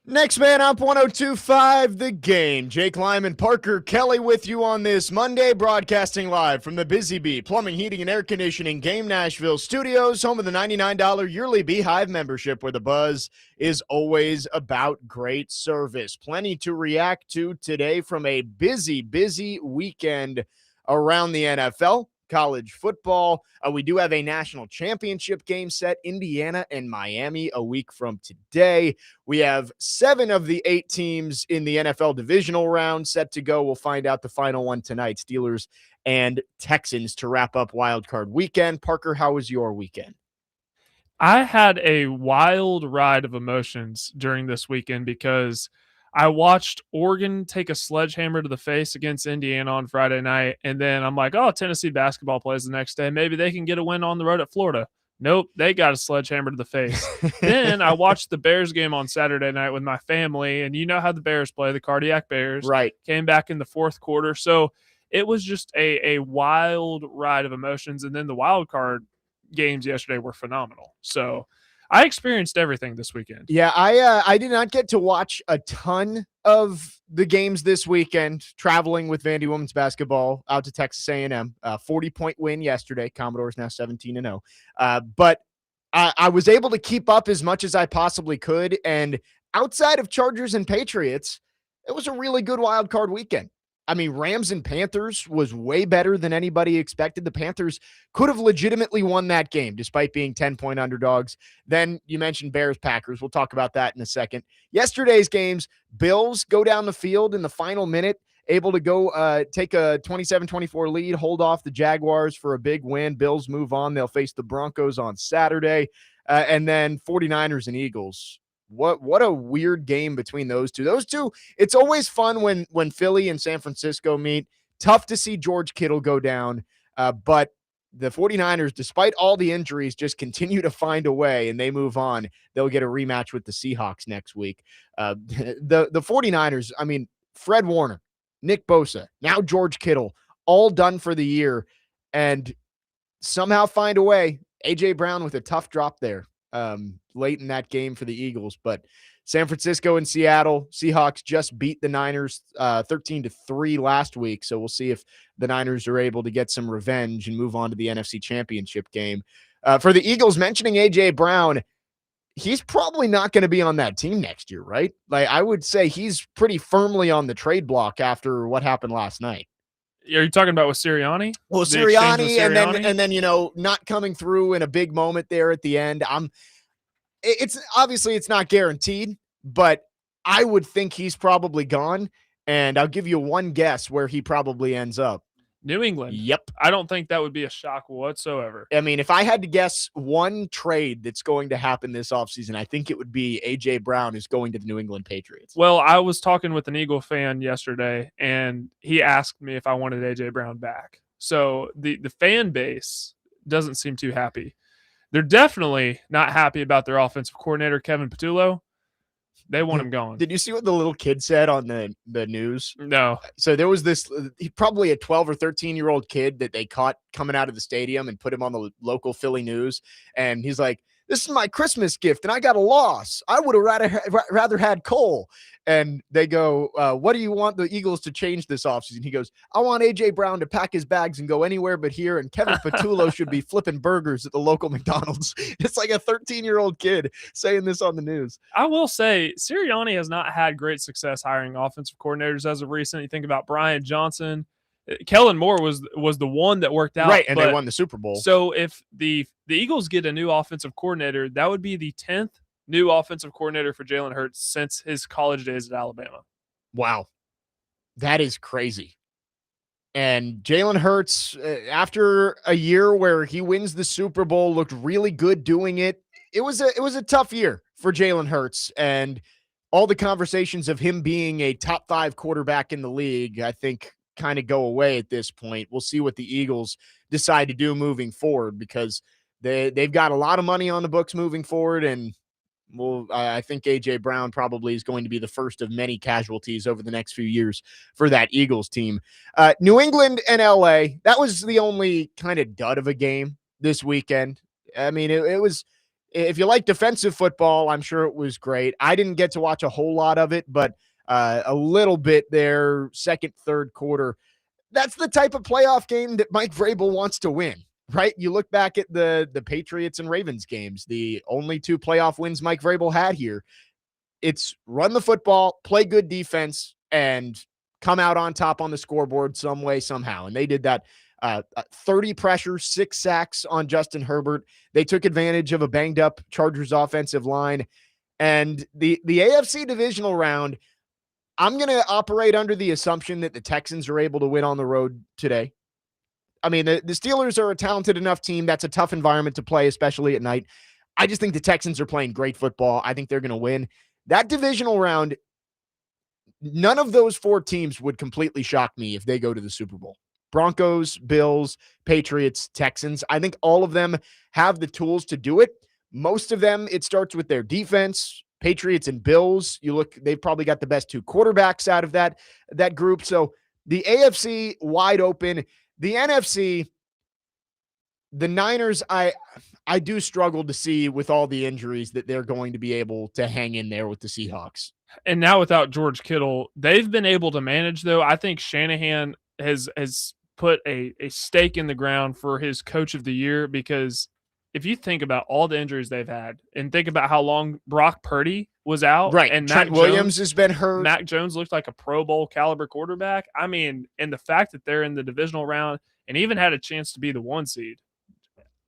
Next man up, 102.5 The Game. Jake Lyman, Parker Kelly with you on this Monday, broadcasting live from the Busy Bee Plumbing, Heating, and Air Conditioning Game Nashville studios, home of the $99 yearly Beehive membership, where the buzz is always about great service. Plenty to react to today from a busy weekend around the NFL. College football. We do have a national championship game set, Indiana and Miami, a week from today. We have 7 of the 8 teams in the NFL divisional round set to go. We'll find out the final one tonight, Steelers and Texans, to wrap up Wildcard weekend. Parker, how was your weekend? I had a wild ride of emotions during this weekend because I watched Oregon take a sledgehammer to the face against Indiana on Friday night. And then I'm like, oh, Tennessee basketball plays the next day. Maybe they can get a win on the road at Florida. Nope, they got a sledgehammer to the face. Then I watched the Bears game on Saturday night with my family. And you know how the Bears play, the Cardiac Bears. Right. Came back in the fourth quarter. So it was just a wild ride of emotions. And then the wild card games yesterday were phenomenal. So I experienced everything this weekend. Yeah, I did not get to watch a ton of the games this weekend, traveling with Vandy women's basketball out to Texas A&M. 40-point win yesterday. Commodores now 17-0. But I was able to keep up as much as I possibly could. And outside of Chargers and Patriots, it was a really good wild card weekend. I mean, Rams and Panthers was way better than anybody expected. The Panthers could have legitimately won that game despite being 10-point underdogs. Then you mentioned Bears Packers. We'll talk about that in a second. Yesterday's games, Bills go down the field in the final minute, able to go take a 27-24 lead, hold off the Jaguars for a big win. Bills move on. They'll face the Broncos on Saturday. And then 49ers and Eagles. What a weird game between those two. Those two, it's always fun when Philly and San Francisco meet. Tough to see George Kittle go down, but the 49ers, despite all the injuries, just continue to find a way, and they move on. They'll get a rematch with the Seahawks next week. The 49ers, I mean, Fred Warner, Nick Bosa, now George Kittle, all done for the year, and somehow find a way. A.J. Brown with a tough drop there late in that game for the Eagles. But San Francisco and Seattle, Seahawks just beat the Niners 13-3 last week. So we'll see if the Niners are able to get some revenge and move on to the NFC Championship game. For the Eagles, mentioning A.J. Brown, he's probably not going to be on that team next year, right? Like, I would say he's pretty firmly on the trade block after what happened last night. Are you talking about with Sirianni? Well, Sirianni, and then you know, not coming through in a big moment there at the end. It's obviously it's not guaranteed, but I would think he's probably gone. And I'll give you one guess where he probably ends up. New England. Yep. I don't think that would be a shock whatsoever. I mean, if I had to guess one trade that's going to happen this offseason, I think it would be A.J. Brown is going to the New England Patriots. Well, I was talking with an Eagle fan yesterday, and he asked me if I wanted A.J. Brown back. So the fan base doesn't seem too happy. They're definitely not happy about their offensive coordinator, Kevin Patullo. They want him gone. Did you see what the little kid said on the news? No. So there was this probably a 12 or 13-year-old kid that they caught coming out of the stadium and put him on the local Philly news. And he's like, this is my Christmas gift, and I got a loss. I would have rather had Cole. And they go, what do you want the Eagles to change this offseason? He goes, I want A.J. Brown to pack his bags and go anywhere but here, and Kevin Patullo should be flipping burgers at the local McDonald's. It's like a 13-year-old kid saying this on the news. I will say, Sirianni has not had great success hiring offensive coordinators as of recent. You think about Brian Johnson. Kellen Moore was the one that worked out. Right, and they won the Super Bowl. So if the Eagles get a new offensive coordinator, that would be the 10th new offensive coordinator for Jalen Hurts since his college days at Alabama. Wow. That is crazy. And Jalen Hurts, after a year where he wins the Super Bowl, looked really good doing it. It was a tough year for Jalen Hurts, and all the conversations of him being a top 5 quarterback in the league, I think, kind of go away at this point. We'll see what the Eagles decide to do moving forward, because they've got a lot of money on the books moving forward, and I think A.J. Brown probably is going to be the first of many casualties over the next few years for that Eagles team. New England and L.A., that was the only kind of dud of a game this weekend. I mean, it was if you like defensive football, I'm sure it was great. I didn't get to watch a whole lot of it, but a little bit there, second, third quarter. That's the type of playoff game that Mike Vrabel wants to win, right? You look back at the Patriots and Ravens games, the only 2 playoff wins Mike Vrabel had here. It's run the football, play good defense, and come out on top on the scoreboard some way, somehow. And they did that. 30 pressures, 6 sacks on Justin Herbert. They took advantage of a banged up Chargers offensive line. And the AFC divisional round, I'm going to operate under the assumption that the Texans are able to win on the road today. I mean, the Steelers are a talented enough team. That's a tough environment to play, especially at night. I just think the Texans are playing great football. I think they're going to win. That divisional round, none of those 4 teams would completely shock me if they go to the Super Bowl. Broncos, Bills, Patriots, Texans. I think all of them have the tools to do it. Most of them, it starts with their defense. Patriots and Bills, you look, they've probably got the best 2 quarterbacks out of that group. So the AFC wide open. The NFC, the Niners, I do struggle to see with all the injuries that they're going to be able to hang in there with the Seahawks. And now without George Kittle, they've been able to manage, though. I think Shanahan has put a stake in the ground for his coach of the year, because if you think about all the injuries they've had and think about how long Brock Purdy was out, right, and Trent Williams has been hurt. Mac Jones looked like a Pro Bowl caliber quarterback. I mean, and the fact that they're in the divisional round and even had a chance to be the 1 seed,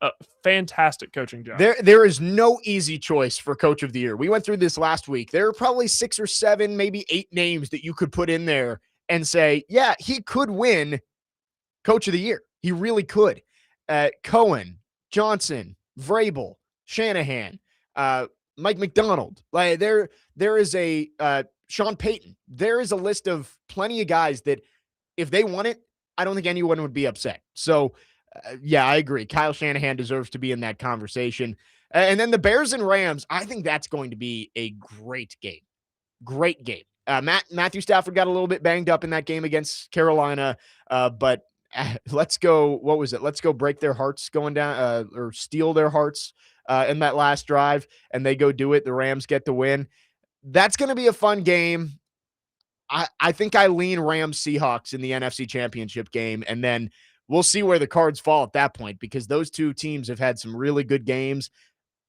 a fantastic coaching job. There is no easy choice for coach of the year. We went through this last week. There are probably 6 or 7, maybe 8 names that you could put in there and say, yeah, he could win coach of the year. He really could. Cohen, Johnson, Vrabel, Shanahan, Mike McDonald. Like there is a Sean Payton. There is a list of plenty of guys that if they won it, I don't think anyone would be upset. So yeah, I agree. Kyle Shanahan deserves to be in that conversation. And then the Bears and Rams, I think that's going to be a great game. Great game. Matthew Stafford got a little bit banged up in that game against Carolina, but let's go. What was it? Let's go break their hearts going down or steal their hearts in that last drive, and they go do it. The Rams get the win. That's going to be a fun game. I think I lean Rams Seahawks in the NFC Championship game, and then we'll see where the cards fall at that point, because those 2 teams have had some really good games.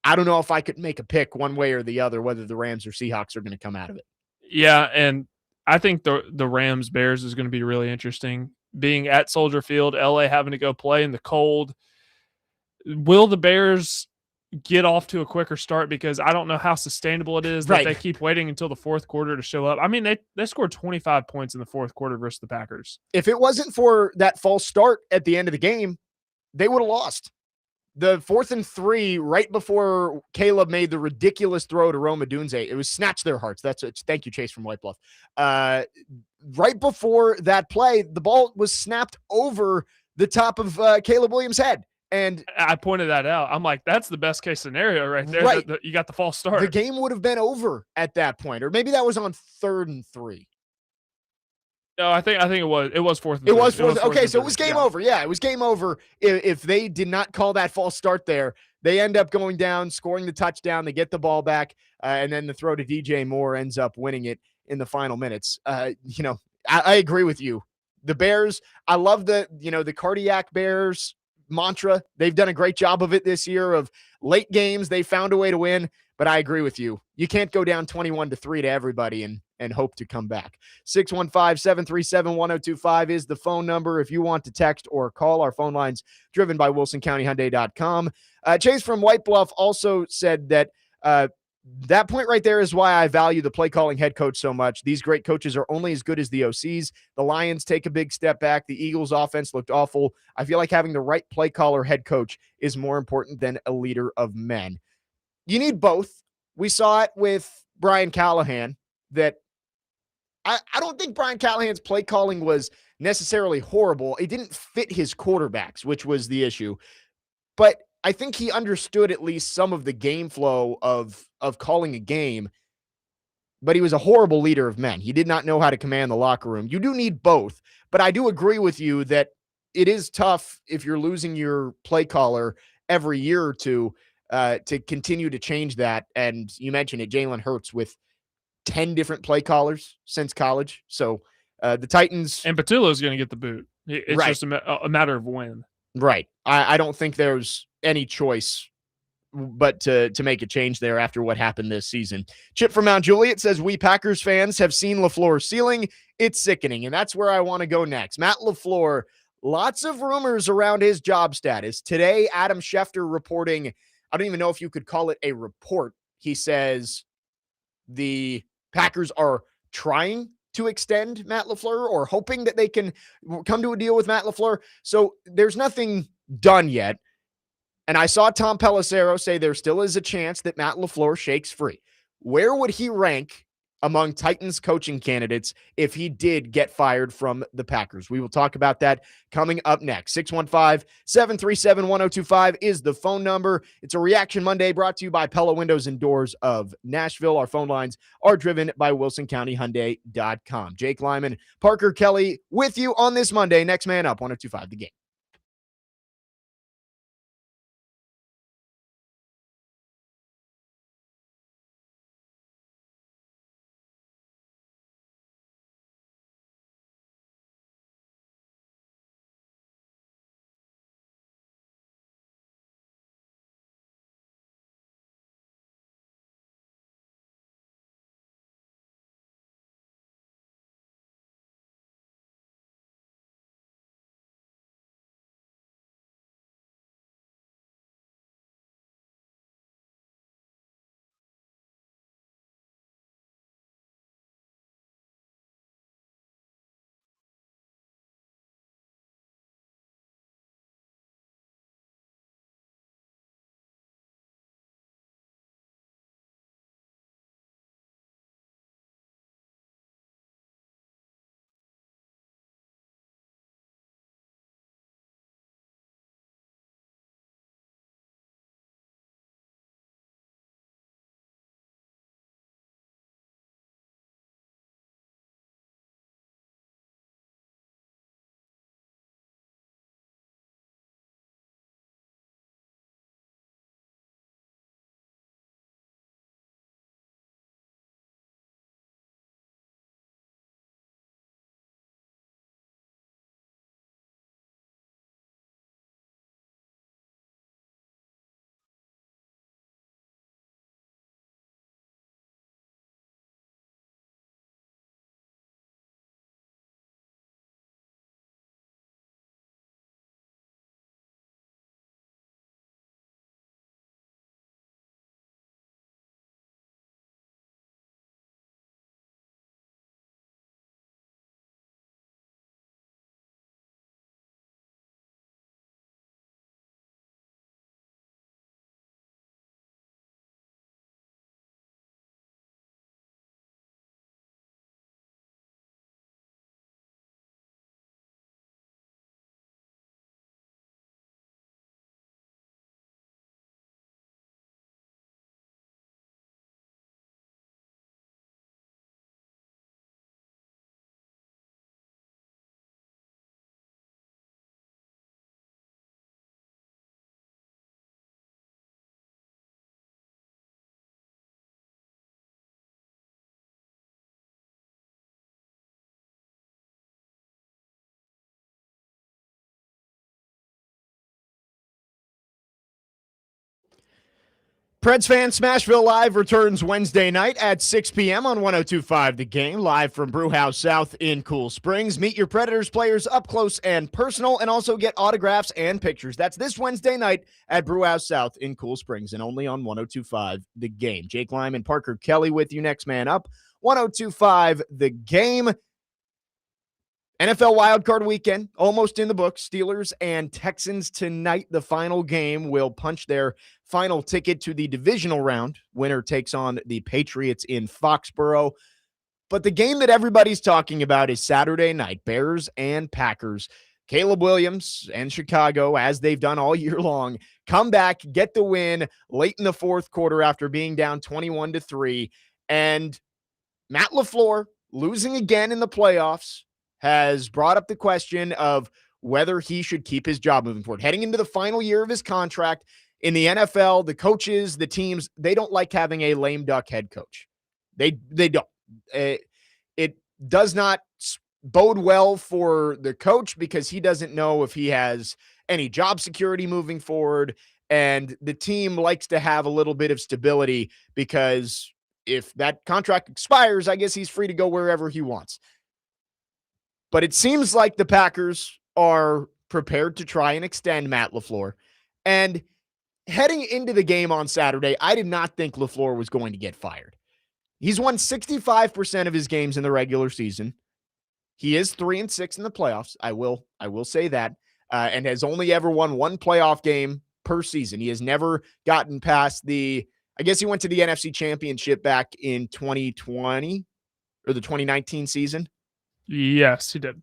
I don't know if I could make a pick one way or the other, whether the Rams or Seahawks are going to come out of it. Yeah, and I think the Rams Bears is going to be really interesting. Being at Soldier Field, LA having to go play in the cold. Will the Bears get off to a quicker start? Because I don't know how sustainable it is that they keep waiting until the 4th quarter to show up. I mean, they scored 25 points in the 4th quarter versus the Packers. If it wasn't for that false start at the end of the game, they would have lost. The 4th and 3 right before Caleb made the ridiculous throw to Rome Odunze, it was snatch their hearts. Thank you, Chase from White Bluff. Right before that play, the ball was snapped over the top of Caleb Williams' head. And I pointed that out. I'm like, that's the best case scenario right there. Right. You got the false start. The game would have been over at that point, or maybe that was on 3rd and 3. No, I think it was 4th. It was 4th. Okay, so it was game over. Yeah, it was game over. If they did not call that false start there, they end up going down, scoring the touchdown. They get the ball back, and then the throw to DJ Moore ends up winning it in the final minutes. I agree with you. The Bears, I love the cardiac Bears mantra. They've done a great job of it this year. Of late games, they found a way to win. But I agree with you. You can't go down 21-3 to everybody and hope to come back. 615-737-1025 is the phone number if you want to text or call. Our phone line's driven by WilsonCountyHyundai.com. Chase from White Bluff also said that that point right there is why I value the play calling head coach so much. These great coaches are only as good as the OCs. The Lions take a big step back. The Eagles offense looked awful. I feel like having the right play caller head coach is more important than a leader of men. You need both. We saw it with Brian Callahan that I don't think Brian Callahan's play calling was necessarily horrible. It didn't fit his quarterbacks, which was the issue. But I think he understood at least some of the game flow of calling a game, but he was a horrible leader of men. He did not know how to command the locker room. You do need both, but I do agree with you that it is tough if you're losing your play caller every year or two. to continue to change that. And you mentioned it, Jalen Hurts with 10 different play callers since college. So the Titans. And Patullo's going to get the boot. It's Right. just a matter of when. Right. I don't think there's any choice but to make a change there after what happened this season. Chip from Mount Juliet says, we Packers fans have seen LaFleur's ceiling. It's sickening. And that's where I want to go next. Matt LaFleur, lots of rumors around his job status. Today, Adam Schefter reporting, I don't even know if you could call it a report. He says the Packers are trying to extend Matt LaFleur or hoping that they can come to a deal with Matt LaFleur. So there's nothing done yet. And I saw Tom Pelissero say there still is a chance that Matt LaFleur shakes free. Where would he rank among Titans coaching candidates if he did get fired from the Packers? We will talk about that coming up next. 615-737-1025 is the phone number. It's a Reaction Monday brought to you by Pella Windows and Doors of Nashville. Our phone lines are driven by WilsonCountyHyundai.com. Jake Lyman, Parker Kelly with you on this Monday. Next man up, 1025 The Game. Preds fans, Smashville Live returns Wednesday night at 6 p.m. on 102.5 The Game, live from Brewhouse South in Cool Springs. Meet your Predators players up close and personal, and also get autographs and pictures. That's this Wednesday night at Brewhouse South in Cool Springs, and only on 102.5 The Game. Jake Lyman, Parker Kelly with you. Next man up, 102.5 The Game. NFL Wildcard weekend, almost in the books. Steelers and Texans tonight. The final game will punch their final ticket to the divisional round. Winner takes on the Patriots in Foxborough. But the game that everybody's talking about is Saturday night, Bears and Packers. Caleb Williams and Chicago, as they've done all year long, come back, get the win late in the fourth quarter after being down 21-3. And Matt LaFleur, losing again in the playoffs, has brought up the question of whether he should keep his job moving forward. Heading into the final year of his contract, In the NFL, the coaches, the teams, they don't like having a lame duck head coach. They don't. It does not bode well for the coach because he doesn't know if he has any job security moving forward. And the team likes to have a little bit of stability because if that contract expires, I guess he's free to go wherever he wants. But it seems like the Packers are prepared to try and extend Matt LaFleur. And heading into the game on Saturday, I did not think LaFleur was going to get fired. He's won 65% of his games in the regular season. He is 3-6 in the playoffs. I will say that, and has only ever won one playoff game per season. He has never gotten past I guess he went to the NFC Championship back in 2020 or the 2019 season. Yes, he did.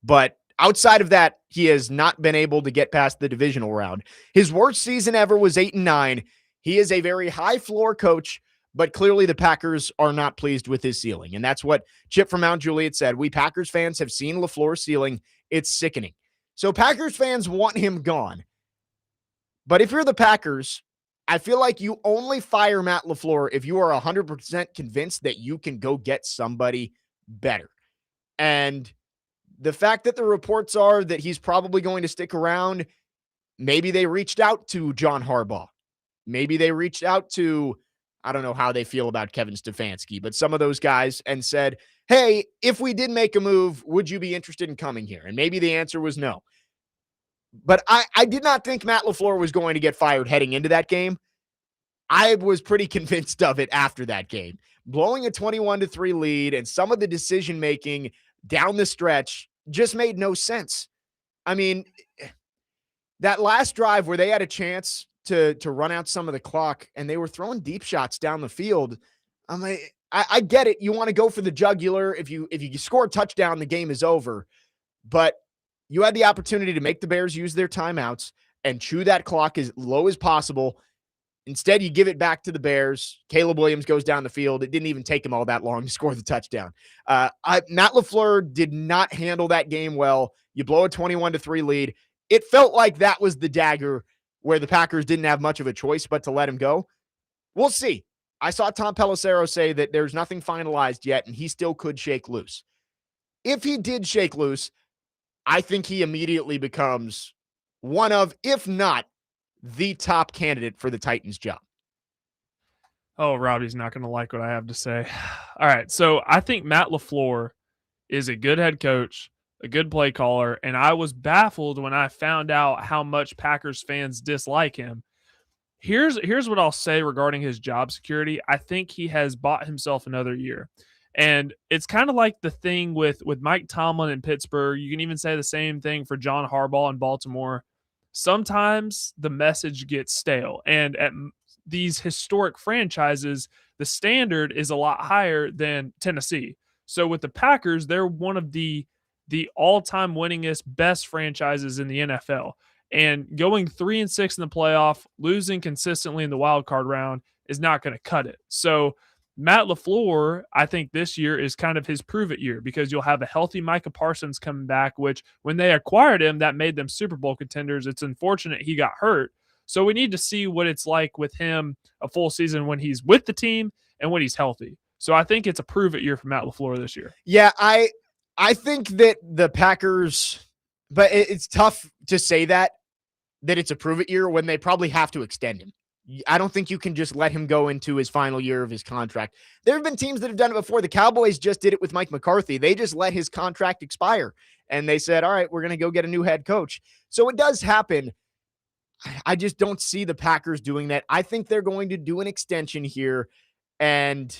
But outside of that, he has not been able to get past the divisional round. His worst season ever was 8-9. He is a very high floor coach, but clearly the Packers are not pleased with his ceiling. And that's what Chip from Mount Juliet said. We Packers fans have seen LaFleur's ceiling. It's sickening. So Packers fans want him gone. But if you're the Packers, I feel like you only fire Matt LaFleur if you are 100% convinced that you can go get somebody better. And the fact that the reports are that he's probably going to stick around, maybe they reached out to John Harbaugh. Maybe they reached out to, I don't know how they feel about Kevin Stefanski, but some of those guys and said, hey, if we did make a move, would you be interested in coming here? And maybe the answer was no. But I did not think Matt LaFleur was going to get fired heading into that game. I was pretty convinced of it after that game. Blowing a 21-3 lead and some of the decision-making down the stretch just made no sense. I mean, that last drive where they had a chance to run out some of the clock and they were throwing deep shots down the field. I'm like, I get it. You want to go for the jugular. If you score a touchdown, the game is over. But you had the opportunity to make the Bears use their timeouts and chew that clock as low as possible. Instead, you give it back to the Bears. Caleb Williams goes down the field. It didn't even take him all that long to score the touchdown. Matt LaFleur did not handle that game well. You blow a 21-3 lead. It felt like that was the dagger where the Packers didn't have much of a choice but to let him go. We'll see. I saw Tom Pelissero say that there's nothing finalized yet, and he still could shake loose. If he did shake loose, I think he immediately becomes one of, if not, the top candidate for the Titans job. Oh, Robbie's not going to like what I have to say. All right. So I think Matt LaFleur is a good head coach, a good play caller, and I was baffled when I found out how much Packers fans dislike him. Here's what I'll say regarding his job security. I think he has bought himself another year. And it's kind of like the thing with Mike Tomlin in Pittsburgh. You can even say the same thing for John Harbaugh in Baltimore. Sometimes the message gets stale. And at these historic franchises, the standard is a lot higher than Tennessee. So with the Packers, they're one of the all-time winningest, best franchises in the NFL. And going 3-6 in the playoff, losing consistently in the wild card round is not going to cut it. So Matt LaFleur, I think this year is kind of his prove-it year because you'll have a healthy Micah Parsons coming back, which when they acquired him, that made them Super Bowl contenders. It's unfortunate he got hurt. So we need to see what it's like with him a full season when he's with the team and when he's healthy. So I think it's a prove-it year for Matt LaFleur this year. Yeah, I think that the Packers, but it's tough to say that it's a prove-it year when they probably have to extend him. I don't think you can just let him go into his final year of his contract. There have been teams that have done it before. The Cowboys just did it with Mike McCarthy. They just let his contract expire, and they said, all right, we're going to go get a new head coach. So it does happen. I just don't see the Packers doing that. I think they're going to do an extension here, and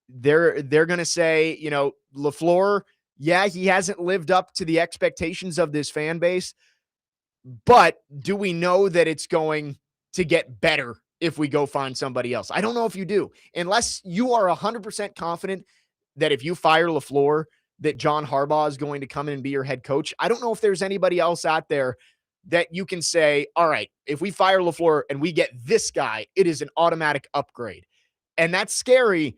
they're going to say, you know, LaFleur, yeah, he hasn't lived up to the expectations of this fan base, but do we know that it's going to get better if we go find somebody else? I don't know if you do. Unless you are 100% confident that if you fire LaFleur, that John Harbaugh is going to come in and be your head coach. I don't know if there's anybody else out there that you can say, all right, if we fire LaFleur and we get this guy, it is an automatic upgrade. And that's scary.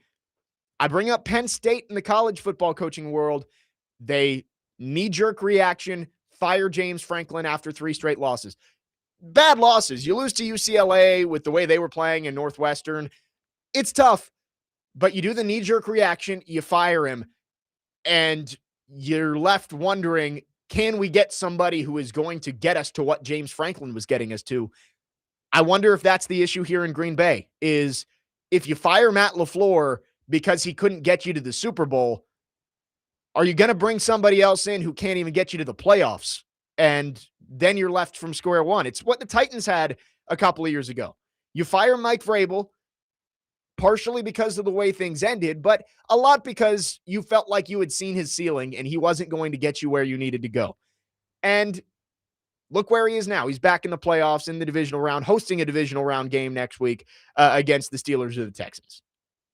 I bring up Penn State in the college football coaching world. They knee-jerk reaction, fire James Franklin after 3 straight losses. bad losses. You lose to UCLA with the way they were playing in Northwestern. It's tough, but you do the knee-jerk reaction, you fire him, and you're left wondering, can we get somebody who is going to get us to what James Franklin was getting us to? I wonder if that's the issue here in Green Bay, is if you fire Matt LaFleur because he couldn't get you to the Super Bowl, are you going to bring somebody else in who can't even get you to the playoffs? And then you're left from square one. It's what the Titans had a couple of years ago. You fire Mike Vrabel, partially because of the way things ended, but a lot because you felt like you had seen his ceiling and he wasn't going to get you where you needed to go. And look where he is now. He's back in the playoffs in the divisional round, hosting a divisional round game next week against the Steelers or the Texans.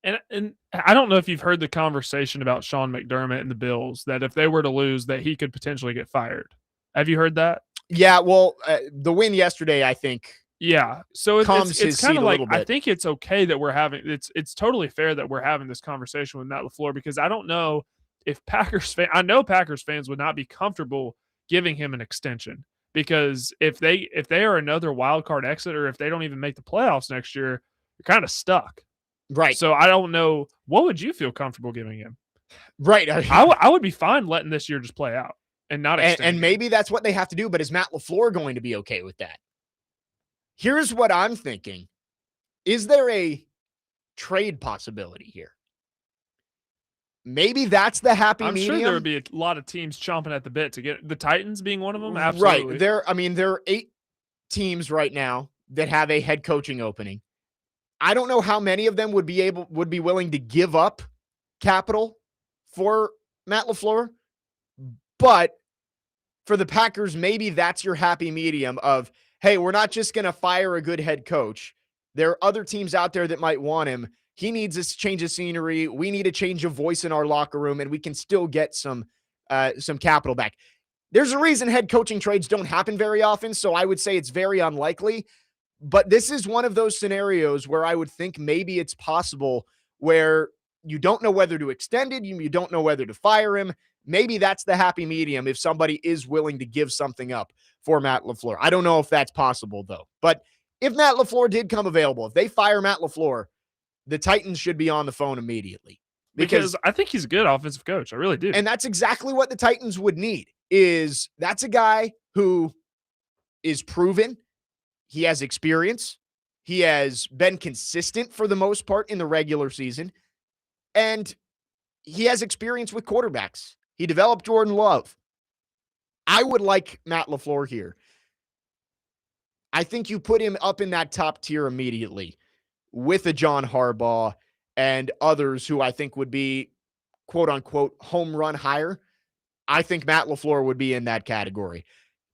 And I don't know if you've heard the conversation about Sean McDermott and the Bills, that if they were to lose, that he could potentially get fired. Have you heard that? Yeah, well, the win yesterday, I think. Yeah, so it's kind of like, I think it's okay that we're having it's totally fair that we're having this conversation with Matt LaFleur, because I don't know if I know Packers fans would not be comfortable giving him an extension, because if they are another wild card exit, or if they don't even make the playoffs next year, you're kind of stuck. Right. So I don't know, what would you feel comfortable giving him? Right. I would be fine letting this year just play out and not extend. And maybe that's what they have to do, but is Matt LaFleur going to be okay with that? Here's what I'm thinking. Is there a trade possibility here? Maybe that's the happy medium. I'm sure there would be a lot of teams chomping at the bit to get, the Titans being one of them. Absolutely. Right. There are 8 teams right now that have a head coaching opening. I don't know how many of them would be willing to give up capital for Matt LaFleur, but for the Packers, maybe that's your happy medium of, hey, we're not just going to fire a good head coach. There are other teams out there that might want him. He needs a change of scenery. We need a change of voice in our locker room, and we can still get some capital back. There's a reason head coaching trades don't happen very often, so I would say it's very unlikely. But this is one of those scenarios where I would think maybe it's possible, where you don't know whether to extend it, you don't know whether to fire him. Maybe that's the happy medium if somebody is willing to give something up for Matt LaFleur. I don't know if that's possible, though. But if Matt LaFleur did come available, if they fire Matt LaFleur, the Titans should be on the phone immediately. Because I think he's a good offensive coach. I really do. And that's exactly what the Titans would need, is that's a guy who is proven. He has experience. He has been consistent for the most part in the regular season. And he has experience with quarterbacks. He developed Jordan Love. I would like Matt LaFleur here. I think you put him up in that top tier immediately with a John Harbaugh and others who I think would be, quote unquote, home run hire. I think Matt LaFleur would be in that category.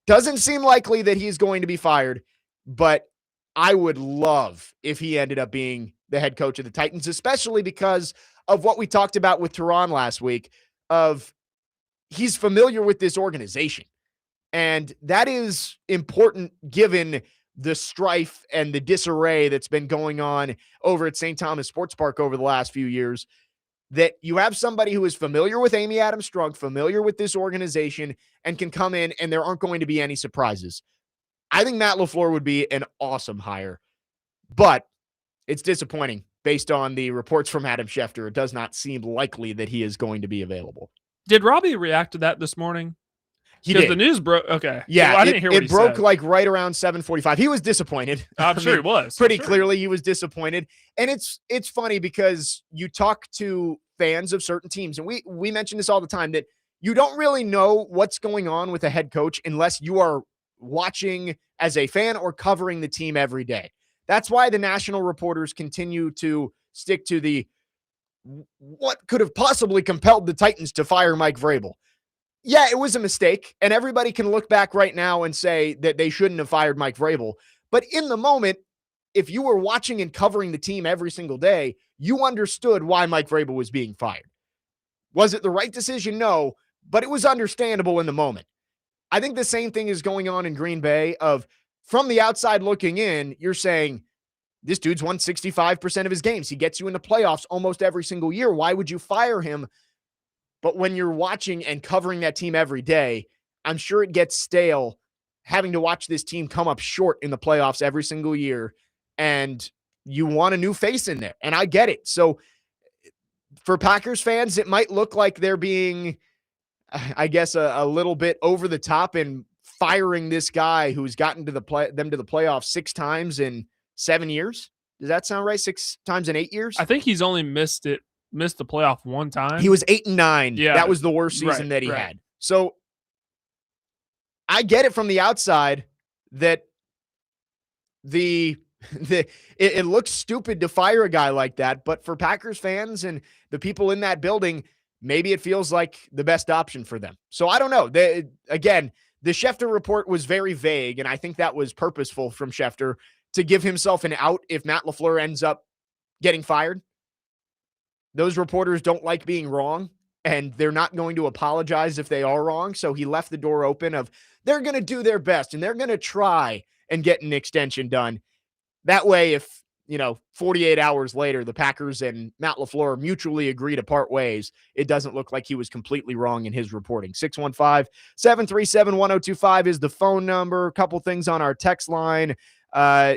Doesn't seem likely that he's going to be fired, but I would love if he ended up being the head coach of the Titans, especially because of what we talked about with Tehran last week, of he's familiar with this organization. And that is important given the strife and the disarray that's been going on over at St. Thomas Sports Park over the last few years, that you have somebody who is familiar with Amy Adams Strunk, familiar with this organization, and can come in and there aren't going to be any surprises. I think Matt LaFleur would be an awesome hire, but it's disappointing based on the reports from Adam Schefter. It does not seem likely that he is going to be available. Did Robbie react to that this morning? He did. The news broke. Okay. Yeah, well, I didn't hear what it broke said. Like right around 7:45. He was disappointed. I'm sure he was. Pretty clearly he was disappointed. And it's funny because you talk to fans of certain teams, and we mention this all the time, that you don't really know what's going on with a head coach unless you are watching as a fan or covering the team every day. That's why the national reporters continue to stick to the what could have possibly compelled the Titans to fire Mike Vrabel. Yeah, it was a mistake, and everybody can look back right now and say that they shouldn't have fired Mike Vrabel. But in the moment, if you were watching and covering the team every single day, you understood why Mike Vrabel was being fired. Was it the right decision? No, but it was understandable in the moment. I think the same thing is going on in Green Bay. Of from the outside looking in, you're saying, this dude's won 65% of his games. He gets you in the playoffs almost every single year. Why would you fire him? But when you're watching and covering that team every day, I'm sure it gets stale having to watch this team come up short in the playoffs every single year, and you want a new face in there. And I get it. So for Packers fans, it might look like they're being, I guess, a little bit over the top and firing this guy who's gotten to them to the playoffs 6 times in 7 years. Does that sound right? 6 times in 8 years? I think he's only missed the playoff one time. He was 8-9. Yeah, that was the worst season that he had. So I get it from the outside that it looks stupid to fire a guy like that, but for Packers fans and the people in that building, maybe it feels like the best option for them. So I don't know. Again, the Schefter report was very vague, and I think that was purposeful from Schefter to give himself an out if Matt LaFleur ends up getting fired. Those reporters don't like being wrong, and they're not going to apologize if they are wrong. So he left the door open of they're going to do their best, and they're going to try and get an extension done. That way, if 48 hours later, the Packers and Matt LaFleur mutually agree to part ways, it doesn't look like he was completely wrong in his reporting. 615-737-1025 is the phone number. A couple things on our text line.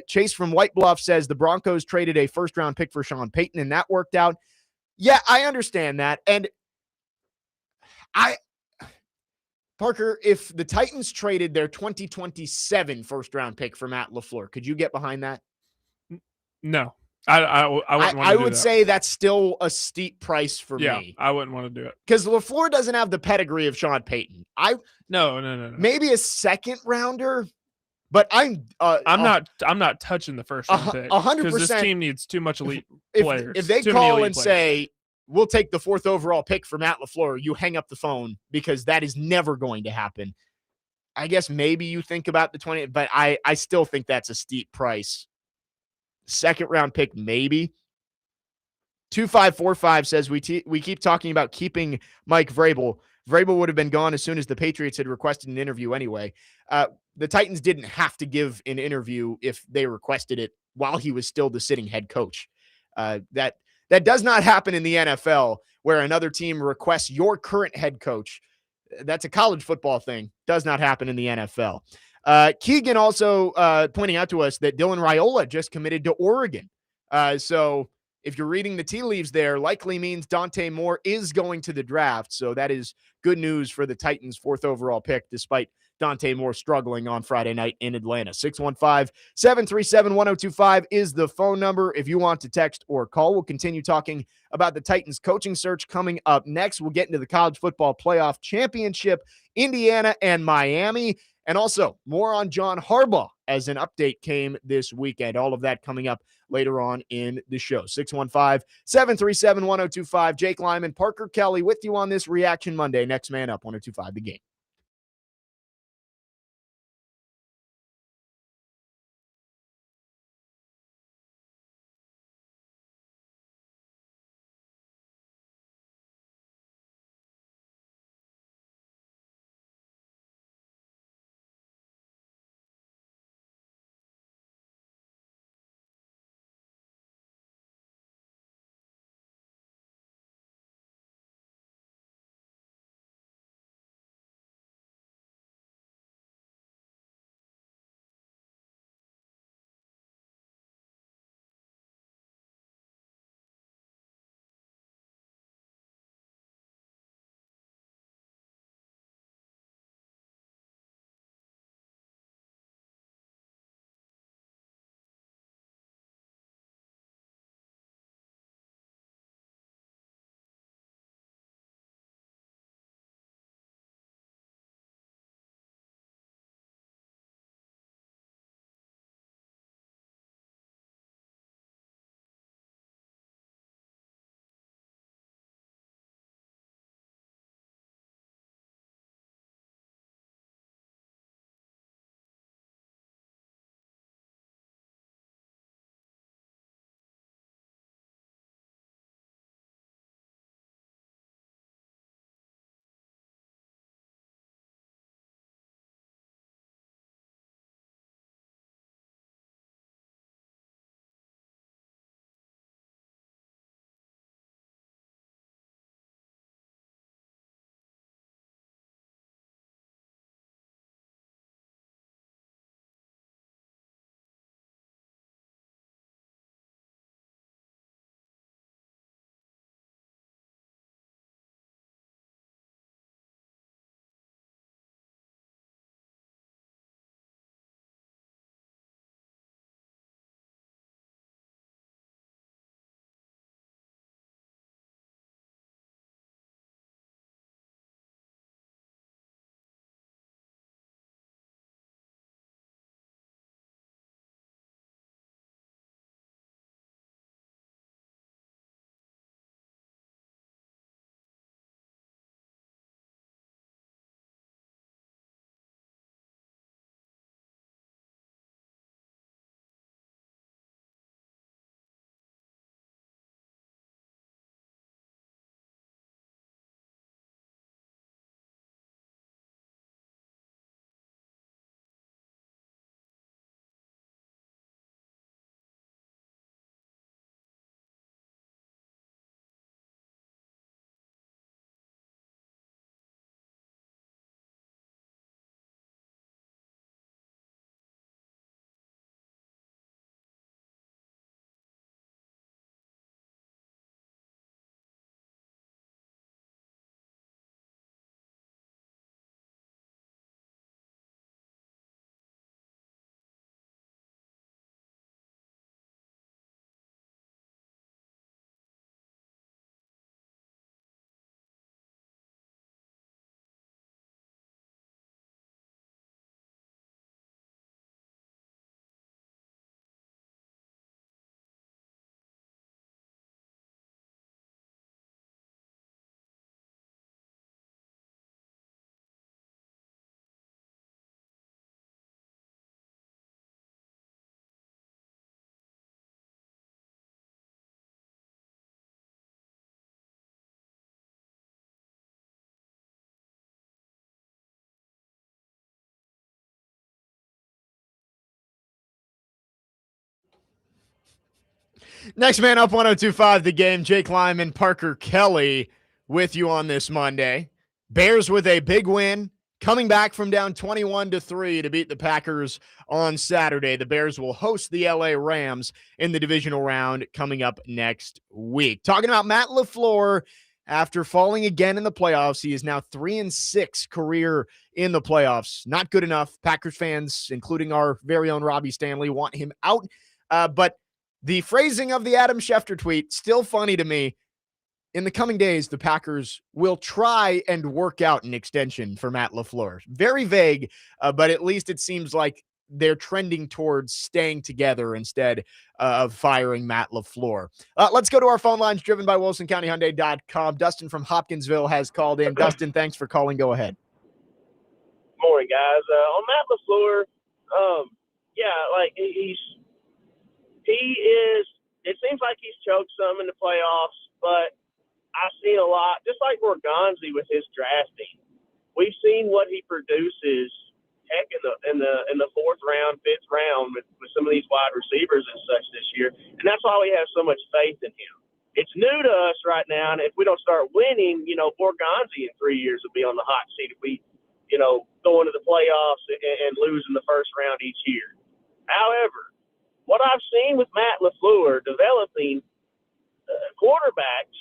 Chase from White Bluff says the Broncos traded a first-round pick for Sean Payton, and that worked out. Yeah, I understand that. And Parker, if the Titans traded their 2027 first-round pick for Matt LaFleur, could you get behind that? No, I wouldn't want to do I would that. say that's still a steep price for me. I wouldn't want to do it because LaFleur doesn't have the pedigree of Sean Payton. No. Maybe a second rounder, but I'm not touching the first round pick 100%. Because this team needs too much elite players. If they call and say we'll take the 4th overall pick for Matt LaFleur, you hang up the phone because that is never going to happen. I guess maybe you think about the 20, but I still think that's a steep price. Second round pick, maybe. 2545 says we keep talking about keeping Mike Vrabel. Vrabel would have been gone as soon as the Patriots had requested an interview anyway. The Titans didn't have to give an interview if they requested it while he was still the sitting head coach. That does not happen in the NFL where another team requests your current head coach. That's a college football thing. Does not happen in the NFL. Keegan also pointing out to us that Dylan Raiola just committed to Oregon. So if you're reading the tea leaves there, likely means Dante Moore is going to the draft. So that is good news for the Titans' 4th overall pick, despite Dante Moore struggling on Friday night in Atlanta. 615-737-1025 is the phone number if you want to text or call. We'll continue talking about the Titans coaching search coming up next. We'll get into the college football playoff championship, Indiana and Miami. And also more on John Harbaugh as an update came this weekend. All of that coming up later on in the show. 615-737-1025. Jake Lyman, Parker Kelly with you on this Reaction Monday. Next man up, 1025 The Game. Next man up, 1025 The Game. Jake Lyman, Parker Kelly with you on this Monday. Bears with a big win, coming back from down 21-3 to beat the Packers on Saturday. The Bears will host the LA Rams in the divisional round coming up next week. Talking about Matt LaFleur, after falling again in the playoffs, he is now 3-6 career in the playoffs. Not good enough. Packers fans, including our very own Robbie Stanley, want him out. But the phrasing of the Adam Schefter tweet, still funny to me. In the coming days, the Packers will try and work out an extension for Matt LaFleur. Very vague, but at least it seems like they're trending towards staying together instead of firing Matt LaFleur. Let's go to our phone lines driven by WilsonCountyHyundai.com. Dustin from Hopkinsville has called in. Dustin, thanks for calling. Go ahead. Morning, guys. On Matt LaFleur, it seems like he's choked some in the playoffs, but I've seen a lot, just like Morganzi with his drafting. We've seen what he produces, heck, in the fourth round, fifth round with some of these wide receivers and such this year, and that's why we have so much faith in him. It's new to us right now, and if we don't start winning, Morganzi in 3 years will be on the hot seat if we, go into the playoffs and lose in the first round each year. However, what I've seen with Matt LaFleur developing quarterbacks.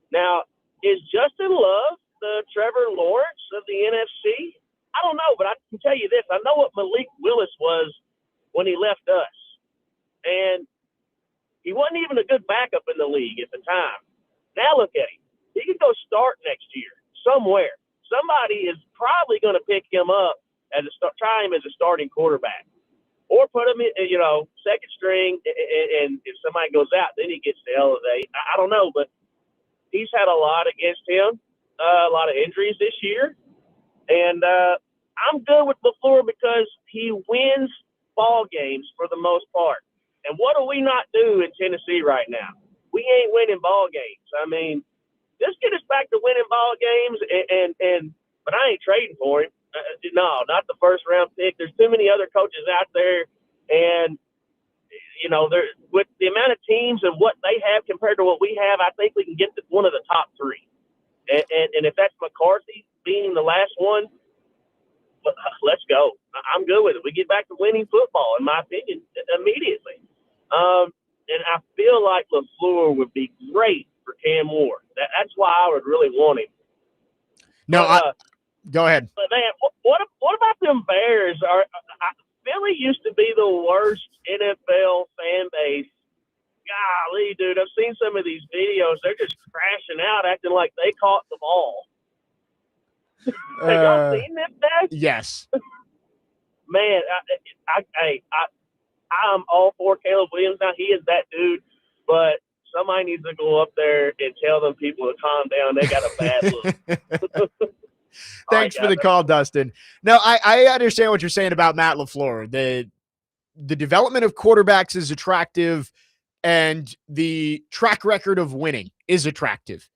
Now, is Justin Love the Trevor Lawrence of the NFC? I don't know, but I can tell you this. I know what Malik Willis was when he left us. And he wasn't even a good backup in the league at the time. Now look at him. He could go start next year somewhere. Somebody is probably going to pick him up try him as a starting quarterback. Or put him in, second string, and if somebody goes out, then he gets to elevate. I don't know, but he's had a lot against him, a lot of injuries this year. And I'm good with LaFleur because he wins ball games for the most part. And what do we not do in Tennessee right now? We ain't winning ball games. I mean, just get us back to winning ball games, but I ain't trading for him. No, not the first round pick. There's too many other coaches out there, and with the amount of teams and what they have compared to what we have, I think we can get to one of the top three. And if that's McCarthy being the last one, let's go. I'm good with it. We get back to winning football, in my opinion, immediately. And I feel like LaFleur would be great for Cam Ward. That's why I would really want him. No, go ahead. But man, what about them Bears? Philly used to be the worst NFL fan base. Golly, dude, I've seen some of these videos. They're just crashing out, acting like they caught the ball. Have y'all seen this, Dad? Yes. Man, I'm all for Caleb Williams now. He is that dude, but somebody needs to go up there and tell them people to calm down. They got a bad look. Thanks for the call, Dustin. No, I understand what you're saying about Matt LaFleur. The development of quarterbacks is attractive, and the track record of winning is attractive.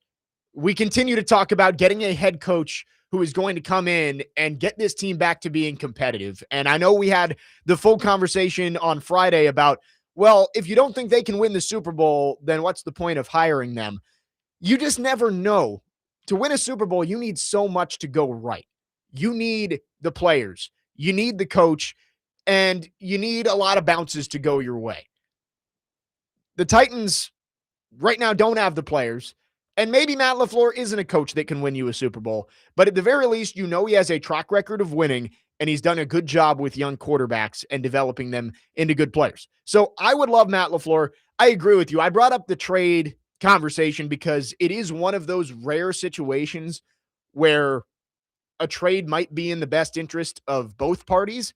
We continue to talk about getting a head coach who is going to come in and get this team back to being competitive. And I know we had the full conversation on Friday about, well, if you don't think they can win the Super Bowl, then what's the point of hiring them? You just never know. To win a Super Bowl, you need so much to go right. You need the players, you need the coach, and you need a lot of bounces to go your way. The Titans right now don't have the players, and maybe Matt LaFleur isn't a coach that can win you a Super Bowl, but at the very least, he has a track record of winning, and he's done a good job with young quarterbacks and developing them into good players. So I would love Matt LaFleur. I agree with you. I brought up the trade conversation because it is one of those rare situations where a trade might be in the best interest of both parties.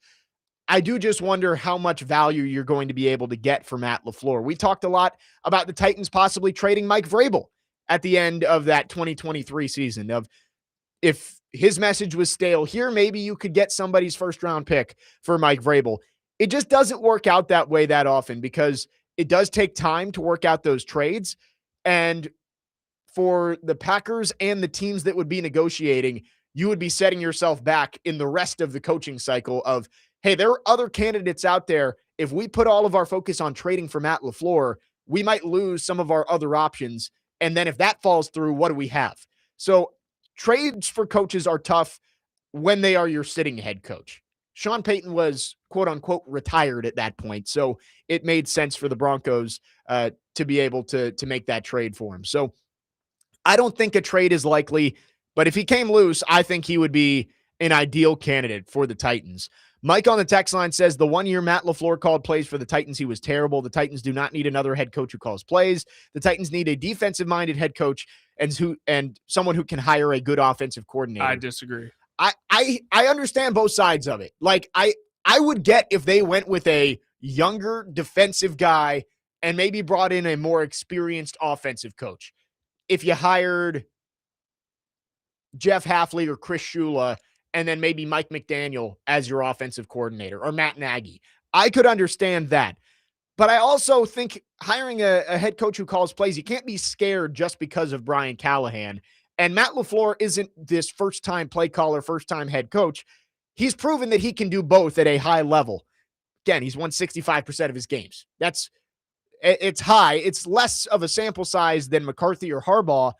I do just wonder how much value you're going to be able to get for Matt LaFleur. We talked a lot about the Titans possibly trading Mike Vrabel at the end of that 2023 season. Of if his message was stale here, maybe you could get somebody's first round pick for Mike Vrabel. It just doesn't work out that way that often because it does take time to work out those trades. And for the Packers and the teams that would be negotiating, you would be setting yourself back in the rest of the coaching cycle of, hey, there are other candidates out there. If we put all of our focus on trading for Matt LaFleur, we might lose some of our other options. And then if that falls through, what do we have? So trades for coaches are tough when they are your sitting head coach. Sean Payton was quote unquote retired at that point. So it made sense for the Broncos to be able to make that trade for him. So I don't think a trade is likely, but if he came loose, I think he would be an ideal candidate for the Titans. Mike on the text line says the 1 year Matt LaFleur called plays for the Titans, he was terrible. The Titans do not need another head coach who calls plays. The Titans need a defensive-minded head coach and someone who can hire a good offensive coordinator. I disagree. I understand both sides of it. Like I would get if they went with a younger defensive guy and maybe brought in a more experienced offensive coach. If you hired Jeff Hafley or Chris Shula and then maybe Mike McDaniel as your offensive coordinator or Matt Nagy, I could understand that. But I also think hiring a head coach who calls plays, you can't be scared just because of Brian Callahan. And Matt LaFleur isn't this first-time play caller, first-time head coach. He's proven that he can do both at a high level. Again, he's won 65% of his games. It's high. It's less of a sample size than McCarthy or Harbaugh.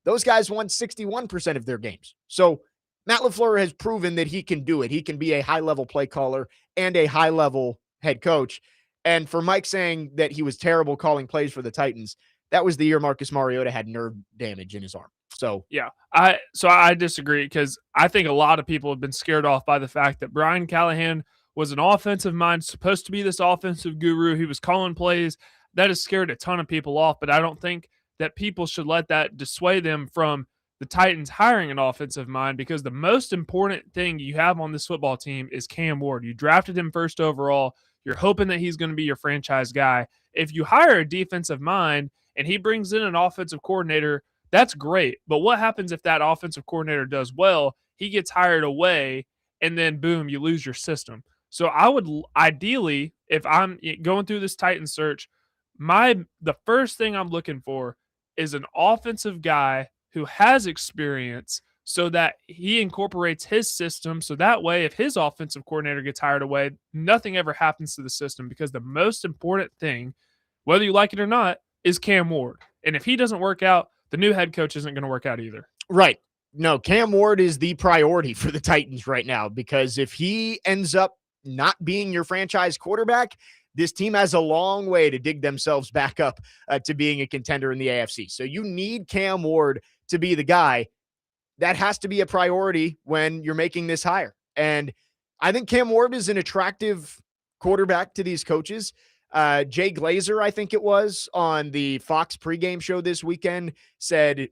Those guys won 61% of their games. So Matt LaFleur has proven that he can do it. He can be a high-level play caller and a high-level head coach. And for Mike saying that he was terrible calling plays for the Titans, that was the year Marcus Mariota had nerve damage in his arm. So yeah, I disagree because I think a lot of people have been scared off by the fact that Brian Callahan was an offensive mind, supposed to be this offensive guru. He was calling plays. That has scared a ton of people off, but I don't think that people should let that dissuade them from the Titans hiring an offensive mind, because the most important thing you have on this football team is Cam Ward. You drafted him first overall. You're hoping that he's going to be your franchise guy. If you hire a defensive mind and he brings in an offensive coordinator, that's great. But what happens if that offensive coordinator does well, he gets hired away, and then boom, you lose your system. So I would ideally, if I'm going through this Titan search, the first thing I'm looking for is an offensive guy who has experience so that he incorporates his system. So that way, if his offensive coordinator gets hired away, nothing ever happens to the system, because the most important thing, whether you like it or not, is Cam Ward. And if he doesn't work out, the new head coach isn't going to work out either. Right. No, Cam Ward is the priority for the Titans right now, because if he ends up not being your franchise quarterback, this team has a long way to dig themselves back up to being a contender in the AFC. So you need Cam Ward to be the guy. That has to be a priority when you're making this hire. And I think Cam Ward is an attractive quarterback to these coaches. Jay Glazer, I think it was, on the Fox pregame show this weekend, said,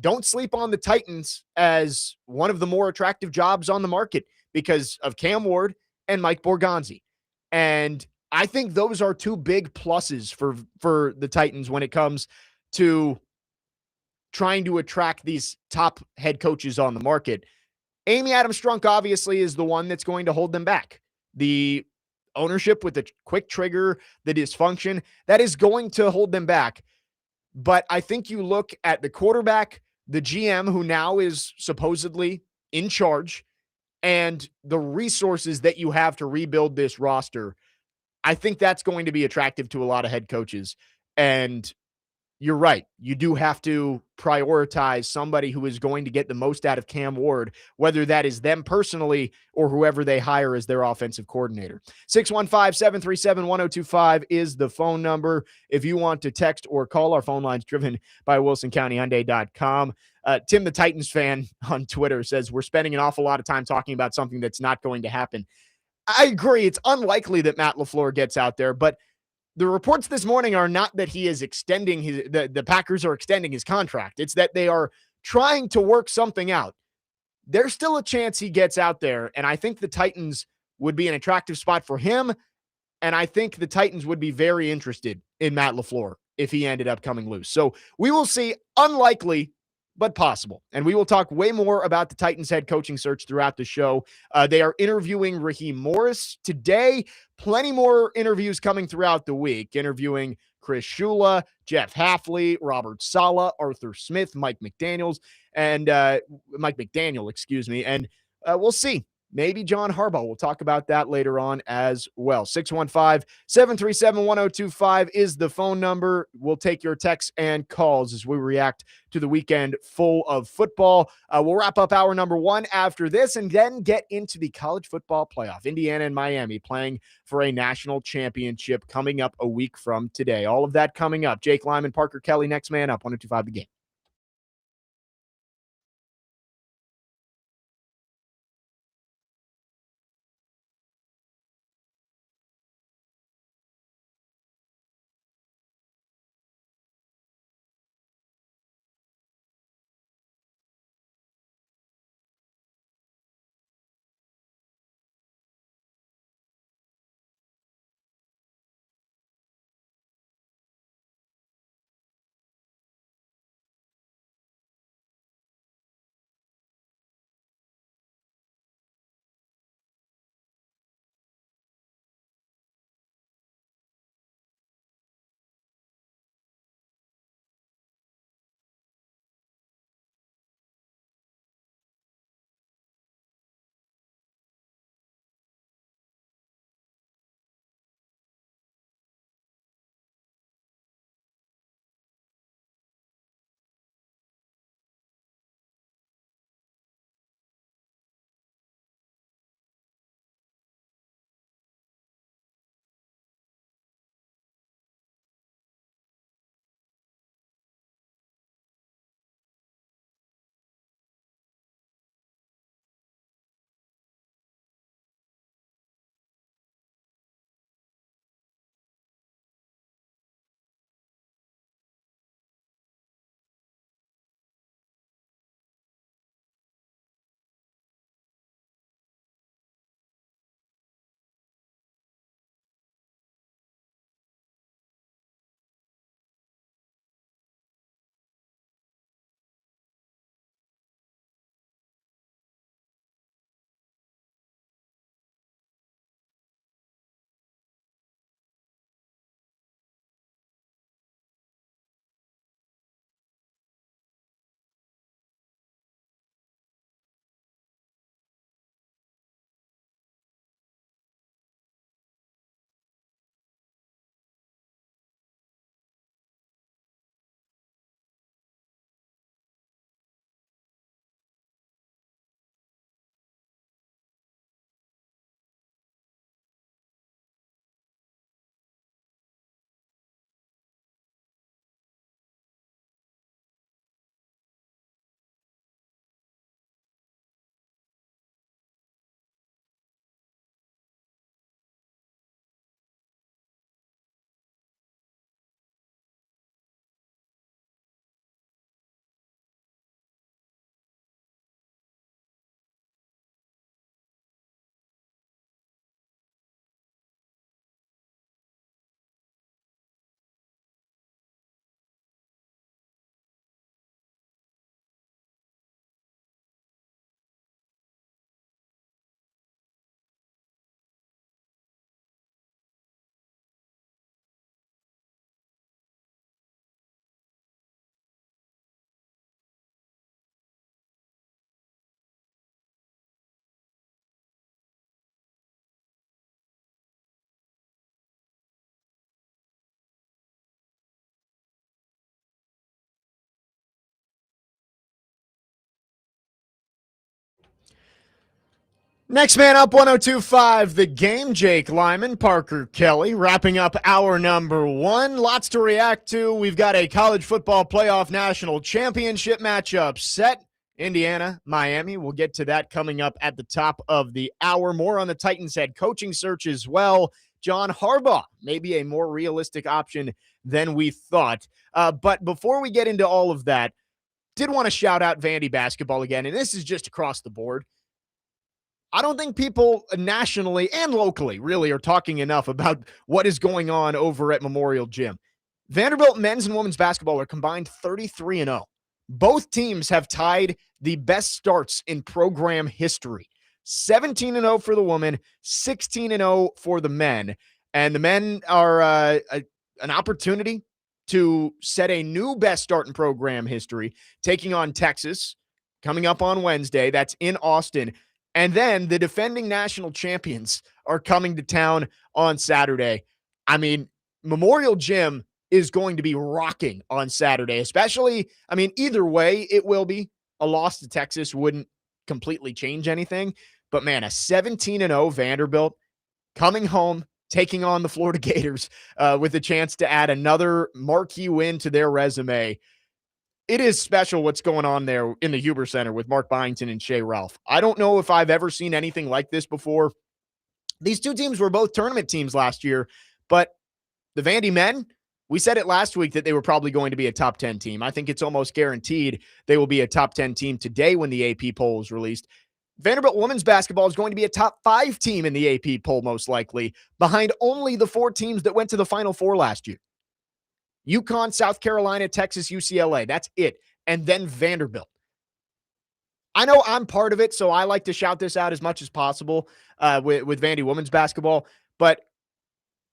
don't sleep on the Titans as one of the more attractive jobs on the market because of Cam Ward and Mike Borgonzi. And I think those are two big pluses for the Titans when it comes to trying to attract these top head coaches on the market. Amy Adams Strunk obviously is the one that's going to hold them back. The ownership with the quick trigger, the dysfunction, that is going to hold them back. But I think you look at the quarterback, the GM, who now is supposedly in charge, and the resources that you have to rebuild this roster. I think that's going to be attractive to a lot of head coaches. And you're right. You do have to prioritize somebody who is going to get the most out of Cam Ward, whether that is them personally or whoever they hire as their offensive coordinator. 615-737-1025 is the phone number. If you want to text or call, our phone line's driven by WilsonCountyHyundai.com. Tim, the Titans fan on Twitter, says we're spending an awful lot of time talking about something that's not going to happen. I agree. It's unlikely that Matt LaFleur gets out there, but the reports this morning are not that he is extending the Packers are extending his contract. It's that they are trying to work something out. There's still a chance he gets out there, and I think the Titans would be an attractive spot for him, and I think the Titans would be very interested in Matt LaFleur if he ended up coming loose. So we will see. Unlikely, but possible. And we will talk way more about the Titans head coaching search throughout the show. They are interviewing Raheem Morris today. Plenty more interviews coming throughout the week, interviewing Chris Shula, Jeff Hafley, Robert Saleh, Arthur Smith, Mike McDaniel, excuse me. And we'll see. maybe John Harbaugh. We'll talk about that later on as well. 615-737-1025 is the phone number. We'll take your texts and calls as we react to the weekend full of football. We'll wrap up hour number one after this and then get into the college football playoff. Indiana and Miami playing for a national championship coming up a week from today. All of that coming up. Jake Lyman, Parker Kelly, next man up, 102.5 The Game. Next man up, 102.5 The Game. Jake Lyman, Parker Kelly, wrapping up hour number one. Lots to react to. We've got a college football playoff national championship matchup set. Indiana, Miami. We'll get to that coming up at the top of the hour. More on the Titans head coaching search as well. John Harbaugh, maybe a more realistic option than we thought. But before we get into all of that, did want to shout out Vandy basketball again, and this is just across the board. I don't think people nationally and locally really are talking enough about what is going on over at Memorial Gym. Vanderbilt men's and women's basketball are combined 33-0. Both teams have tied the best starts in program history. 17-0 for the women, 16-0 for the men. And the men are an opportunity to set a new best start in program history, taking on Texas coming up on Wednesday. That's in Austin. And then the defending national champions are coming to town on Saturday. I mean, Memorial Gym is going to be rocking on Saturday, especially, I mean, either way, it will be. A loss to Texas wouldn't completely change anything. But man, a 17-0 Vanderbilt coming home, taking on the Florida Gators with a chance to add another marquee win to their resume. It is special what's going on there in the Huber Center with Mark Byington and Shea Ralph. I don't know if I've ever seen anything like this before. These two teams were both tournament teams last year, but the Vandy men, we said it last week that they were probably going to be a top 10 team. I think it's almost guaranteed they will be a top 10 team today when the AP poll is released. Vanderbilt women's basketball is going to be a top 5 team in the AP poll, most likely, behind only the 4 teams that went to the Final Four last year. UConn, South Carolina, Texas, UCLA. That's it. And then Vanderbilt. I know I'm part of it, so I like to shout this out as much as possible with Vandy women's basketball, but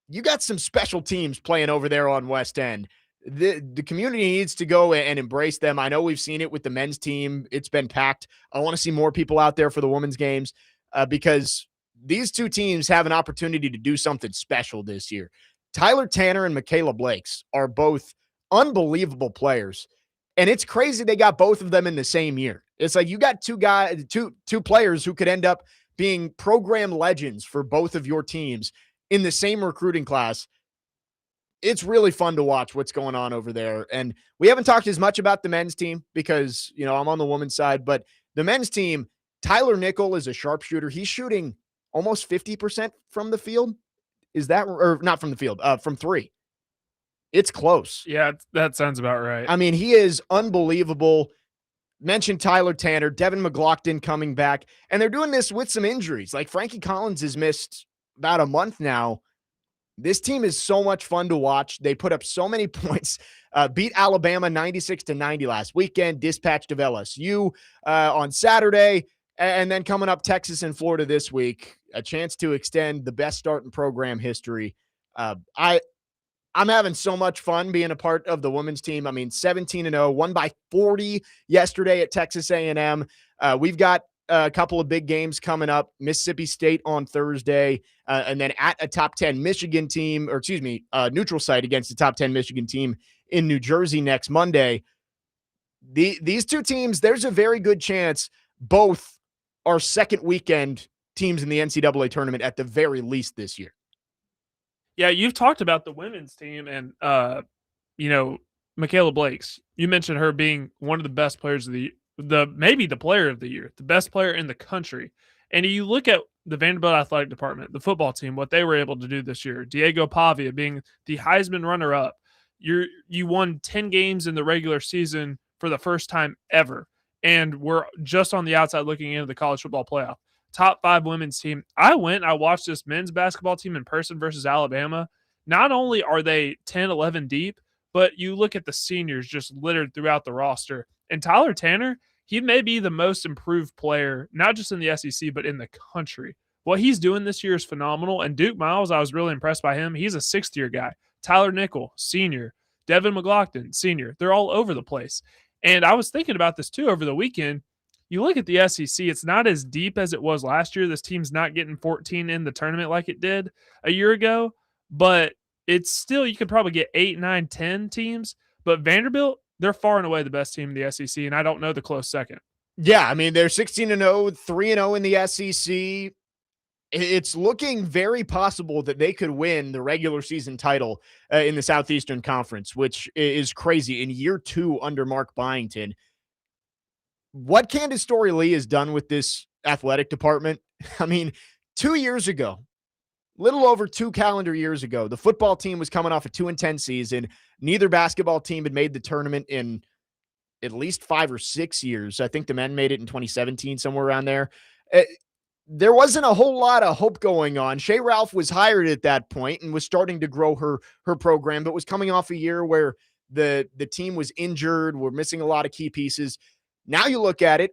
you got some special teams playing over there on West End. The community needs to go and embrace them. I know we've seen it with the men's team. It's been packed. I want to see more people out there for the women's games because these two teams have an opportunity to do something special this year. Tyler Tanner and Michaela Blakes are both unbelievable players, and it's crazy they got both of them in the same year. It's like you got two players who could end up being program legends for both of your teams in the same recruiting class. It's really fun to watch what's going on over there. And we haven't talked as much about the men's team because, you know, I'm on the women's side, but the men's team, Tyler Nickel is a sharpshooter. He's shooting almost 50% from the field. Is that, or not from the field, from 3? It's close. Yeah, that sounds about right. I mean, he is unbelievable. Mentioned Tyler Tanner, Devin McLaughlin coming back, and they're doing this with some injuries. Like Frankie Collins has missed about a month now. This team is so much fun to watch. They put up so many points, beat Alabama 96-90 last weekend, dispatched of LSU on Saturday, and then coming up Texas and Florida this week, a chance to extend the best start in program history. I'm having so much fun being a part of the women's team. I mean, 17-0, won by 40 yesterday at Texas A&M. We've got a couple of big games coming up, Mississippi State on Thursday, and then at a top 10 Michigan team, or excuse me, neutral site against the top 10 Michigan team in New Jersey next Monday. These two teams, there's a very good chance both are second weekend teams in the NCAA tournament at the very least this year. Yeah, you've talked about the women's team and, Michaela Blakes. You mentioned her being one of the best players of maybe the player of the year, the best player in the country. And you look at the Vanderbilt athletic department, the football team, what they were able to do this year. Diego Pavia being the Heisman runner-up. You won 10 games in the regular season for the first time ever. And we're just on the outside looking into the college football playoff. Top 5 women's team. I watched this men's basketball team in person versus Alabama. Not only are they 10, 11 deep, but you look at the seniors just littered throughout the roster. And Tyler Tanner, he may be the most improved player, not just in the SEC, but in the country. What he's doing this year is phenomenal. And Duke Miles, I was really impressed by him. He's a 6th-year guy. Tyler Nickel, senior. Devin McLaughlin, senior. They're all over the place. And I was thinking about this too over the weekend. You look at the SEC, it's not as deep as it was last year. This team's not getting 14 in the tournament like it did a year ago, but it's still, you could probably get 8, 9, 10 teams. But Vanderbilt, they're far and away the best team in the SEC, and I don't know the close second. Yeah, I mean, they're 16-0, 3-0 in the SEC. It's looking very possible that they could win the regular season title in the Southeastern Conference, which is crazy in year 2 under Mark Byington. What Candace Story-Lee has done with this athletic department, I mean, 2 years ago, little over 2 calendar years ago, the football team was coming off a 2-10 season. Neither basketball team had made the tournament in at least 5 or 6 years. I think the men made it in 2017, somewhere around there. There wasn't a whole lot of hope going on. Shea Ralph was hired at that point and was starting to grow her program, but was coming off a year where the team was injured. We're missing a lot of key pieces. Now you look at it,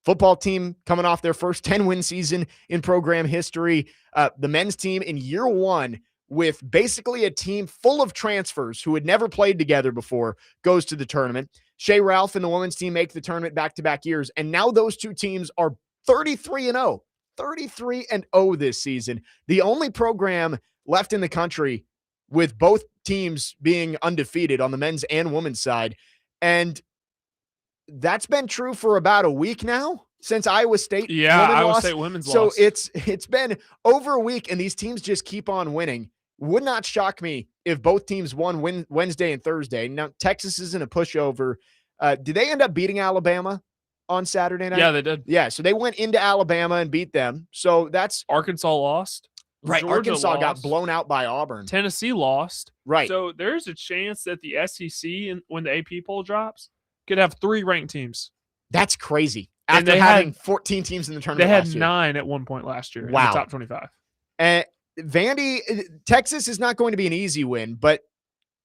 football team coming off their first 10-win season in program history. The men's team in year 1 with basically a team full of transfers who had never played together before goes to the tournament. Shea Ralph and the women's team make the tournament back-to-back years, and now those two teams are 33-0. 33-0 this season. The only program left in the country with both teams being undefeated on the men's and women's side. And that's been true for about a week now since Iowa State State women's so lost. it's been over a week, and these teams just keep on winning. Would not shock me if both teams won Wednesday and Thursday. Now, Texas isn't a pushover. Did they end up beating Alabama on Saturday night? Yeah, they did. Yeah, so they went into Alabama and beat them. So that's Arkansas lost. right. Georgia Arkansas lost. got blown out by Auburn. Tennessee lost. Right. So there's a chance that the SEC, when the AP poll drops, could have 3 ranked teams. That's crazy. And After they having had 14 teams in the tournament They had last year. 9 at one point last year in Wow. the top 25. And Vandy, Texas is not going to be an easy win, but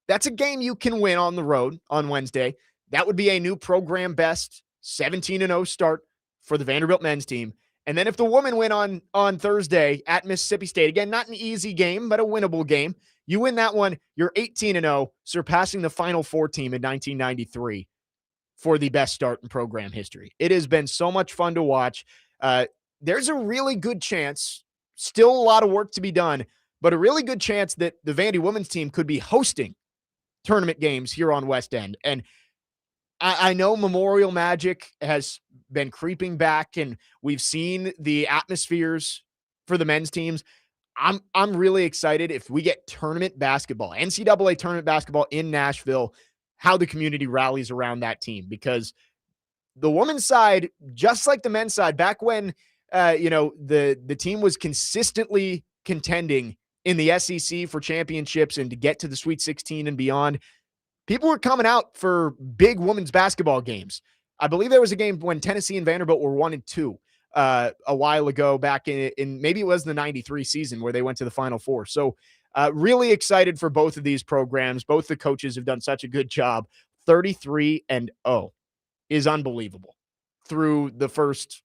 that's a game you can win on the road on Wednesday. That would be a new program best 17-0 start for the Vanderbilt men's team. And then if the women win on Thursday at Mississippi State, again, not an easy game, but a winnable game. You win that one, you're 18-0, surpassing the Final Four team in 1993 for the best start in program history. It has been so much fun to watch. There's a really good chance, still a lot of work to be done, but a really good chance that the Vandy women's team could be hosting tournament games here on West End. And I know Memorial Magic has been creeping back, and we've seen the atmospheres for the men's teams. I'm really excited if we get tournament basketball, NCAA tournament basketball in Nashville, how the community rallies around that team, because the women's side, just like the men's side, back when the team was consistently contending in the SEC for championships and to get to the Sweet 16 and beyond, people were coming out for big women's basketball games. I believe there was a game when Tennessee and Vanderbilt were 1-2 a while ago, back in maybe it was the 93 season where they went to the Final Four. So really excited for both of these programs. Both the coaches have done such a good job. 33-0 is unbelievable through the first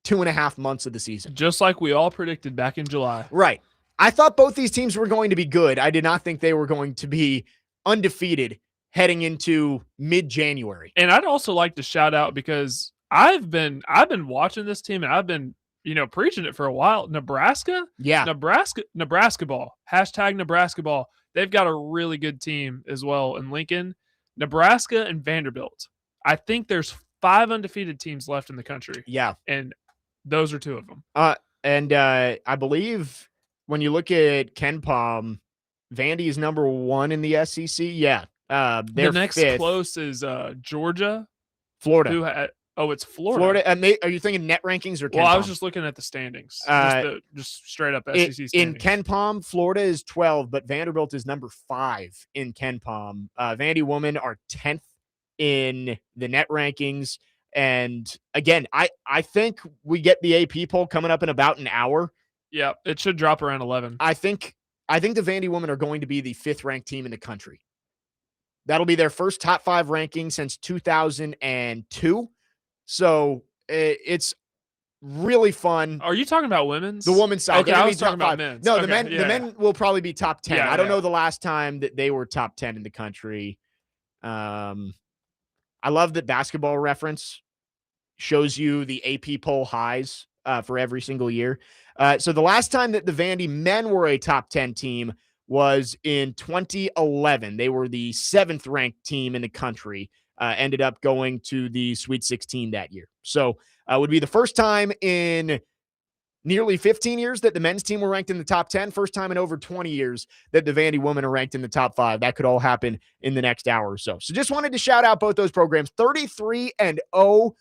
2.5 months of the season. Just like we all predicted back in July. Right. I thought both these teams were going to be good. I did not think they were going to be undefeated heading into mid-January. And I'd also like to shout out, because I've been watching this team and I've been, preaching it for a while. Nebraska? Yeah. Nebraska ball. # Nebraska ball. They've got a really good team as well in Lincoln. Nebraska and Vanderbilt. I think there's 5 undefeated teams left in the country. Yeah. And those are 2 of them. And I believe when you look at KenPom, Vandy is number 1 in the SEC. Yeah. The next 5th. close is Georgia. Florida. It's Florida. Florida. Are you thinking net rankings or KenPom? Well, I was just looking at the standings. Just straight up SEC standings. In KenPom, Florida is 12, but Vanderbilt is number 5 in KenPom. Vandy women are 10th in the net rankings. And again, I think we get the AP poll coming up in about an hour. Yeah, it should drop around 11. I think the Vandy women are going to be the 5th ranked team in the country. That'll be their first top 5 ranking since 2002. So it's really fun. Are you talking about women's? The women's side. Okay, I was talking about men's. No, okay, the men will probably be top 10. Yeah, I don't know the last time that they were top 10 in the country. I love that Basketball Reference shows you the AP poll highs for every single year. So the last time that the Vandy men were a top 10 team was in 2011. They were the 7th ranked team in the country, ended up going to the Sweet 16 that year. So would be the first time in nearly 15 years that the men's team were ranked in the top 10. First time in over 20 years that the Vandy women are ranked in the top 5. That could all happen in the next hour or so. So just wanted to shout out both those programs. 33-0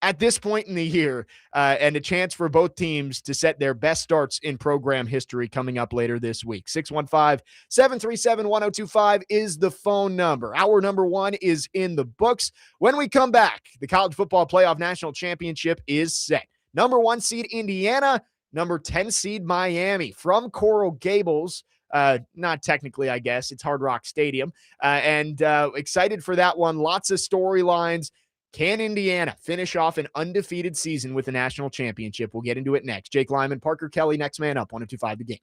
at this point in the year, and a chance for both teams to set their best starts in program history coming up later this week. 615-737-1025 is the phone number. Hour number 1 is in the books. When we come back, the College Football Playoff National Championship is set. Number 1 seed Indiana, number 10 seed Miami from Coral Gables. Not technically, I guess. It's Hard Rock Stadium. And excited for that one. Lots of storylines. Can Indiana finish off an undefeated season with a national championship? We'll get into it next. Jake Lyman, Parker Kelly, next man up, 102.5 The Game.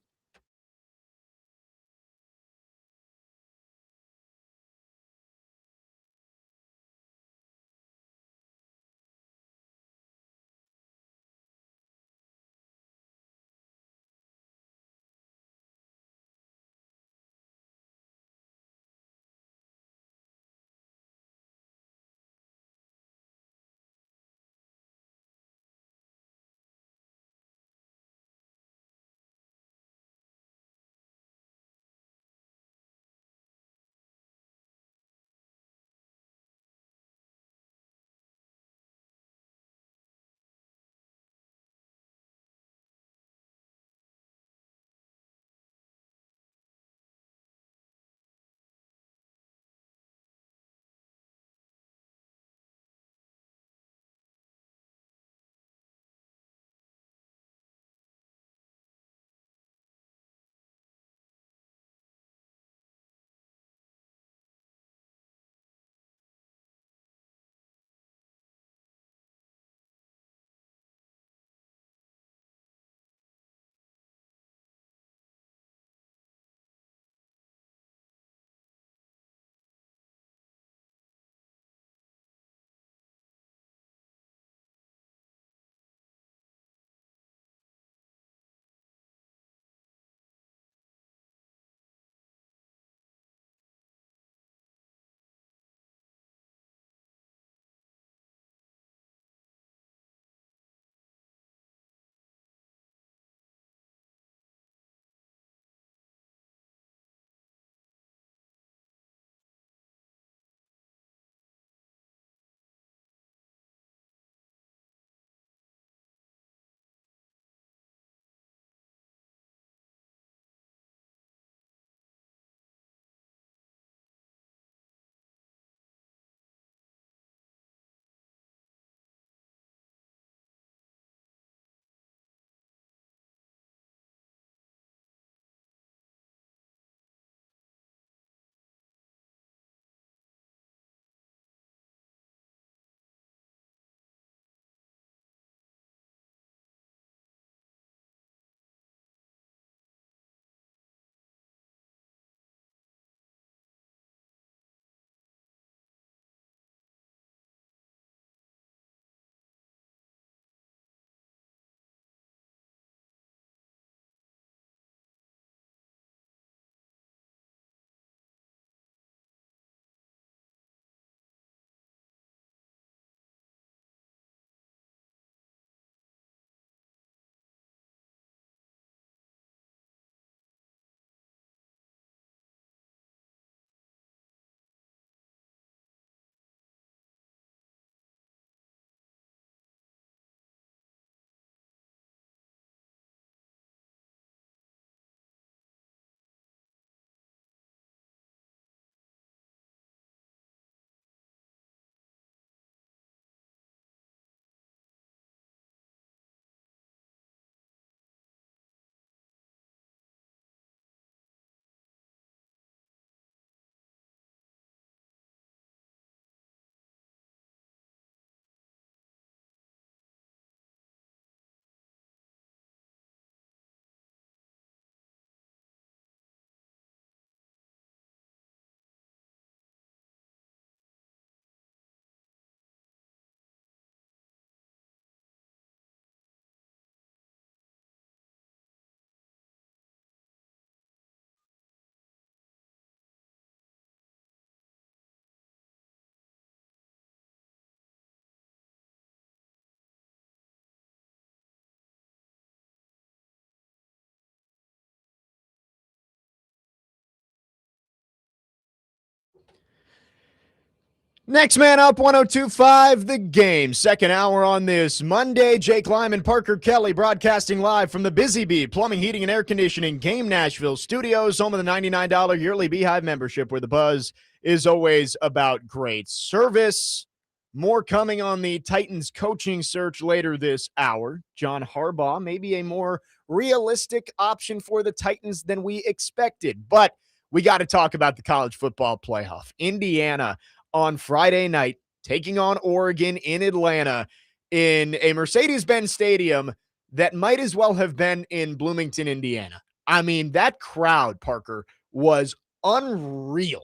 Next man up, 102.5 The Game. Second hour on this Monday. Jake Lyman, Parker Kelly broadcasting live from the Busy Bee Plumbing, Heating, and Air Conditioning Game Nashville studios, home of the $99 yearly Beehive membership, where the buzz is always about great service. More coming on the Titans coaching search later this hour. John Harbaugh may be a more realistic option for the Titans than we expected, but we got to talk about the college football playoff. Indiana on Friday night, taking on Oregon in Atlanta in a Mercedes-Benz Stadium that might as well have been in Bloomington, Indiana. I mean, that crowd, Parker, was unreal.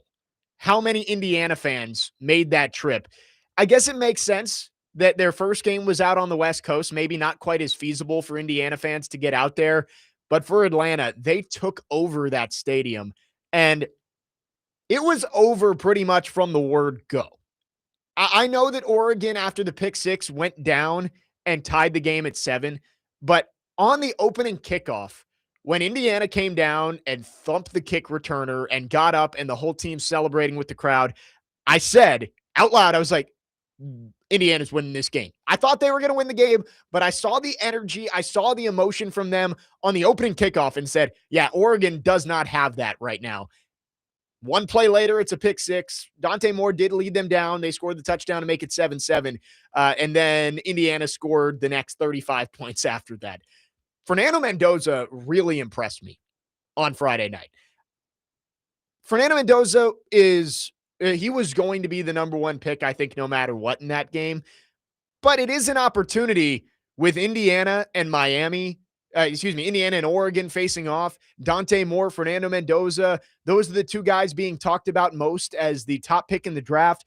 How many Indiana fans made that trip? I guess it makes sense that their first game was out on the West Coast, maybe not quite as feasible for Indiana fans to get out there. But for Atlanta, they took over that stadium, and it was over pretty much from the word go. I know that Oregon, after the pick six, went down and tied the game at 7. But on the opening kickoff, when Indiana came down and thumped the kick returner and got up and the whole team celebrating with the crowd, I said out loud, I was like, Indiana's winning this game. I thought they were going to win the game, but I saw the energy, I saw the emotion from them on the opening kickoff and said, yeah, Oregon does not have that right now. One play later, it's a pick six. Dante Moore did lead them down. They scored the touchdown to make it 7-7. And then Indiana scored the next 35 points after that. Fernando Mendoza really impressed me on Friday night. Fernando Mendoza he was going to be the number one pick, I think, no matter what in that game. But it is an opportunity with Indiana and Indiana and Oregon facing off. Dante Moore, Fernando Mendoza, those are the two guys being talked about most as the top pick in the draft.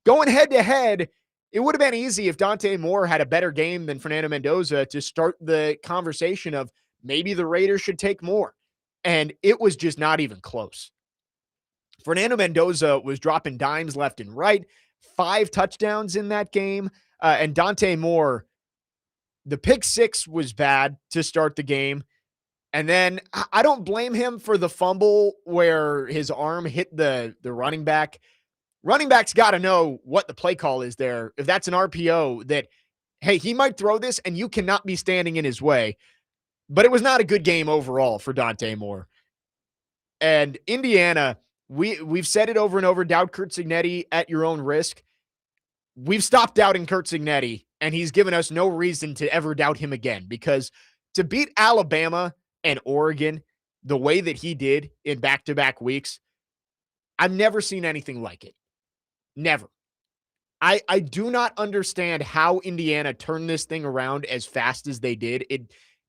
Going head-to-head, it would have been easy if Dante Moore had a better game than Fernando Mendoza to start the conversation of maybe the Raiders should take more. And it was just not even close. Fernando Mendoza was dropping dimes left and right, 5 touchdowns in that game. And Dante Moore, the pick six was bad to start the game. And then I don't blame him for the fumble where his arm hit the running back. Running back's got to know what the play call is there. If that's an RPO, that, hey, he might throw this and you cannot be standing in his way. But it was not a good game overall for Dante Moore. And Indiana, we've said it over and over, doubt Curt Cignetti at your own risk. We've stopped doubting Curt Cignetti, and he's given us no reason to ever doubt him again, because to beat Alabama and Oregon the way that he did in back-to-back weeks, I've never seen anything like it. Never. I do not understand how Indiana turned this thing around as fast as they did.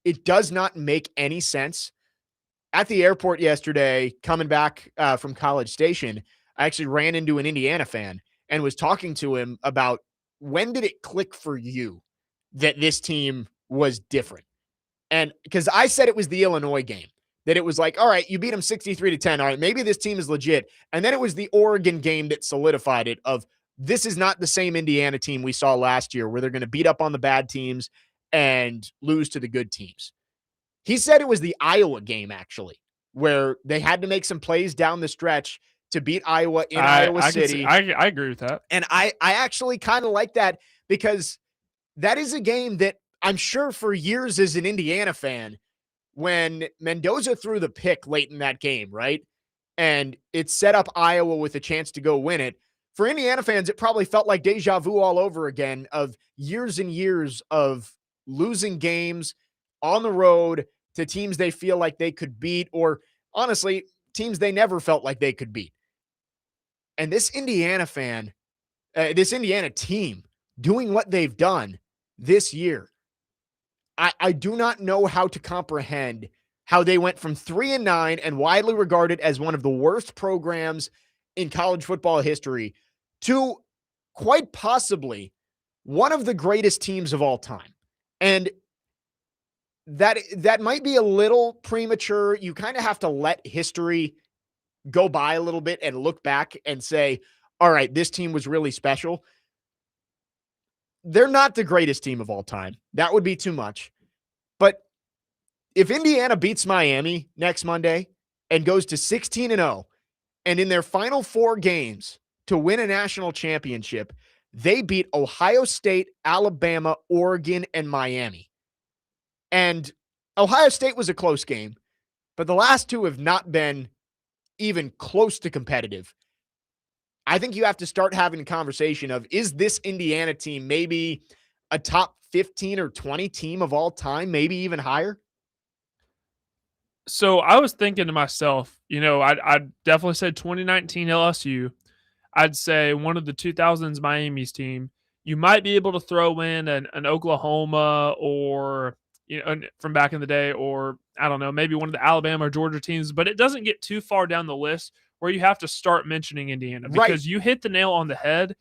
It does not make any sense. At the airport yesterday, coming back from College Station, I actually ran into an Indiana fan and was talking to him about, when did it click for you that this team was different? And because I said it was the Illinois game, that it was like, all right, you beat them 63-10. All right, maybe this team is legit. And then it was the Oregon game that solidified it, of this is not the same Indiana team we saw last year, where they're going to beat up on the bad teams and lose to the good teams. He said it was the Iowa game, actually, where they had to make some plays down the stretch to beat Iowa in Iowa City. I agree with that. And I actually kind of like that, because that is a game that I'm sure for years as an Indiana fan, when Mendoza threw the pick late in that game, right? And it set up Iowa with a chance to go win it. For Indiana fans, it probably felt like deja vu all over again, of years and years of losing games on the road to teams they feel like they could beat, or honestly, teams they never felt like they could beat. And this Indiana team doing what they've done this year, I do not know how to comprehend how they went from 3-9 and widely regarded as one of the worst programs in college football history to quite possibly one of the greatest teams of all time. And that might be a little premature. You kind of have to let history go by a little bit and look back and say, all right, this team was really special. They're not the greatest team of all time. That would be too much. But if Indiana beats Miami next Monday and goes to 16-0, and in their final 4 games to win a national championship, they beat Ohio State, Alabama, Oregon, and Miami. And Ohio State was a close game, but the last two have not been even close to competitive. I think you have to start having a conversation of, is this Indiana team maybe a top 15 or 20 team of all time, maybe even higher? So I was thinking to myself, I'd definitely say 2019 LSU. I'd say one of the 2000s Miami's team. You might be able to throw in an Oklahoma or from back in the day, or I don't know, maybe one of the Alabama or Georgia teams, but it doesn't get too far down the list where you have to start mentioning Indiana because you hit the nail on the head.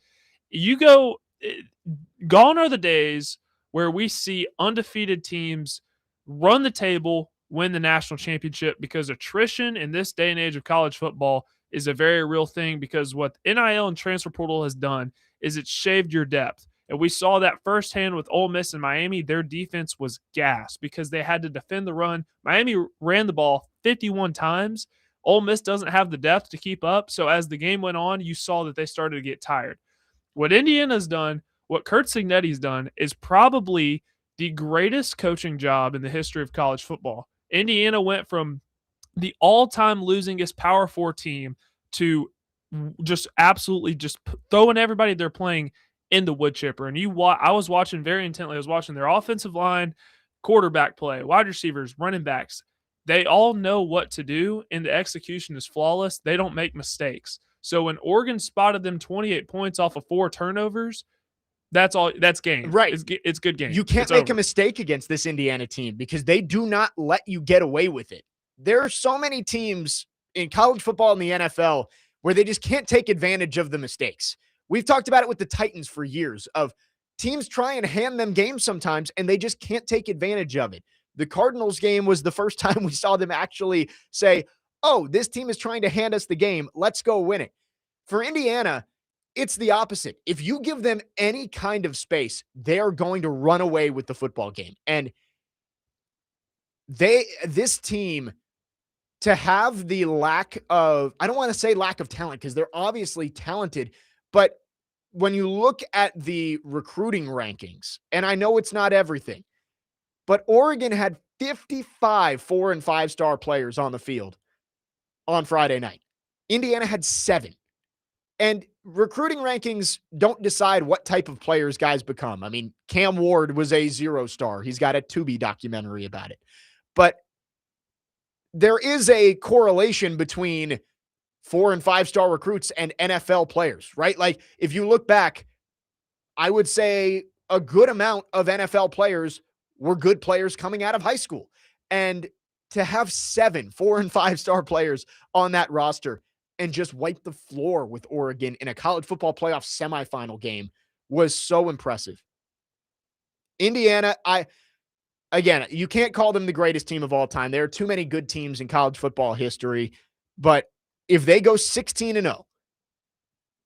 Gone are the days where we see undefeated teams run the table, win the national championship, because attrition in this day and age of college football is a very real thing, because what NIL and transfer portal has done is it's shaved your depth. And we saw that firsthand with Ole Miss and Miami. Their defense was gas because they had to defend the run. Miami ran the ball 51 times. Ole Miss doesn't have the depth to keep up. So as the game went on, you saw that they started to get tired. What Indiana's done, what Kurt Cignetti's done, is probably the greatest coaching job in the history of college football. Indiana went from the all-time losingest Power 4 team to just absolutely just throwing everybody they're playing in the wood chipper. And I was watching very intently. I was watching their offensive line, quarterback play, wide receivers, running backs. They all know what to do, and the execution is flawless. They don't make mistakes. So when Oregon spotted them 28 points off of 4 turnovers, that's game. Right. It's good game. You can't make a mistake against this Indiana team because they do not let you get away with it. There are so many teams in college football and the NFL where they just can't take advantage of the mistakes. We've talked about it with the Titans for years, of teams try and hand them games sometimes, and they just can't take advantage of it. The Cardinals game was the first time we saw them actually say, oh, this team is trying to hand us the game. Let's go win it. For Indiana, it's the opposite. If you give them any kind of space, they are going to run away with the football game. And this team, to have the lack of, I don't want to say lack of talent because they're obviously talented, but when you look at the recruiting rankings, and I know it's not everything, but Oregon had 55 4- and 5-star players on the field on Friday night. Indiana had 7. And recruiting rankings don't decide what type of players guys become. I mean, Cam Ward was a 0-star. He's got a Tubi documentary about it. But there is a correlation between 4- and 5-star recruits and NFL players, right? Like, if you look back, I would say a good amount of NFL players were good players coming out of high school. And to have 7 4- and 5-star players on that roster and just wipe the floor with Oregon in a college football playoff semifinal game was so impressive. Indiana, again, you can't call them the greatest team of all time. There are too many good teams in college football history. But if they go 16-0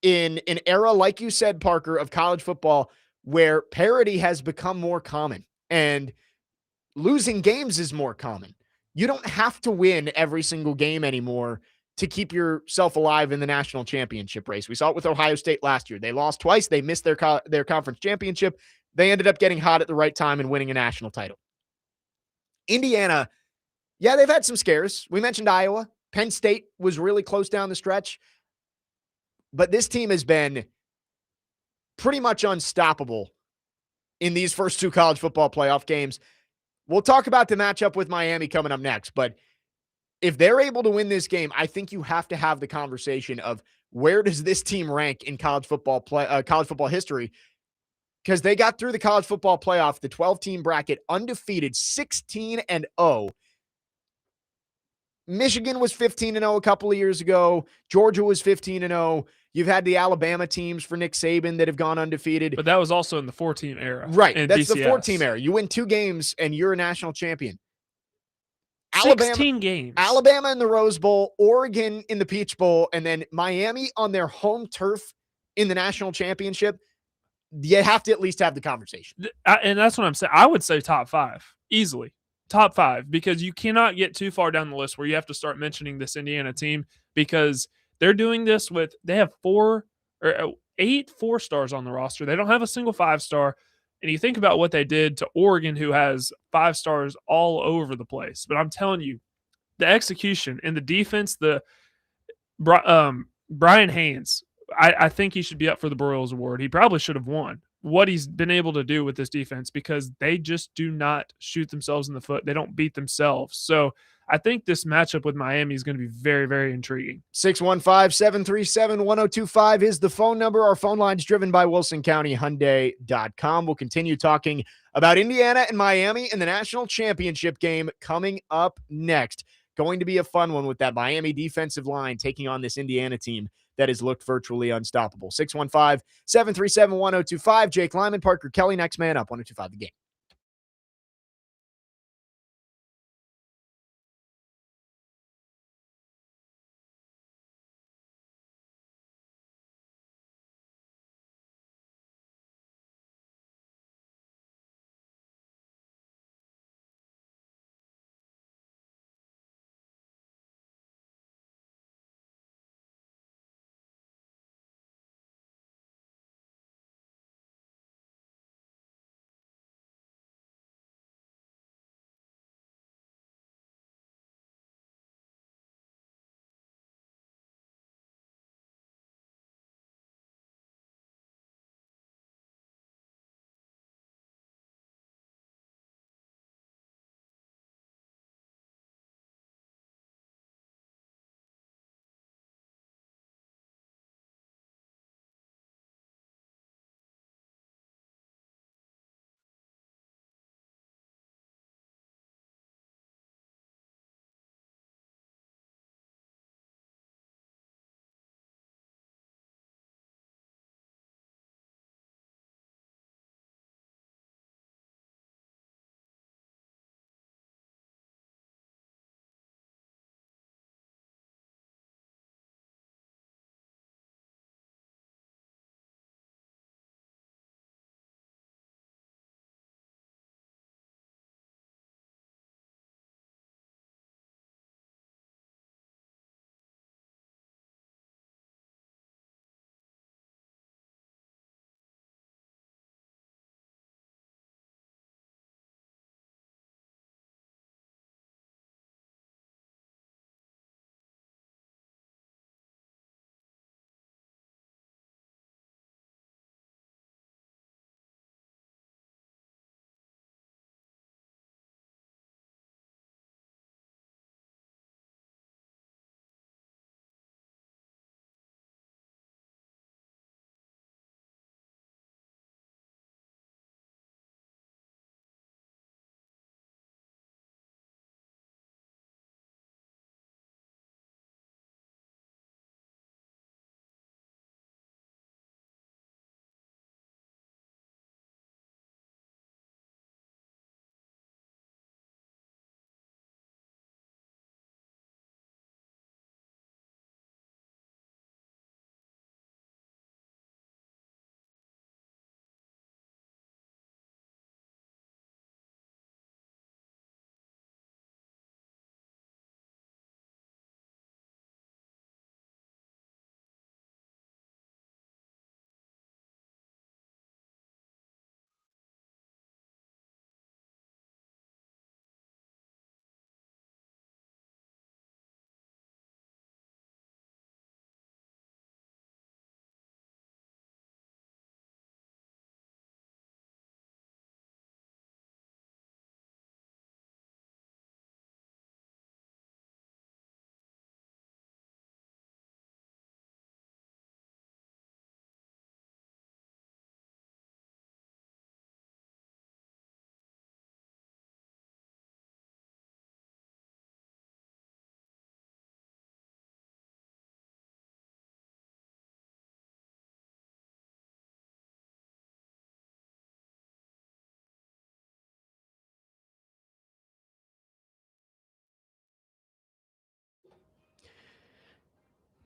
in an era, like you said, Parker, of college football, where parity has become more common and losing games is more common, you don't have to win every single game anymore to keep yourself alive in the national championship race. We saw it with Ohio State last year. They lost twice. They missed their conference championship. They ended up getting hot at the right time and winning a national title. Indiana, yeah, they've had some scares. We mentioned Iowa. Penn State was really close down the stretch. But this team has been pretty much unstoppable in these first 2 college football playoff games. We'll talk about the matchup with Miami coming up next, but if they're able to win this game, I think you have to have the conversation of, where does this team rank in college football history? Because they got through the college football playoff, the 12-team bracket, undefeated, 16-0. Michigan was 15-0 a couple of years ago. Georgia was 15-0. You've had the Alabama teams for Nick Saban that have gone undefeated. But that was also in the 4-team era. Right. That's BCS. the 4-team era. You win 2 games and you're a national champion. 16 games. Alabama in the Rose Bowl, Oregon in the Peach Bowl, and then Miami on their home turf in the national championship. You have to at least have the conversation. And that's what I'm saying. I would say top 5, easily. Top 5, because you cannot get too far down the list where you have to start mentioning this Indiana team, because they're doing this with, they have 4 or 8 4-stars on the roster. They don't have a single 5-star. And you think about what they did to Oregon, who has 5 stars all over the place. But I'm telling you, the execution and the defense, Brian Haynes, I think he should be up for the Broyles Award. He probably should have won what he's been able to do with this defense because they just do not shoot themselves in the foot. They don't beat themselves. So I think this matchup with Miami is going to be very, very intriguing. 615-737-1025 is the phone number. Our phone line is driven by WilsonCountyHyundai.com. We'll continue talking about Indiana and Miami in the national championship game coming up next. Going to be a fun one with that Miami defensive line taking on this Indiana team that has looked virtually unstoppable. 615-737-1025. Jake Lyman, Parker Kelly, next man up, 1025 The Game.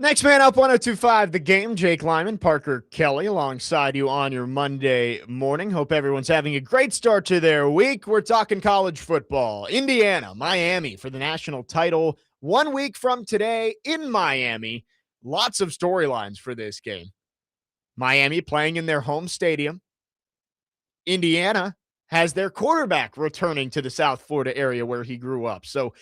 Next man up, 1025 The Game. Jake Lyman, Parker Kelly, alongside you on your Monday morning. Hope everyone's having a great start to their week. We're talking college football. Indiana, Miami for the national title 1 week from today in Miami. Lots of storylines for this game. Miami playing in their home stadium. Indiana has their quarterback returning to the South Florida area where he grew up. So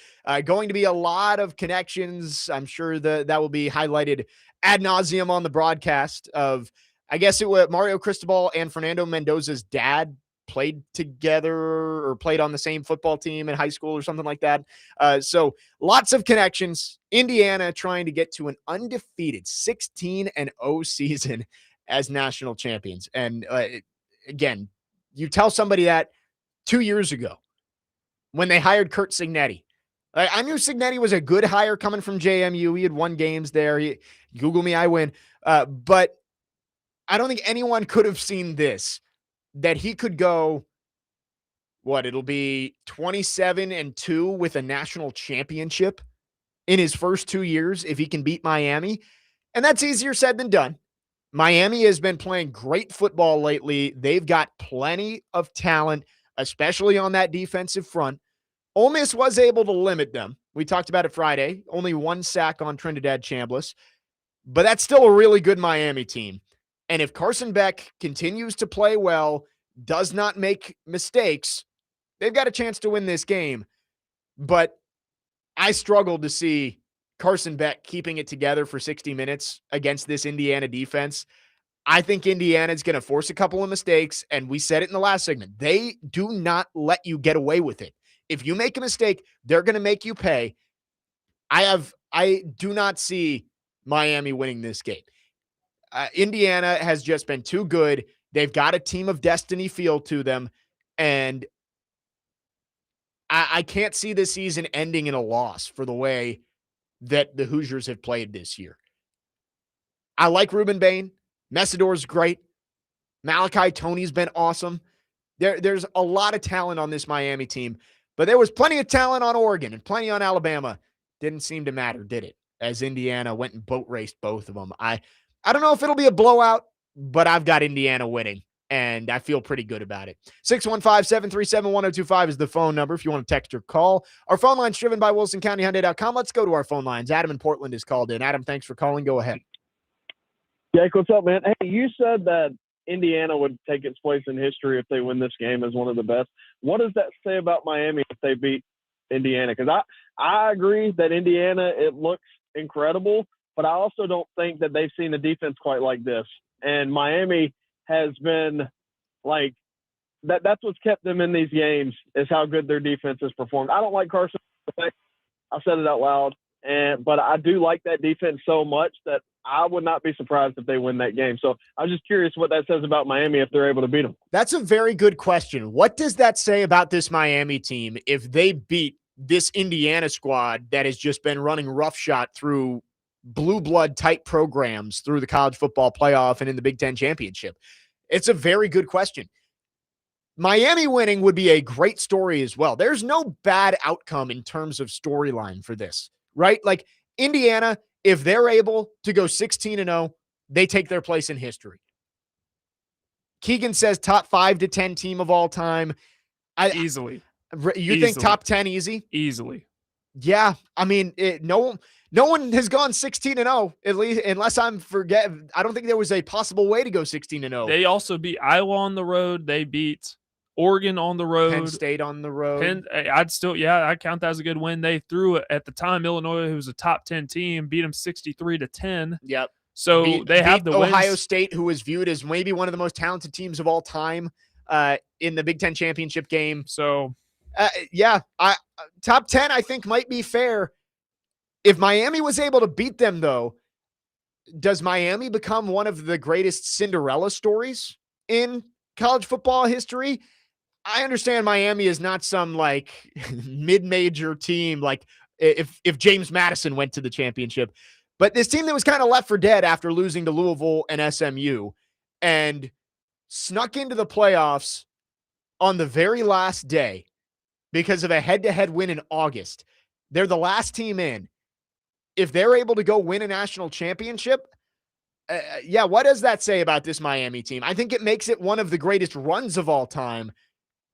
going to be a lot of connections. I'm sure that will be highlighted ad nauseum on the broadcast of, I guess it was Mario Cristobal and Fernando Mendoza's dad played together or played on the same football team in high school or something like that. So lots of connections. Indiana trying to get to an undefeated 16-0 season as national champions. And again, you tell somebody that 2 years ago when they hired Curt Cignetti. I knew Cignetti was a good hire coming from JMU. He had won games there. Google me, I win. But I don't think anyone could have seen this, that he could go, it'll be 27-2 with a national championship in his first 2 years if he can beat Miami. And that's easier said than done. Miami has been playing great football lately. They've got plenty of talent, especially on that defensive front. Ole Miss was able to limit them. We talked about it Friday. Only 1 sack on Trinidad Chambliss. But that's still a really good Miami team. And if Carson Beck continues to play well, does not make mistakes, they've got a chance to win this game. But I struggled to see Carson Beck keeping it together for 60 minutes against this Indiana defense. I think Indiana's going to force a couple of mistakes, and we said it in the last segment. They do not let you get away with it. If you make a mistake, they're going to make you pay. I do not see Miami winning this game. Indiana has just been too good. They've got a team of destiny feel to them, and I can't see this season ending in a loss for the way that the Hoosiers have played this year. I like Ruben Bain. Messidor's great. Malachi Toney's been awesome. There's a lot of talent on this Miami team, but there was plenty of talent on Oregon and plenty on Alabama. Didn't seem to matter, did it? As Indiana went and boat raced both of them. I don't know if it'll be a blowout, but I've got Indiana winning, and I feel pretty good about it. 615-737-1025 is the phone number if you want to text or call. Our phone line's driven by WilsonCountyHyundai.com. Let's go to our phone lines. Adam in Portland is called in. Adam, thanks for calling. Go ahead. Jake, what's up, man? Hey, you said that Indiana would take its place in history if they win this game as one of the best. What does that say about Miami if they beat Indiana? Because I agree that Indiana, it looks incredible, but I also don't think that they've seen a defense quite like this. And Miami has been like that's what's kept them in these games is how good their defense has performed. I don't like Carson. I said it out loud, but I do like that defense so much that I would not be surprised if they win that game. So I was just curious what that says about Miami if they're able to beat them. That's a very good question. What does that say about this Miami team if they beat this Indiana squad that has just been running roughshod through blue blood type programs through the college football playoff and in the Big Ten championship? It's a very good question. Miami winning would be a great story as well. There's no bad outcome in terms of storyline for this, right? Like Indiana, if they're able to go 16-0, they take their place in history. Keegan says top 5 to 10 team of all time. Easily. You think top 10 easy? Easily. Yeah. I mean, no one has gone 16-0, at least, unless I don't think there was a possible way to go 16-0. They also beat Iowa on the road. They beat Oregon on the road. Penn State on the road. I'd count that as a good win. They threw it at the time. Illinois, who was a top 10 team, beat them 63-10. Yep. So they have the Ohio wins. State, who was viewed as maybe one of the most talented teams of all time in the Big Ten championship game. So, top 10, I think, might be fair. If Miami was able to beat them, though, does Miami become one of the greatest Cinderella stories in college football history? I understand Miami is not some like mid-major team, like if James Madison went to the championship, but this team that was kind of left for dead after losing to Louisville and SMU and snuck into the playoffs on the very last day because of a head-to-head win in August. They're the last team in. If they're able to go win a national championship, what does that say about this Miami team? I think it makes it one of the greatest runs of all time.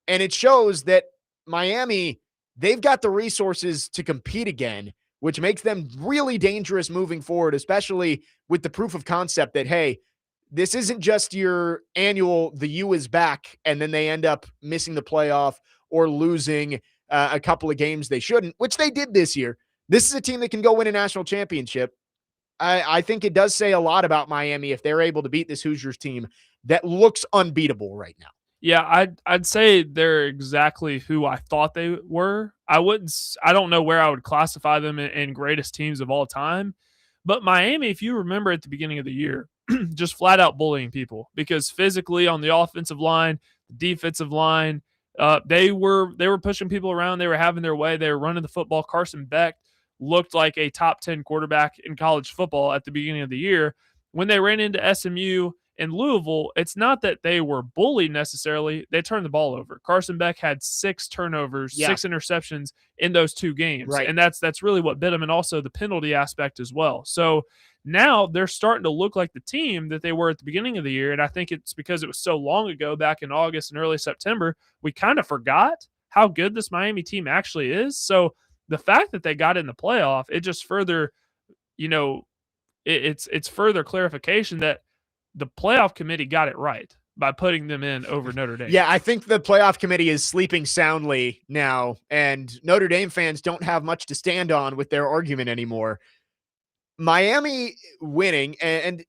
And it shows that Miami, they've got the resources to compete again, which makes them really dangerous moving forward, especially with the proof of concept that, hey, this isn't just your annual, the U is back, and then they end up missing the playoff or losing a couple of games they shouldn't, which they did this year. This is a team that can go win a national championship. I think it does say a lot about Miami if they're able to beat this Hoosiers team that looks unbeatable right now. Yeah, I'd say they're exactly who I thought they were. I don't know where I would classify them in greatest teams of all time, but Miami, if you remember at the beginning of the year, just flat out bullying people because physically on the offensive line, the defensive line, they were pushing people around. They were having their way. They were running the football. Carson Beck looked like a top 10 quarterback in college football at the beginning of the year. When they ran into SMU in Louisville, it's not that they were bullied necessarily. They turned the ball over. Carson Beck had 6 turnovers, 6 interceptions in those 2 games. Right. And that's really what bit them, and also the penalty aspect as well. So now they're starting to look like the team that they were at the beginning of the year. And I think it's because it was so long ago, back in August and early September, we kind of forgot how good this Miami team actually is. So the fact that they got in the playoff, it just further, it's further clarification that the playoff committee got it right by putting them in over Notre Dame. Yeah, I think the playoff committee is sleeping soundly now, and Notre Dame fans don't have much to stand on with their argument anymore. Miami winning, and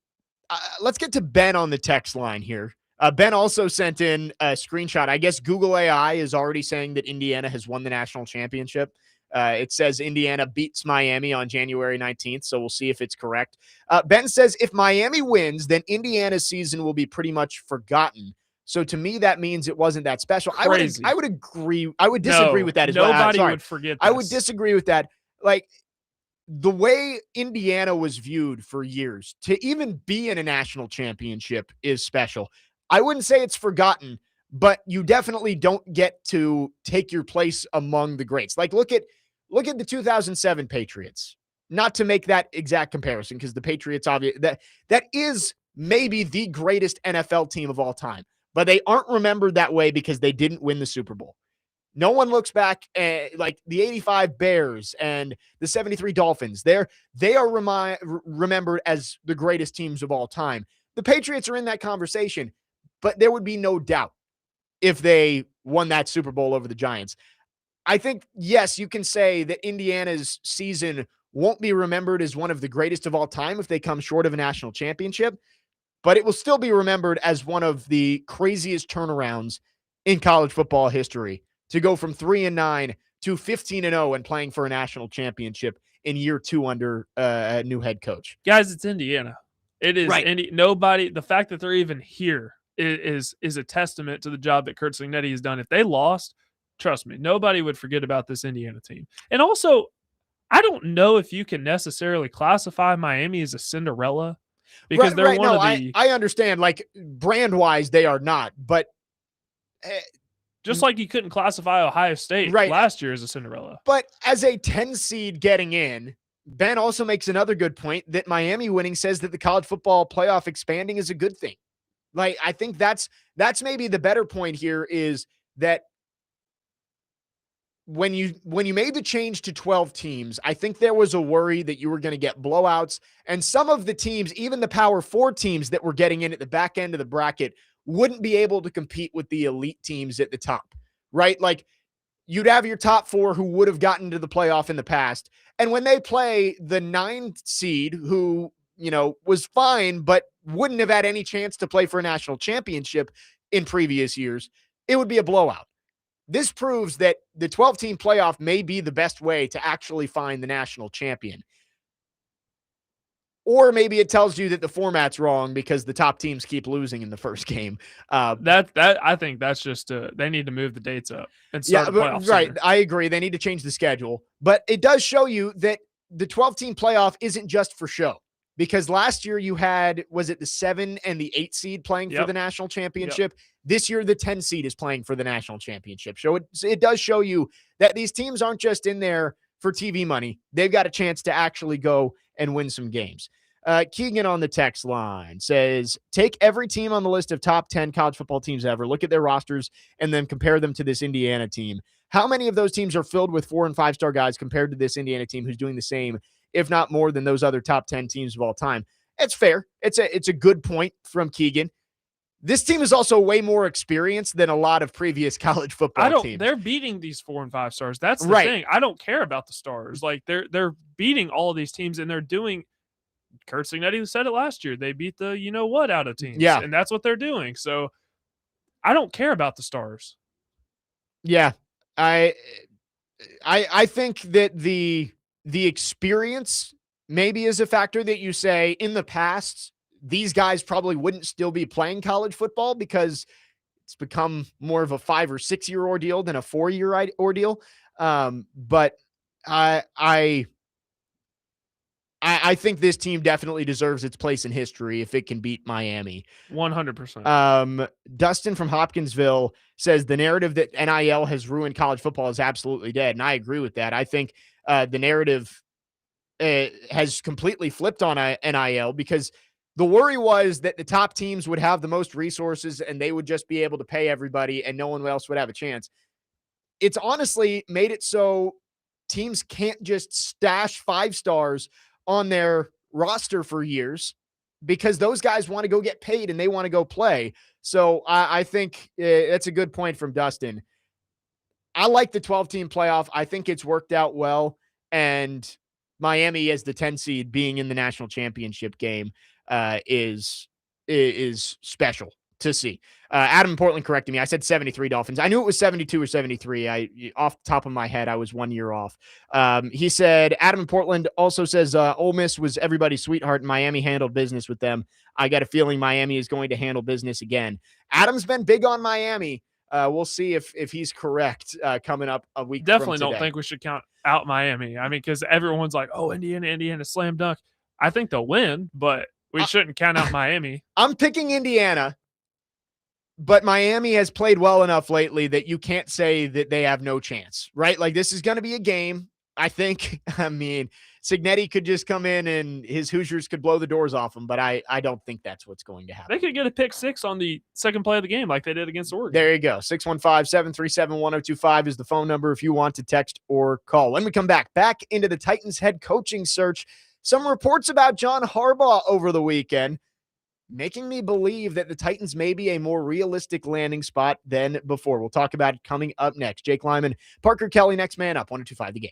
let's get to Ben on the text line here. Ben also sent in a screenshot. I guess Google AI is already saying that Indiana has won the national championship. It says Indiana beats Miami on January 19th, so we'll see if it's correct. Ben says if Miami wins, then Indiana's season will be pretty much forgotten. So to me, that means it wasn't that special. Crazy. I would agree. I would disagree with that as well. Nobody would forget this. I would disagree with that. Like, the way Indiana was viewed for years, to even be in a national championship is special. I wouldn't say it's forgotten, but you definitely don't get to take your place among the greats. Like, look at the 2007 Patriots. Not to make that exact comparison, because the Patriots, obviously, that is maybe the greatest NFL team of all time, but they aren't remembered that way because they didn't win the Super Bowl. No one looks back like the 85 Bears and the 73 Dolphins. They are remembered as the greatest teams of all time. The Patriots are in that conversation, but there would be no doubt if they won that Super Bowl over the Giants. I think, yes, you can say that Indiana's season won't be remembered as one of the greatest of all time if they come short of a national championship, but it will still be remembered as one of the craziest turnarounds in college football history, to go from 3-9 to 15-0 and playing for a national championship in year 2 under a new head coach. Guys, it's Indiana. It is right. Nobody. The fact that they're even here is a testament to the job that Kurt Cignetti has done. If they lost, trust me, nobody would forget about this Indiana team. And also, I don't know if you can necessarily classify Miami as a Cinderella, because they're one of the. I understand, like, brand wise, they are not, but. Just like you couldn't classify Ohio State last year as a Cinderella. But as a 10 seed getting in, Ben also makes another good point that Miami winning says that the college football playoff expanding is a good thing. Like, I think that's maybe the better point here, is that when you made the change to 12 teams, I think there was a worry that you were going to get blowouts, and some of the teams, even the Power 4 teams that were getting in at the back end of the bracket, wouldn't be able to compete with the elite teams at the top, right? Like, you'd have your top 4 who would have gotten to the playoff in the past. And when they play the 9th seed, who, was fine, but wouldn't have had any chance to play for a national championship in previous years, it would be a blowout. This proves that the 12-team playoff may be the best way to actually find the national champion. Or maybe it tells you that the format's wrong because the top teams keep losing in the first game. That I think that's just they need to move the dates up and start the playoffs. Right. Sooner. I agree. They need to change the schedule, but it does show you that the 12-team playoff isn't just for show, because last year you had, was it the 7 and the 8 seed playing for the national championship? Yep. This year, the 10 seed is playing for the national championship. So it does show you that these teams aren't just in there for TV money. They've got a chance to actually go and win some games. Keegan on the text line says, take every team on the list of top 10 college football teams ever, look at their rosters, and then compare them to this Indiana team. How many of those teams are filled with 4- and 5-star guys compared to this Indiana team who's doing the same, if not more, than those other top 10 teams of all time? It's fair. It's a good point from Keegan. This team is also way more experienced than a lot of previous college football teams. They're beating these 4 and 5 stars. That's the Right. thing. I don't care about the stars. Like they're beating all of these teams, and they're doing. Kurt Signetti said it last year. They beat the you know what out of teams. Yeah. And that's what they're doing. So I don't care about the stars. Yeah. I think that the experience maybe is a factor that you say in the past, these guys probably wouldn't still be playing college football because it's become more of a 5 or 6 year ordeal than a 4-year ordeal. But I think this team definitely deserves its place in history if it can beat Miami. 100%. Dustin from Hopkinsville says the narrative that NIL has ruined college football is absolutely dead. And I agree with that. I think the narrative has completely flipped on NIL because the worry was that the top teams would have the most resources and they would just be able to pay everybody and no one else would have a chance. It's honestly made it so teams can't just stash 5 stars on their roster for years because those guys want to go get paid and they want to go play. So I think that's a good point from Dustin. I like the 12-team playoff. I think it's worked out well. And Miami as the 10 seed being in the national championship game is special to see. Adam in Portland corrected me. I said 73 Dolphins. I knew it was 72 or 73. Off the top of my head, I was 1 year off. He said, Adam in Portland also says Ole Miss was everybody's sweetheart and Miami handled business with them. I got a feeling Miami is going to handle business again. Adam's been big on Miami. We'll see if he's correct coming up a week. Definitely from don't think we should count out Miami. I mean, because everyone's like, oh, Indiana, slam dunk. I think they'll win, but we shouldn't count out Miami. I'm picking Indiana, but Miami has played well enough lately that you can't say that they have no chance, right? Like this is going to be a game. I think, I mean, Signetti could just come in and his Hoosiers could blow the doors off him, but I don't think that's what's going to happen. They could get a pick 6 on the second play of the game like they did against Oregon. There you go. 615-737-1025 is the phone number if you want to text or call. When we come back into the Titans head coaching search, some reports about John Harbaugh over the weekend, making me believe that the Titans may be a more realistic landing spot than before. We'll talk about it coming up next. Jake Lyman, Parker Kelly, next man up, 102.5 The Game.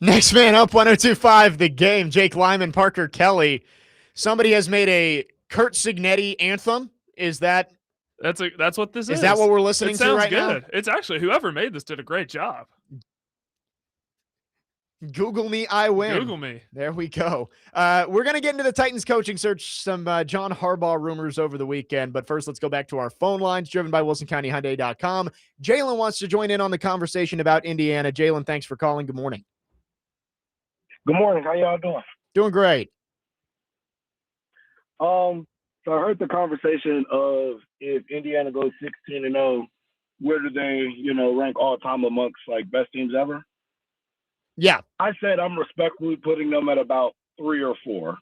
Next man up, 102.5 The Game. Jake Lyman, Parker Kelly. Somebody has made a Kurt Signetti anthem. Is that That's what this is? Is that what we're listening it to sounds right good. now? It's actually whoever made this did a great job. Google me, I win. Google me. There we go. We're going to get into the Titans coaching search, some John Harbaugh rumors over the weekend. But first, let's go back to our phone lines, driven by WilsonCountyHyundai.com. Jalen wants to join in on the conversation about Indiana. Jalen, thanks for calling. Good morning. Good morning. How y'all doing? Doing great. So I heard the conversation of if Indiana goes 16-0, where do they, rank all time amongst like best teams ever? Yeah. I said I'm respectfully putting them at about 3 or 4.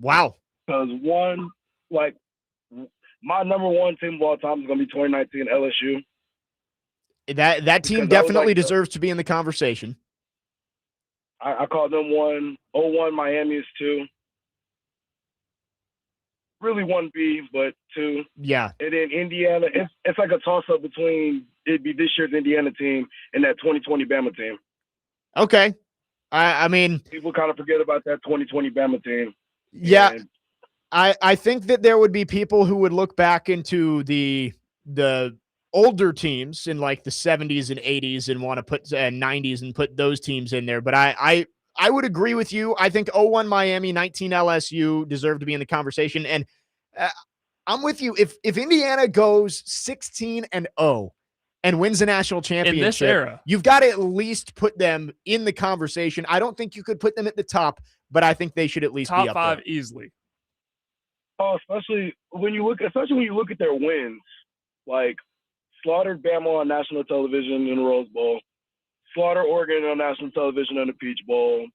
Wow. Because one, like my number one team of all time is going to be 2019 LSU. That team definitely deserves to be in the conversation. I call them 1. 01 Miami is 2. Really 1B, but 2. Yeah. And then Indiana, it's like a toss-up between it'd be this year's Indiana team and that 2020 Bama team. Okay. I mean, people kind of forget about that 2020 Bama team. Yeah. I think that there would be people who would look back into the older teams in like the 70s and 80s and want to put 90s and put those teams in there. But I would agree with you. I think 01 Miami, 19 LSU deserve to be in the conversation. And I'm with you. If Indiana goes 16-0 and wins the national championship in this era, you've got to at least put them in the conversation. I don't think you could put them at the top, but I think they should at least top be up 5 there. easily. Oh, especially when you look at their wins, like slaughtered Bama on national television in the Rose Bowl, slaughtered Oregon on national television in the Peach Bowl.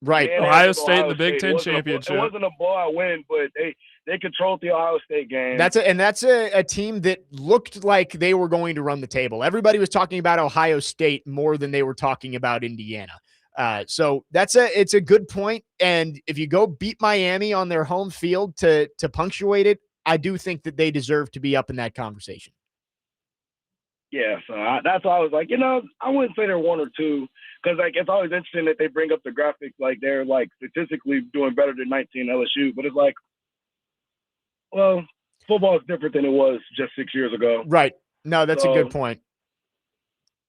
Right. Ohio State in the Big Ten championship. It wasn't a blowout win, but they controlled the Ohio State game. That's a team that looked like they were going to run the table. Everybody was talking about Ohio State more than they were talking about Indiana. So it's a good point. And if you go beat Miami on their home field to punctuate it, I do think that they deserve to be up in that conversation. Yeah, so that's why I was like, I wouldn't say they're 1 or 2 because like it's always interesting that they bring up the graphics like they're like statistically doing better than 19 LSU, but it's like, well, football is different than it was just 6 years ago. Right. No, that's a good point.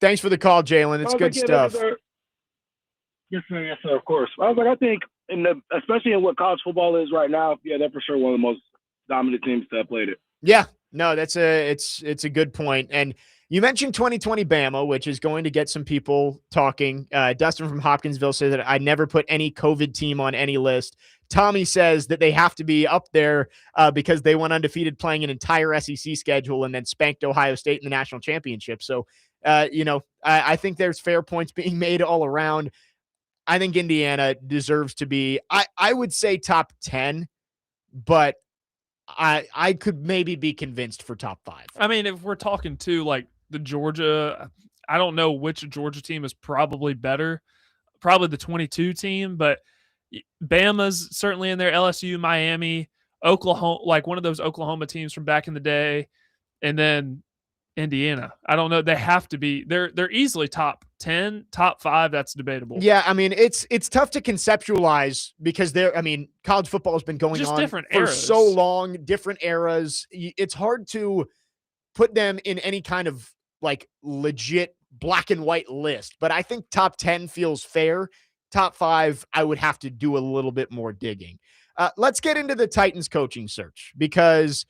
Thanks for the call, Jalen. It's good stuff. Yes, sir, of course. I was like, I think especially in what college football is right now, yeah, they're for sure one of the most dominant teams that have played it. Yeah, no, it's a good point. And you mentioned 2020 Bama, which is going to get some people talking. Dustin from Hopkinsville said that I never put any COVID team on any list. Tommy says that they have to be up there because they went undefeated playing an entire SEC schedule and then spanked Ohio State in the national championship. So, I think there's fair points being made all around. I think Indiana deserves to be, I would say top 10, but I could maybe be convinced for top 5. I mean, if we're talking to like the Georgia, I don't know which Georgia team is probably better. Probably the 22 team, but Bama's certainly in there. LSU, Miami, Oklahoma, like one of those Oklahoma teams from back in the day, and then Indiana. I don't know. They have to be. They're easily top 10, top 5. That's debatable. Yeah, I mean it's tough to conceptualize because college football has been going just on different for eras. so long, different eras. It's hard to put them in any kind of like legit black and white list. But I think top 10 feels fair. Top 5, I would have to do a little bit more digging. Let's get into the Titans coaching search because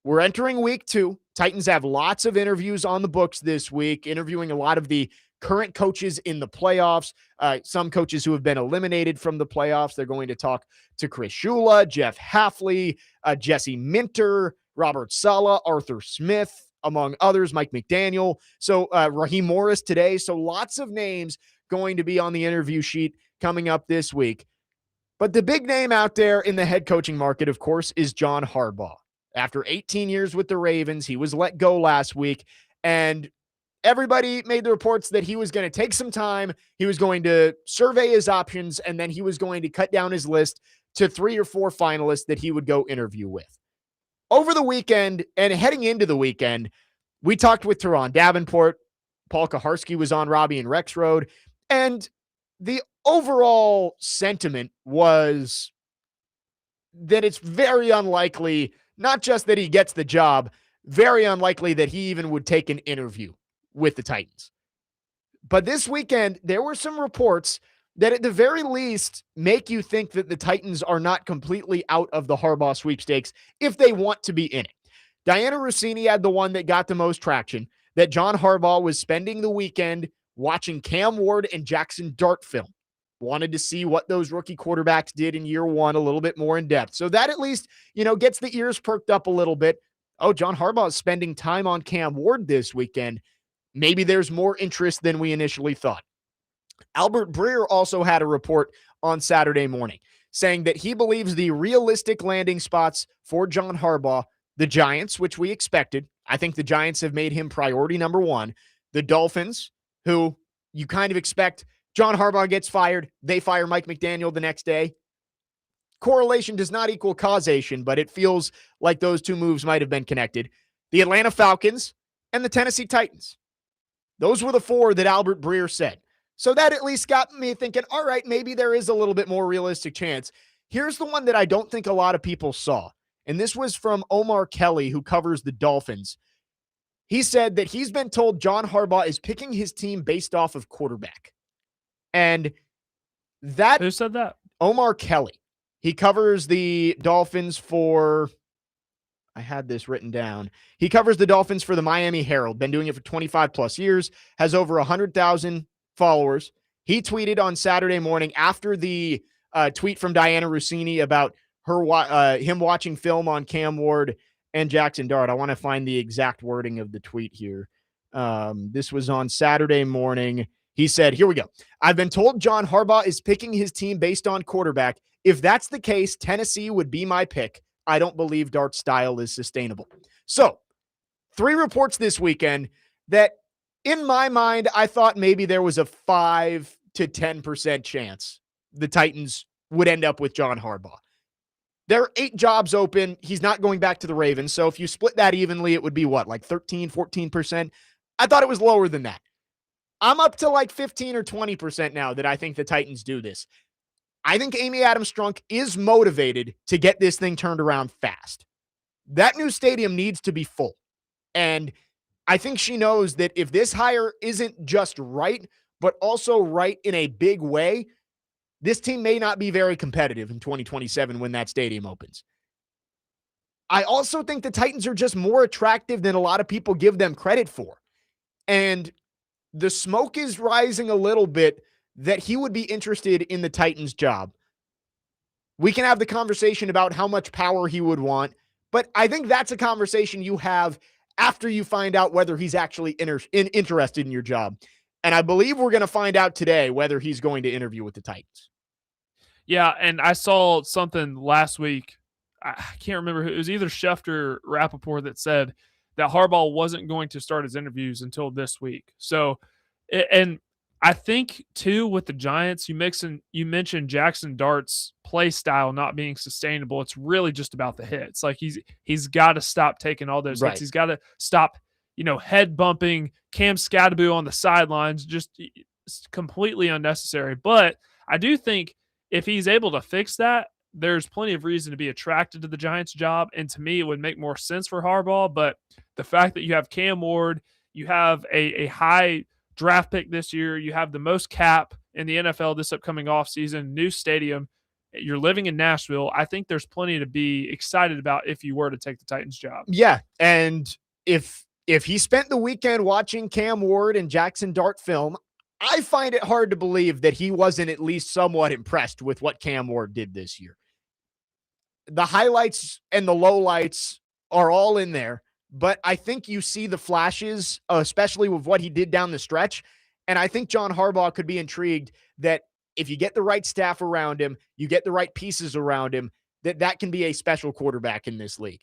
we're entering week 2. Titans have lots of interviews on the books this week, interviewing a lot of the current coaches in the playoffs, some coaches who have been eliminated from the playoffs. They're going to talk to Chris Shula, Jeff Hafley, Jesse Minter, Robert Saleh, Arthur Smith, among others, Mike McDaniel. So Raheem Morris today. So lots of names going to be on the interview sheet coming up this week. But the big name out there in the head coaching market, of course, is John Harbaugh. After 18 years with the Ravens, he was let go last week, and everybody made the reports that he was going to take some time. He was going to survey his options, and then he was going to cut down his list to 3 or 4 finalists that he would go interview with. Over the weekend and heading into the weekend, we talked with Teron Davenport. Paul Kaharski was on Robbie and Rex Road. And the overall sentiment was that it's very unlikely, not just that he gets the job, very unlikely that he even would take an interview with the Titans. But this weekend, there were some reports that at the very least make you think that the Titans are not completely out of the Harbaugh sweepstakes if they want to be in it. Diana Rossini had the one that got the most traction, that John Harbaugh was spending the weekend watching Cam Ward and Jackson Dart film. Wanted to see what those rookie quarterbacks did in year one a little bit more in depth. So that at least, gets the ears perked up a little bit. Oh, John Harbaugh is spending time on Cam Ward this weekend. Maybe there's more interest than we initially thought. Albert Breer also had a report on Saturday morning saying that he believes the realistic landing spots for John Harbaugh, the Giants, which we expected. I think the Giants have made him priority number one. The Dolphins, who you kind of expect John Harbaugh gets fired, they fire Mike McDaniel the next day. Correlation does not equal causation, but it feels like those two moves might have been connected. The Atlanta Falcons and the Tennessee Titans. Those were the four that Albert Breer said. So that at least got me thinking, all right, maybe there is a little bit more realistic chance. Here's the one that I don't think a lot of people saw. And this was from Omar Kelly, who covers the Dolphins. He said that he's been told John Harbaugh is picking his team based off of quarterback. And that... Who said that? Omar Kelly. He covers the Dolphins for... I had this written down. He covers the Dolphins for the Miami Herald. Been doing it for 25 plus years. Has over 100,000 followers. He tweeted on Saturday morning after the tweet from Diana Rossini about him watching film on Cam Ward and Jackson Dart. I want to find the exact wording of the tweet here. This was on Saturday morning. He said, here we go. I've been told John Harbaugh is picking his team based on quarterback. If that's the case, Tennessee would be my pick. I don't believe Dart's style is sustainable. So 3 reports this weekend that in my mind, I thought maybe there was a 5 to 10% chance the Titans would end up with John Harbaugh. There are 8 jobs open. He's not going back to the Ravens. So if you split that evenly, it would be what, like 13, 14%? I thought it was lower than that. I'm up to like 15 or 20% now that I think the Titans do this. I think Amy Adams-Strunk is motivated to get this thing turned around fast. That new stadium needs to be full. And I think she knows that if this hire isn't just right, but also right in a big way, this team may not be very competitive in 2027 when that stadium opens. I also think the Titans are just more attractive than a lot of people give them credit for. And the smoke is rising a little bit that he would be interested in the Titans job. We can have the conversation about how much power he would want, but I think that's a conversation you have after you find out whether he's actually interested in your job. And I believe we're going to find out today whether he's going to interview with the Titans. Yeah, and I saw something last week. I can't remember who. It was either Schefter or Rappaport that said that Harbaugh wasn't going to start his interviews until this week. So, and I think, too, with the Giants, you mentioned Jackson Dart's play style not being sustainable. It's really just about the hits. Like he's got to stop taking all those hits. He's got to stop, head bumping Cam Scatterbo on the sidelines, just completely unnecessary. But I do think if he's able to fix that, there's plenty of reason to be attracted to the Giants job. And to me, it would make more sense for Harbaugh. But the fact that you have Cam Ward, you have a high draft pick this year, you have the most cap in the NFL this upcoming offseason, new stadium, you're living in Nashville, I think there's plenty to be excited about if you were to take the Titans job. Yeah, and if he spent the weekend watching Cam Ward and Jackson Dart film, I find it hard to believe that he wasn't at least somewhat impressed with what Cam Ward did this year. The highlights and the lowlights are all in there, but I think you see the flashes, especially with what he did down the stretch. And I think John Harbaugh could be intrigued that if you get the right staff around him, you get the right pieces around him, that can be a special quarterback in this league.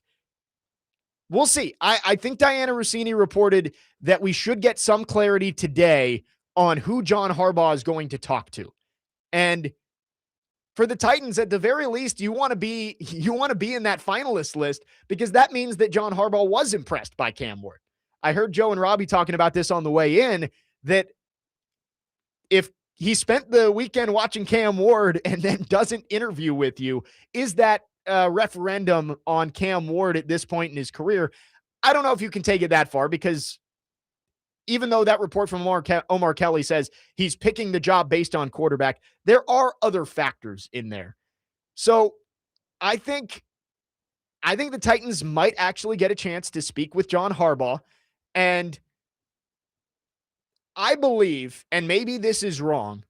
We'll see. I think Diana Rossini reported that we should get some clarity today on who John Harbaugh is going to talk to. And for the Titans, at the very least, you want to be in that finalist list, because that means that John Harbaugh was impressed by Cam Ward. I heard Joe and Robbie talking about this on the way in, that if he spent the weekend watching Cam Ward and then doesn't interview with you, is that a referendum on Cam Ward at this point in his career? I don't know if you can take it that far, because even though that report from Omar Kelly says he's picking the job based on quarterback, there are other factors in there. So I think the Titans might actually get a chance to speak with John Harbaugh. And I believe, and maybe this is wrong,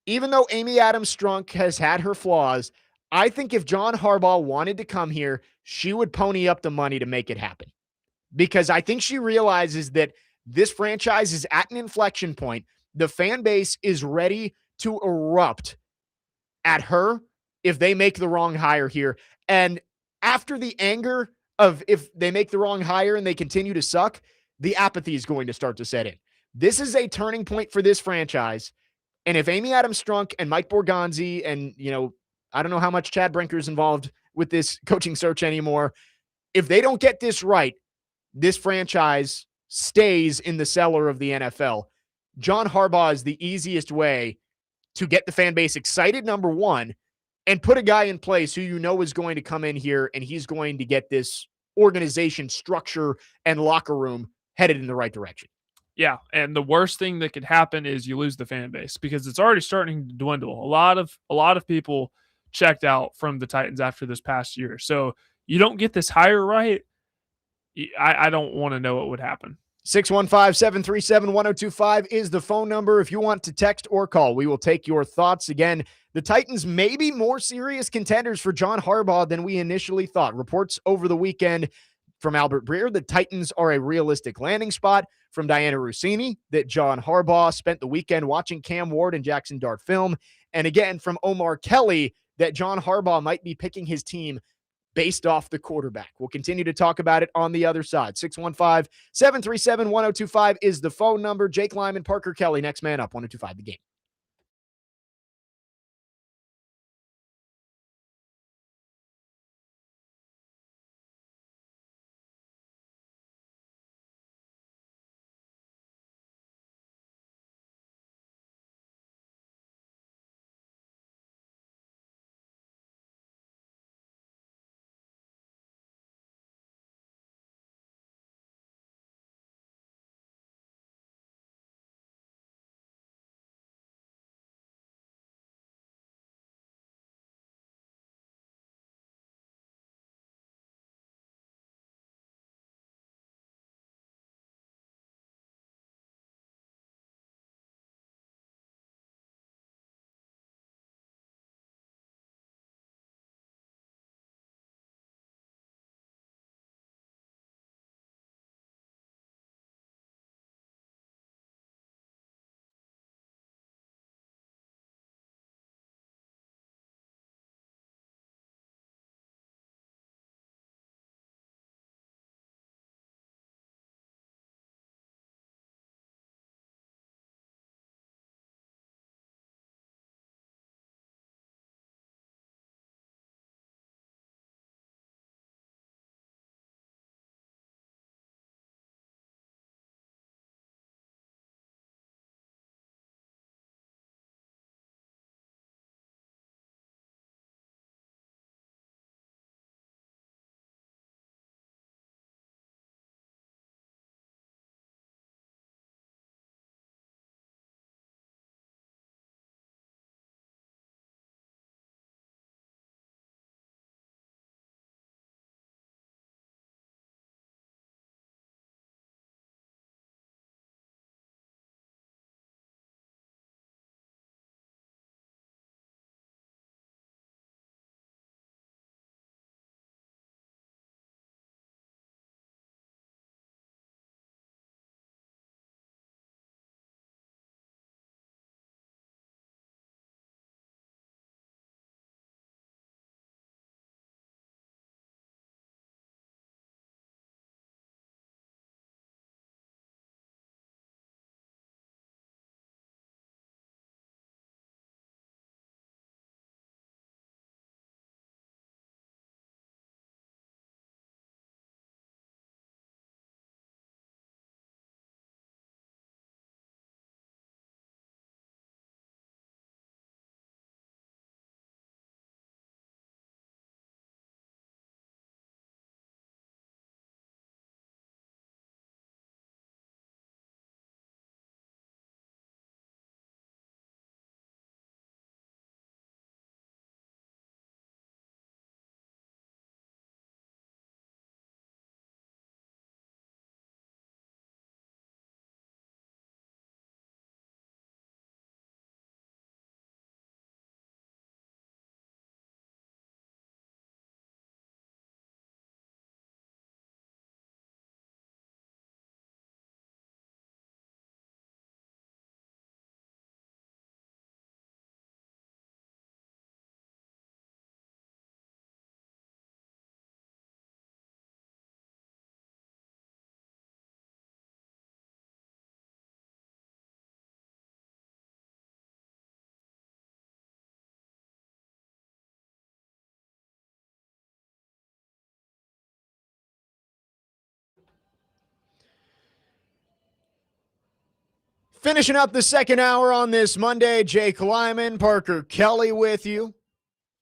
even though Amy Adams Strunk has had her flaws, I think if John Harbaugh wanted to come here, she would pony up the money to make it happen. Because I think she realizes that this franchise is at an inflection point. The fan base is ready to erupt at her if they make the wrong hire here. And after the anger of if they make the wrong hire and they continue to suck, the apathy is going to start to set in. This is a turning point for this franchise. And if Amy Adams Strunk and Mike Borgonzi and, I don't know how much Chad Brinker is involved with this coaching search anymore, if they don't get this right, this franchise stays in the cellar of the NFL. John Harbaugh is the easiest way to get the fan base excited, number one, and put a guy in place who is going to come in here and he's going to get this organization structure and locker room headed in the right direction. Yeah, and the worst thing that could happen is you lose the fan base, because it's already starting to dwindle. A lot of people checked out from the Titans after this past year. So you don't get this hire right, I don't want to know what would happen. 615-737-1025 is the phone number if you want to text or call. We will take your thoughts. Again, the Titans may be more serious contenders for John Harbaugh than we initially thought. Reports over the weekend from Albert Breer, the Titans are a realistic landing spot. From Diana Rossini, that John Harbaugh spent the weekend watching Cam Ward and Jackson Dart film. And again, from Omar Kelly, that John Harbaugh might be picking his team based off the quarterback. We'll continue to talk about it on the other side. 615-737-1025 is the phone number. Jake Lyman, Parker Kelly, next man up, 1025 The Game. Finishing up the second hour on this Monday, Jake Lyman, Parker Kelly with you.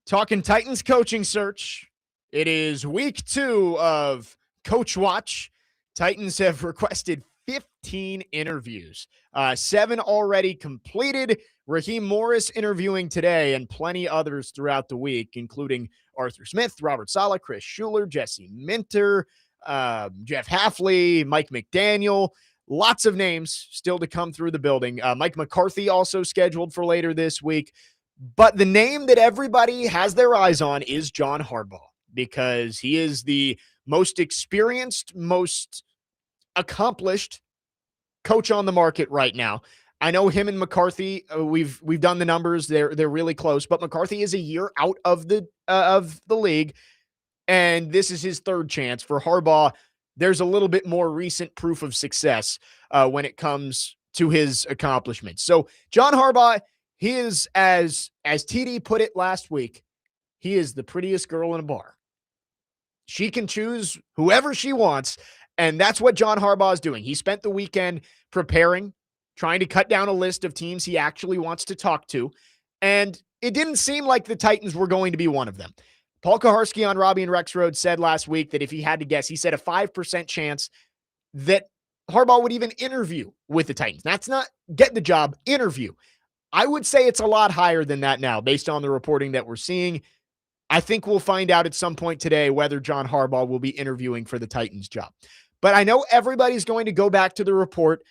Talking Titans coaching search. It is week 2 of Coach Watch. Titans have requested 15 interviews. 7 already completed. Raheem Morris interviewing today and plenty others throughout the week, including Arthur Smith, Robert Saleh, Chris Schuler, Jesse Minter, Jeff Hafley, Mike McDaniel. Lots of names still to come through the building. Mike McCarthy also scheduled for later this week. But the name that everybody has their eyes on is John Harbaugh, because he is the most experienced, most accomplished coach on the market right now. I know him and McCarthy, we've done the numbers. They're really close, but McCarthy is a year out of the league, and this is his third chance. For Harbaugh, there's a little bit more recent proof of success when it comes to his accomplishments. So John Harbaugh, he is, as TD put it last week, he is the prettiest girl in a bar. She can choose whoever she wants, and that's what John Harbaugh is doing. He spent the weekend preparing, trying to cut down a list of teams he actually wants to talk to, and it didn't seem like the Titans were going to be one of them. Paul Kaharski on Robbie and Rex Road said last week that if he had to guess, he said a 5% chance that Harbaugh would even interview with the Titans. That's not get the job, interview. I would say it's a lot higher than that now, based on the reporting that we're seeing. I think we'll find out at some point today whether John Harbaugh will be interviewing for the Titans job. But I know everybody's going to go back to the report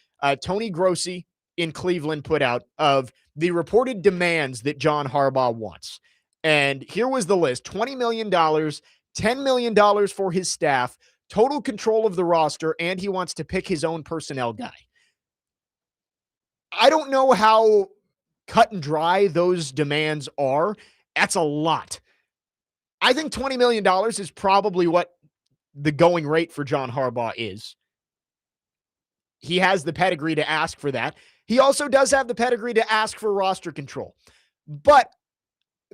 Tony Grossi in Cleveland put out of the reported demands that John Harbaugh wants. And here was the list: $20 million, $10 million for his staff, total control of the roster, and he wants to pick his own personnel guy. I don't know how cut and dry those demands are. That's a lot. I think $20 million is probably what the going rate for John Harbaugh is. He has the pedigree to ask for that. He also does have the pedigree to ask for roster control. But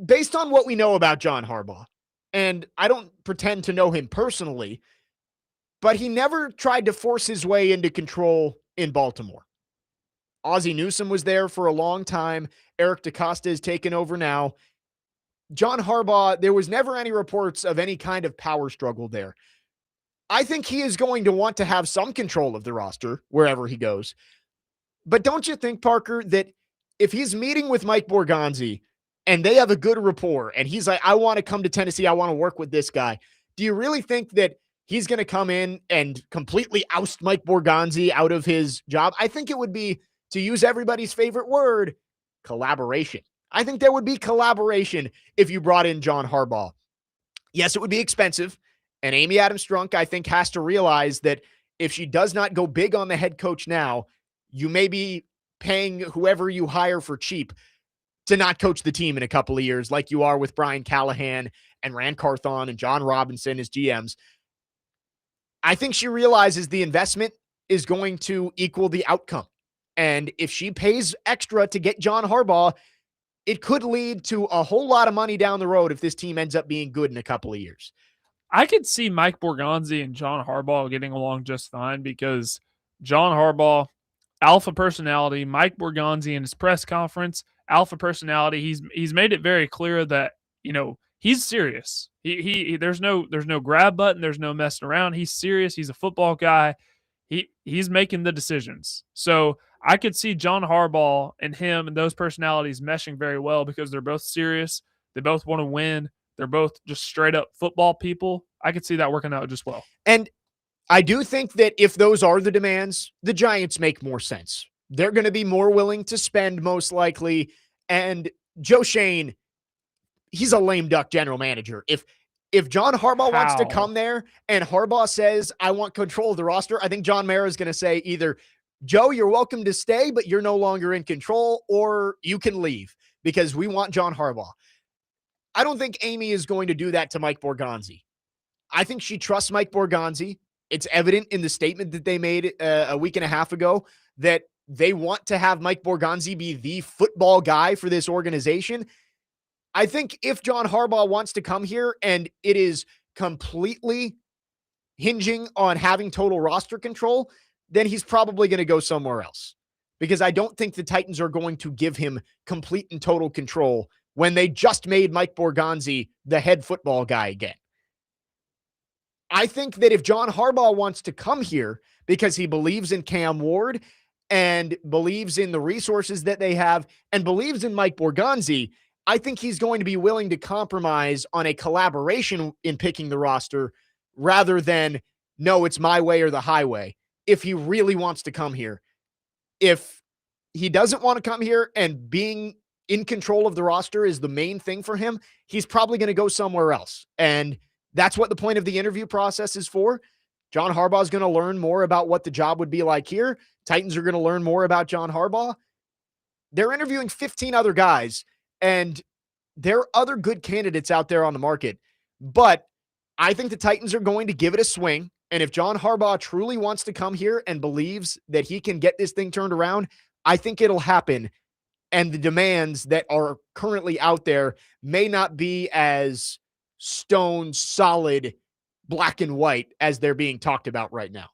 based on what we know about John Harbaugh, and I don't pretend to know him personally, but he never tried to force his way into control in Baltimore. Ozzie Newsome was there for a long time. Eric DeCosta is taken over now. John Harbaugh, there was never any reports of any kind of power struggle there. I think he is going to want to have some control of the roster wherever he goes. But don't you think, Parker, that if he's meeting with Mike Borgonzi and they have a good rapport and he's like, I want to come to Tennessee, I want to work with this guy, do you really think that he's going to come in and completely oust Mike Borgonzi out of his job? I think it would be, to use everybody's favorite word, collaboration. I think there would be collaboration if you brought in John Harbaugh. Yes, it would be expensive. And Amy Adams-Strunk, I think, has to realize that if she does not go big on the head coach now, you may be paying whoever you hire for cheap to not coach the team in a couple of years, like you are with Brian Callahan and Rand Carthon and John Robinson as GMs. I think she realizes the investment is going to equal the outcome. And if she pays extra to get John Harbaugh, it could lead to a whole lot of money down the road if this team ends up being good in a couple of years. I could see Mike Borgonzi and John Harbaugh getting along just fine, because John Harbaugh, alpha personality, Mike Borgonzi in his press conference, alpha personality. He's made it very clear that, you know, he's serious. He there's no grab button, there's no messing around. He's serious. He's a football guy. He's making the decisions. So I could see John Harbaugh and him and those personalities meshing very well, because they're both serious. They both want to win. They're both just straight up football people. I could see that working out just well. And I do think that if those are the demands, the Giants make more sense. They're going to be more willing to spend, most likely. And Joe Shane, he's a lame duck general manager. If John Harbaugh wants to come there and Harbaugh says, I want control of the roster, I think John Mara is going to say either, Joe, you're welcome to stay, but you're no longer in control, or you can leave because we want John Harbaugh. I don't think Amy is going to do that to Mike Borgonzi. I think she trusts Mike Borgonzi. It's evident in the statement that they made a week and a half ago that they want to have Mike Borgonzi be the football guy for this organization. I think if John Harbaugh wants to come here and it is completely hinging on having total roster control, then he's probably going to go somewhere else. because I don't think the Titans are going to give him complete and total control when they just made Mike Borgonzi the head football guy again. I think that if John Harbaugh wants to come here because he believes in Cam Ward and believes in the resources that they have and believes in Mike Borgonzi, I think he's going to be willing to compromise on a collaboration in picking the roster rather than, no, it's my way or the highway, if he really wants to come here. If he doesn't want to come here and being in control of the roster is the main thing for him, he's probably going to go somewhere else. And that's what the point of the interview process is for. John Harbaugh is going to learn more about what the job would be like here. Titans are going to learn more about John Harbaugh. They're interviewing 15 other guys, and there are other good candidates out there on the market. But I think the Titans are going to give it a swing. And if John Harbaugh truly wants to come here and believes that he can get this thing turned around, I think it'll happen. And the demands that are currently out there may not be as stone solid, black and white as they're being talked about right now.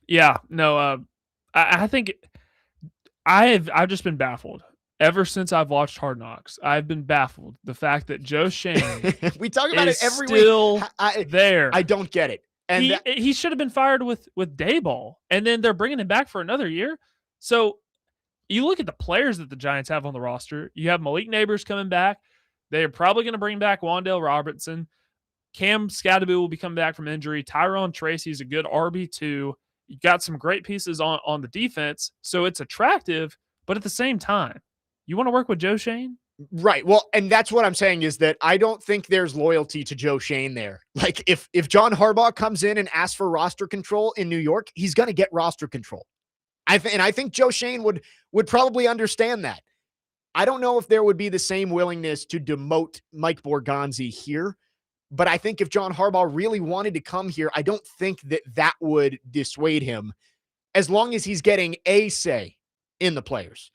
Yeah, no, I think I've just been baffled ever since I've watched Hard Knocks. I've been baffled. The fact that Joe Shane we talk about it is every still week. there. I don't get it. And he should have been fired with Dayball, and then they're bringing him back for another year. So you look at the players that the Giants have on the roster. You have Malik Neighbors coming back. They're probably going to bring back Wan'Dale Robertson. Cam Scadaboo will be coming back from injury. Tyrone Tracy's a good RB2. You got some great pieces on the defense, so it's attractive. But at the same time, you want to work with Joe Shane? Right. Well, and that's what I'm saying is that I don't think there's loyalty to Joe Shane there. Like if John Harbaugh comes in and asks for roster control in New York, he's going to get roster control. I think Joe Shane would probably understand that. I don't know if there would be the same willingness to demote Mike Borgonzi here, but I think if John Harbaugh really wanted to come here, I don't think that would dissuade him as long as he's getting a say in the players.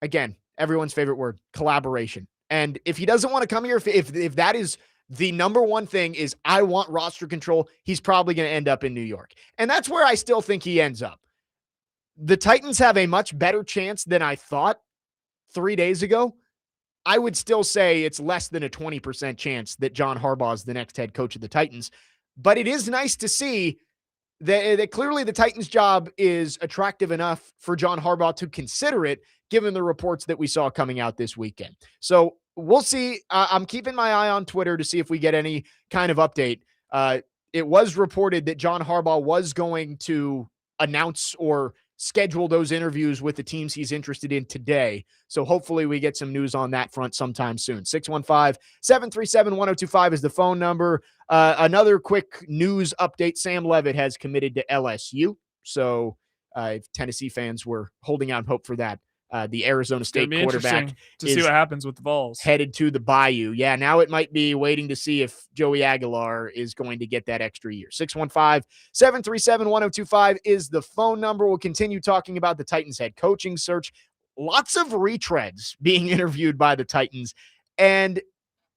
Again, everyone's favorite word, collaboration. And if he doesn't want to come here, if that is the number one thing is I want roster control, he's probably going to end up in New York. And that's where I still think he ends up. The Titans have a much better chance than I thought 3 days ago. I would still say it's less than a 20% chance that John Harbaugh is the next head coach of the Titans. But it is nice to see that clearly the Titans' job is attractive enough for John Harbaugh to consider it, given the reports that we saw coming out this weekend. So we'll see. I'm keeping my eye on Twitter to see if we get any kind of update. It was reported that John Harbaugh was going to announce or schedule those interviews with the teams he's interested in today. So hopefully we get some news on that front sometime soon. 615-737-1025 is the phone number. Another quick news update. Sam Leavitt has committed to LSU. So if Tennessee fans were holding out hope for that, the Arizona State quarterback to see what happens with the Vols. Headed to the Bayou. Yeah, now it might be waiting to see if Joey Aguilar is going to get that extra year. 615-737-1025 is the phone number. We'll continue talking about the Titans head coaching search. Lots of retreads being interviewed by the Titans. And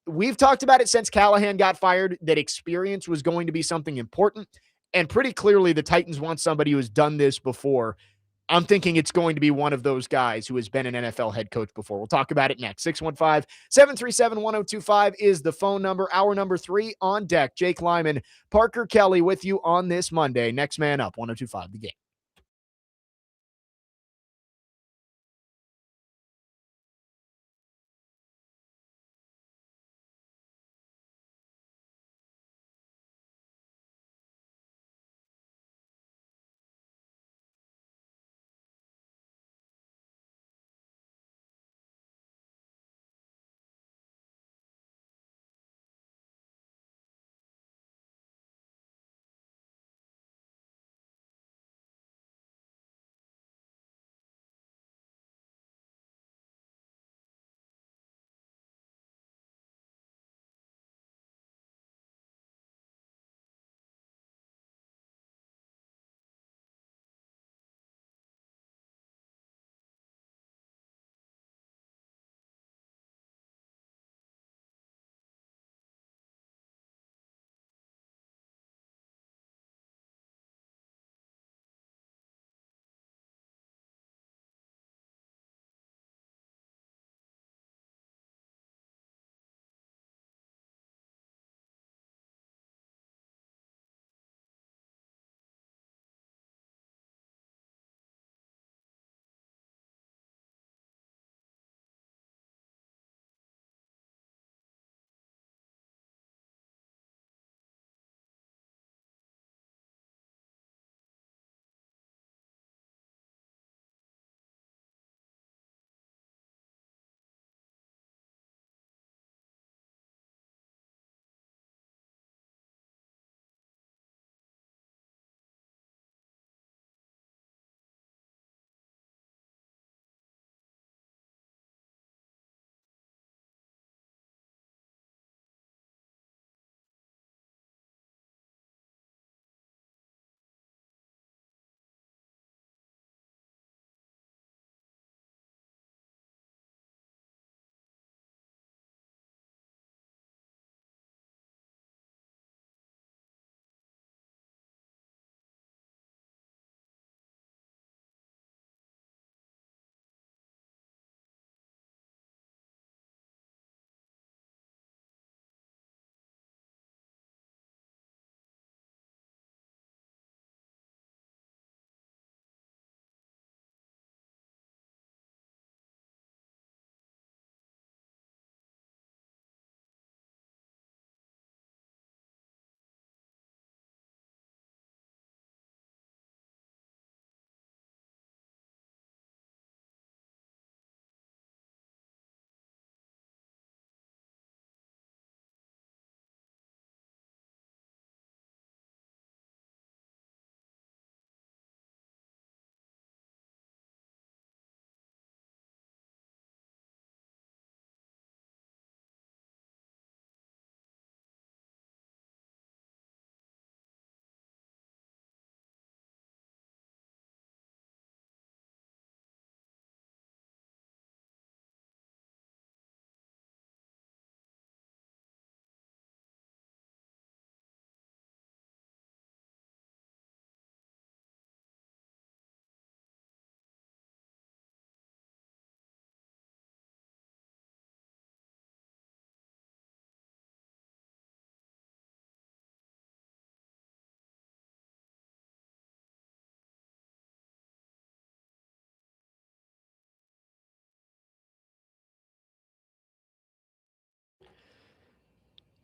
we've talked about it since Callahan got fired, that experience was going to be something important. And pretty clearly the Titans want somebody who has done this before. I'm thinking it's going to be one of those guys who has been an NFL head coach before. We'll talk about it next. 615-737-1025 is the phone number. Hour number 3 on deck. Jake Lyman, Parker Kelly with you on this Monday. Next man up, 1025 The Game.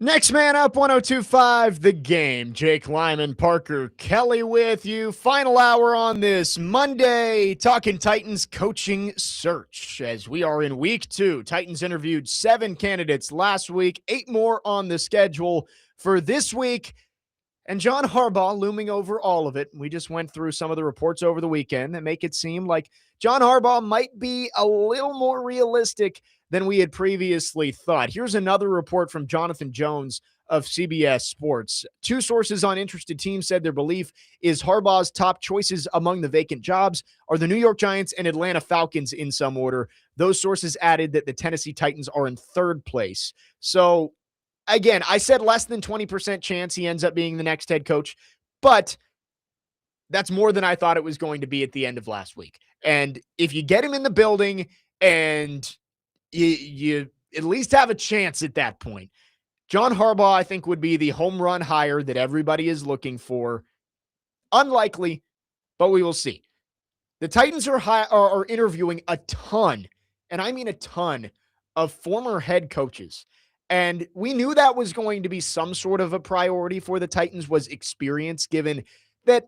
Next man up, 1025 The Game. Jake Lyman, Parker Kelly with you. Final hour on this Monday, talking Titans coaching search as we are in week 2. Titans interviewed 7 candidates last week, 8 more on the schedule for this week. And John Harbaugh looming over all of it. We just went through some of the reports over the weekend that make it seem like John Harbaugh might be a little more realistic than we had previously thought. Here's another report from Jonathan Jones of CBS Sports. 2 sources on interested teams said their belief is Harbaugh's top choices among the vacant jobs are the New York Giants and Atlanta Falcons in some order. Those sources added that the Tennessee Titans are in 3rd place. So again, I said less than 20% chance he ends up being the next head coach, but that's more than I thought it was going to be at the end of last week. And if you get him in the building and you at least have a chance at that point, John Harbaugh, I think, would be the home run hire that everybody is looking for. Unlikely, but we will see. The Titans are interviewing a ton, and I mean a ton, of former head coaches. And we knew that was going to be some sort of a priority for the Titans, was experience, given that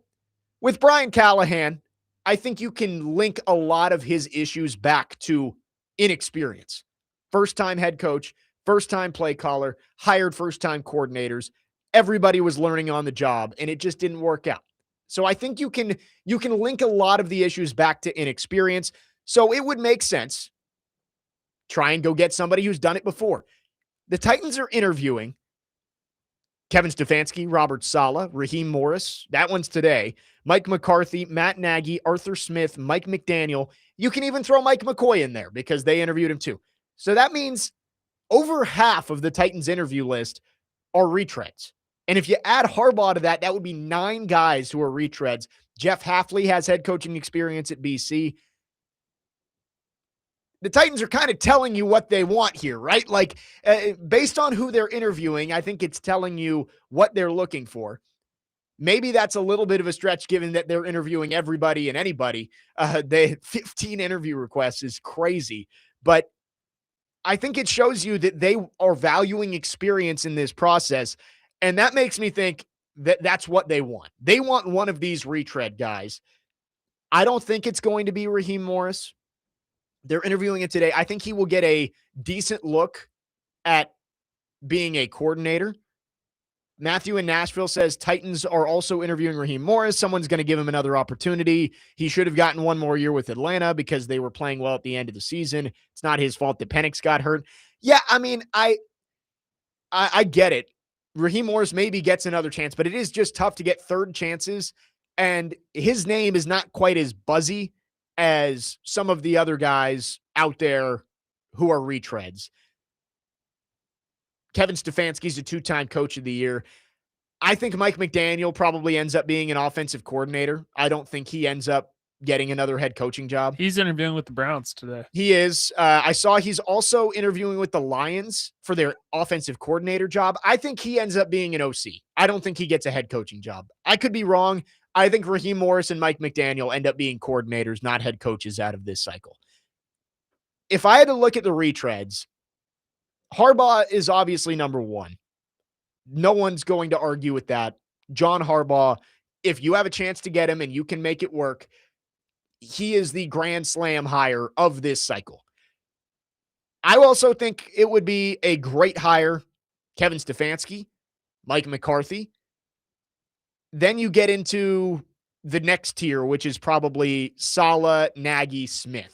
with Brian Callahan, I think you can link a lot of his issues back to inexperience. First-time head coach, first-time play caller, hired first-time coordinators. Everybody was learning on the job, and it just didn't work out. So I think you can link a lot of the issues back to inexperience. So it would make sense. Try and go get somebody who's done it before. The Titans are interviewing Kevin Stefanski, Robert Saleh, Raheem Morris. That one's today. Mike McCarthy, Matt Nagy, Arthur Smith, Mike McDaniel. You can even throw Mike McCoy in there because they interviewed him too. So that means over half of the Titans interview list are retreads. And if you add Harbaugh to that, that would be 9 guys who are retreads. Jeff Hafley has head coaching experience at BC. The Titans are kind of telling you what they want here, right? Like, based on who they're interviewing, I think it's telling you what they're looking for. Maybe that's a little bit of a stretch given that they're interviewing everybody and anybody. They 15 interview requests is crazy. But I think it shows you that they are valuing experience in this process. And that makes me think that that's what they want. They want one of these retread guys. I don't think it's going to be Raheem Morris. They're interviewing it today. I think he will get a decent look at being a coordinator. Matthew in Nashville says Titans are also interviewing Raheem Morris. Someone's going to give him another opportunity. He should have gotten one more year with Atlanta because they were playing well at the end of the season. It's not his fault that Penix got hurt. Yeah, I mean, I get it. Raheem Morris maybe gets another chance, but it is just tough to get 3rd chances. And his name is not quite as buzzy as some of the other guys out there who are retreads. Kevin Stefanski's a 2-time coach of the year. I think Mike McDaniel probably ends up being an offensive coordinator. I don't think he ends up getting another head coaching job. He's interviewing with the Browns today. He is. I saw he's also interviewing with the Lions for their offensive coordinator job. I think he ends up being an OC. I don't think he gets a head coaching job. I could be wrong. I think Raheem Morris and Mike McDaniel end up being coordinators, not head coaches out of this cycle. If I had to look at the retreads, Harbaugh is obviously number 1. No one's going to argue with that. John Harbaugh, if you have a chance to get him and you can make it work, he is the grand slam hire of this cycle. I also think it would be a great hire, Kevin Stefanski, Mike McCarthy. Then you get into the next tier, which is probably Saleh, Nagy, Smith.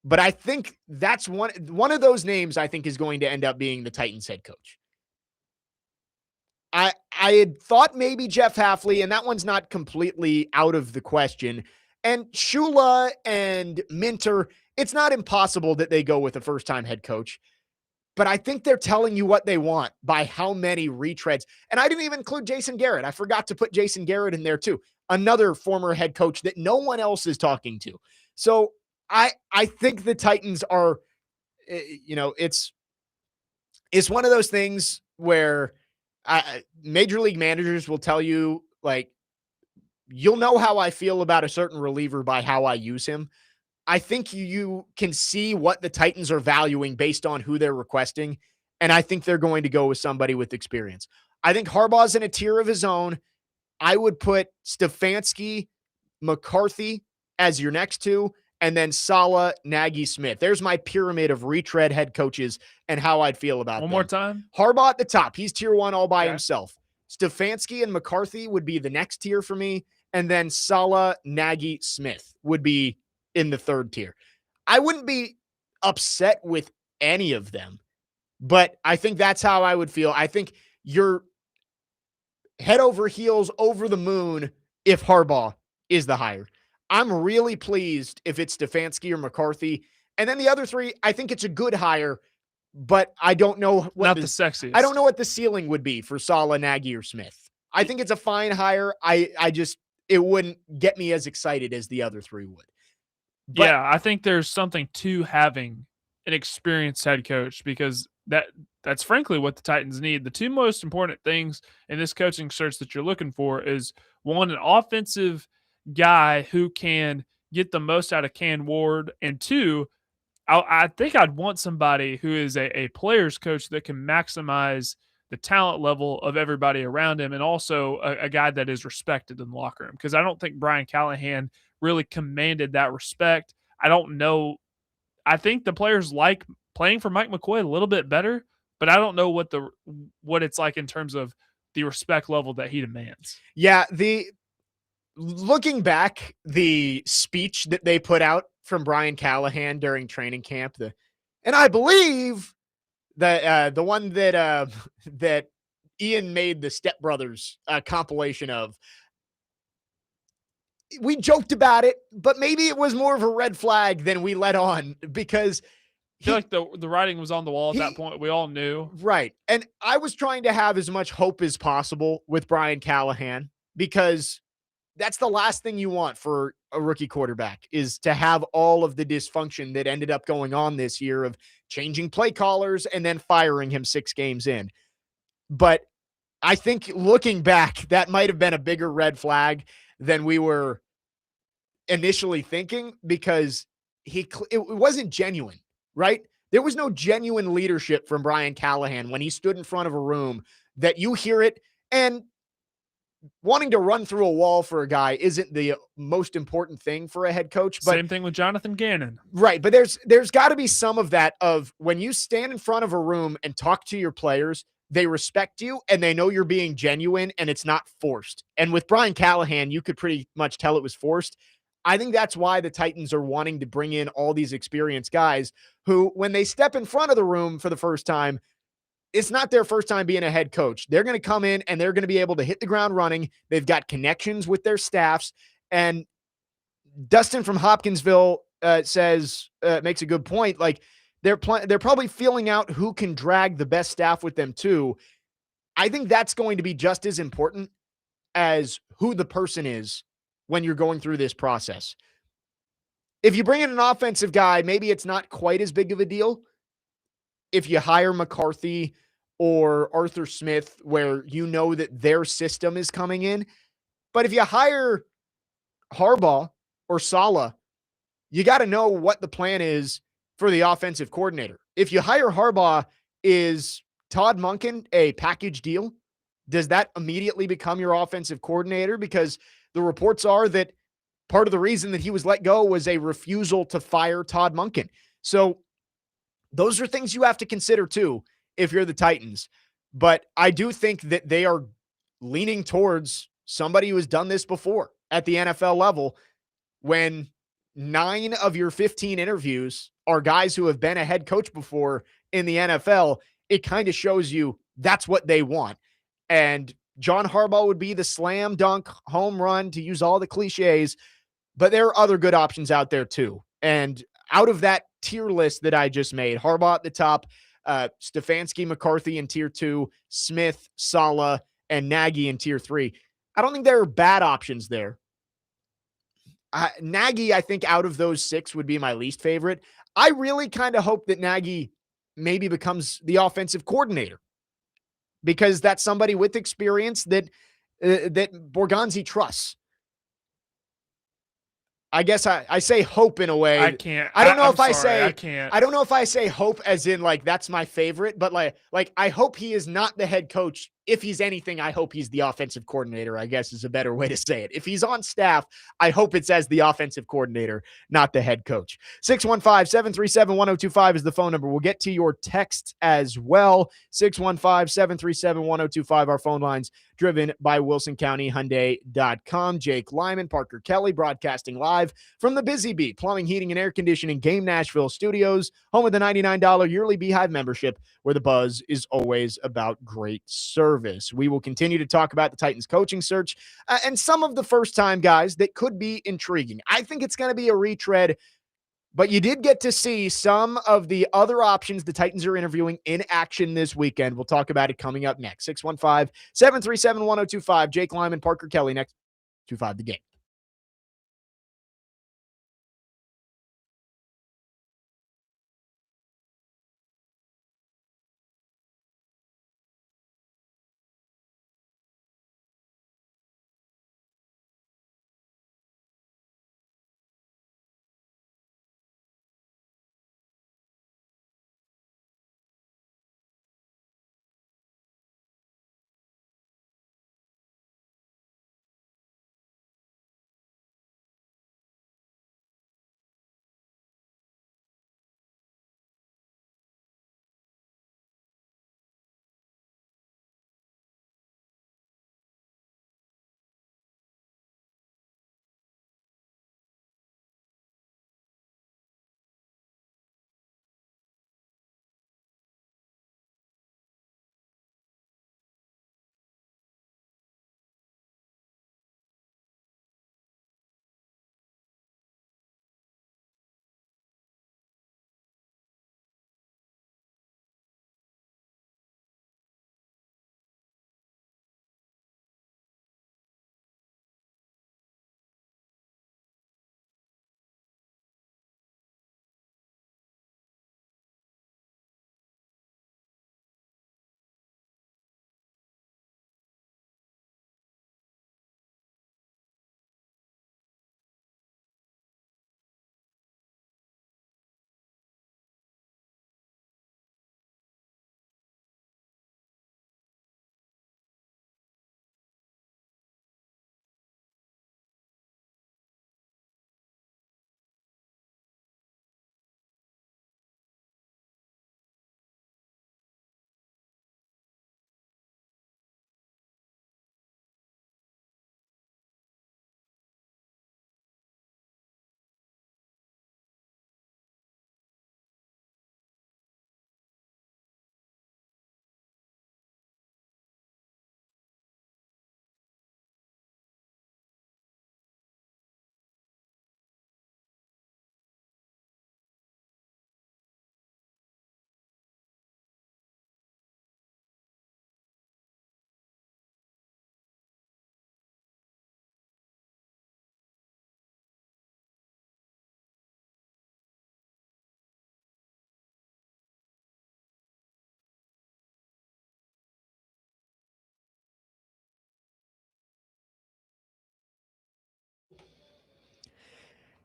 But I think that's one of those names I think is going to end up being the Titans head coach. I had thought maybe Jeff Hafley, and that one's not completely out of the question. And Shula and Minter, it's not impossible that they go with a first-time head coach. But I think they're telling you what they want by how many retreads. And I didn't even include Jason Garrett. I forgot to put Jason Garrett in there too. Another former head coach that no one else is talking to. So I think the Titans are, it's one of those things where major league managers will tell you, like, you'll know how I feel about a certain reliever by how I use him. I think you can see what the Titans are valuing based on who they're requesting. And I think they're going to go with somebody with experience. I think Harbaugh's in a tier of his own. I would put Stefanski, McCarthy as your next two, and then Saleh, Nagy, Smith. There's my pyramid of retread head coaches and how I'd feel about One them. more time. Harbaugh at the top. He's tier one all by Okay. himself. Stefanski and McCarthy would be the next tier for me. And then Saleh, Nagy, Smith would be in the third tier. I wouldn't be upset with any of them, but I think that's how I would feel. I think you're head over heels over the moon if Harbaugh is the hire. I'm really pleased if it's Stefanski or McCarthy. And then the other three, I think it's a good hire, but I don't know what Not the sexiest. I don't know what the ceiling would be for Saleh, Nagy, or Smith. I think it's a fine hire. It wouldn't get me as excited as the other three would. But yeah, I think there's something to having an experienced head coach because that's frankly what the Titans need. The two most important things in this coaching search that you're looking for is one, an offensive guy who can get the most out of Cam Ward, and two, I think I'd want somebody who is a player's coach that can maximize the talent level of everybody around him, and also a guy that is respected in the locker room. Because I don't think Brian Callahan really commanded that respect. I don't know. I think the players like playing for Mike McCoy a little bit better, but I don't know what it's like in terms of the respect level that he demands. yeah, looking back, the speech that they put out from Brian Callahan during training camp, and I believe that the one that that Ian made the Step Brothers compilation of, we joked about it, but maybe it was more of a red flag than we let on, because I feel like the writing was on the wall at that point. We all knew. Right. And I was trying to have as much hope as possible with Brian Callahan, because that's the last thing you want for a rookie quarterback, is to have all of the dysfunction that ended up going on this year of changing play callers and then firing him 6 games in. But I think looking back, that might have been a bigger red flag than we were initially thinking, because it wasn't genuine, right? There was no genuine leadership from Brian Callahan when he stood in front of a room that you hear it, and wanting to run through a wall for a guy isn't the most important thing for a head coach. But Same thing with Jonathan Gannon. right. But there's got to be some of that, of when you stand in front of a room and talk to your players, they respect you and they know you're being genuine and it's not forced. And with Brian Callahan, you could pretty much tell it was forced. I think that's why the Titans are wanting to bring in all these experienced guys who, when they step in front of the room for the first time, it's not their first time being a head coach. They're going to come in and they're going to be able to hit the ground running. They've got connections with their staffs. And Dustin from Hopkinsville makes a good point. Like, they're probably feeling out who can drag the best staff with them too. I think that's going to be just as important as who the person is when you're going through this process. If you bring in an offensive guy, maybe it's not quite as big of a deal. If you hire McCarthy or Arthur Smith, where you know that their system is coming in. But if you hire Harbaugh or Saleh, you got to know what the plan is for the offensive coordinator. If you hire Harbaugh, is Todd Monken a package deal? Does that immediately become your offensive coordinator? Because the reports are that part of the reason that he was let go was a refusal to fire Todd Monken. So those are things you have to consider too if you're the Titans. But I do think that they are leaning towards somebody who has done this before at the NFL level. When 9 of your 15 interviews are guys who have been a head coach before in the NFL, it kind of shows you that's what they want. And John Harbaugh would be the slam dunk home run, to use all the cliches, but there are other good options out there too. And out of that tier list that I just made, Harbaugh at the top, Stefanski, McCarthy in tier 2, Smith, Saleh, and Nagy in tier 3. I don't think there are bad options there. Nagy, I think out of those 6 would be my least favorite. I really kind of hope that Nagy maybe becomes the offensive coordinator, because that's somebody with experience that Borgonzi trusts. I guess I say hope in a way. I can't. I don't know I'm if I sorry, say I can't. I don't know if I say hope as in like that's my favorite, but like I hope he is not the head coach. If he's anything, I hope he's the offensive coordinator, I guess is a better way to say it. If he's on staff, I hope it's as the offensive coordinator, not the head coach. 615-737-1025 is the phone number. We'll get to your texts as well. 615-737-1025, our phone lines driven by WilsonCountyHyundai.com. Jake Lyman, Parker Kelly, broadcasting live from the Busy Bee Plumbing, Heating, and Air Conditioning Game Nashville studios, home of the $99 yearly Beehive membership, where the buzz is always about great service. We will continue to talk about the Titans coaching search and some of the first-time guys that could be intriguing. I think it's going to be a retread, but you did get to see some of the other options the Titans are interviewing in action this weekend. We'll talk about it coming up next. 615-737-1025. Jake Lyman, Parker Kelly, next 25 the game.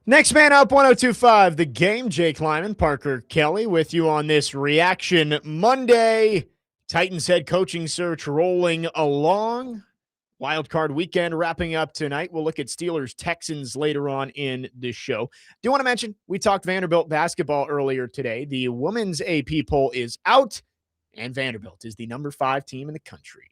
Next man up, 1025, the game. Jake Lyman, Parker Kelly with you on this Reaction Monday. Titans head coaching search rolling along. Wildcard weekend wrapping up tonight. We'll look at Steelers-Texans later on in this show. Do want to mention, we talked Vanderbilt basketball earlier today. The women's AP poll is out, and Vanderbilt is the number 5 team in the country.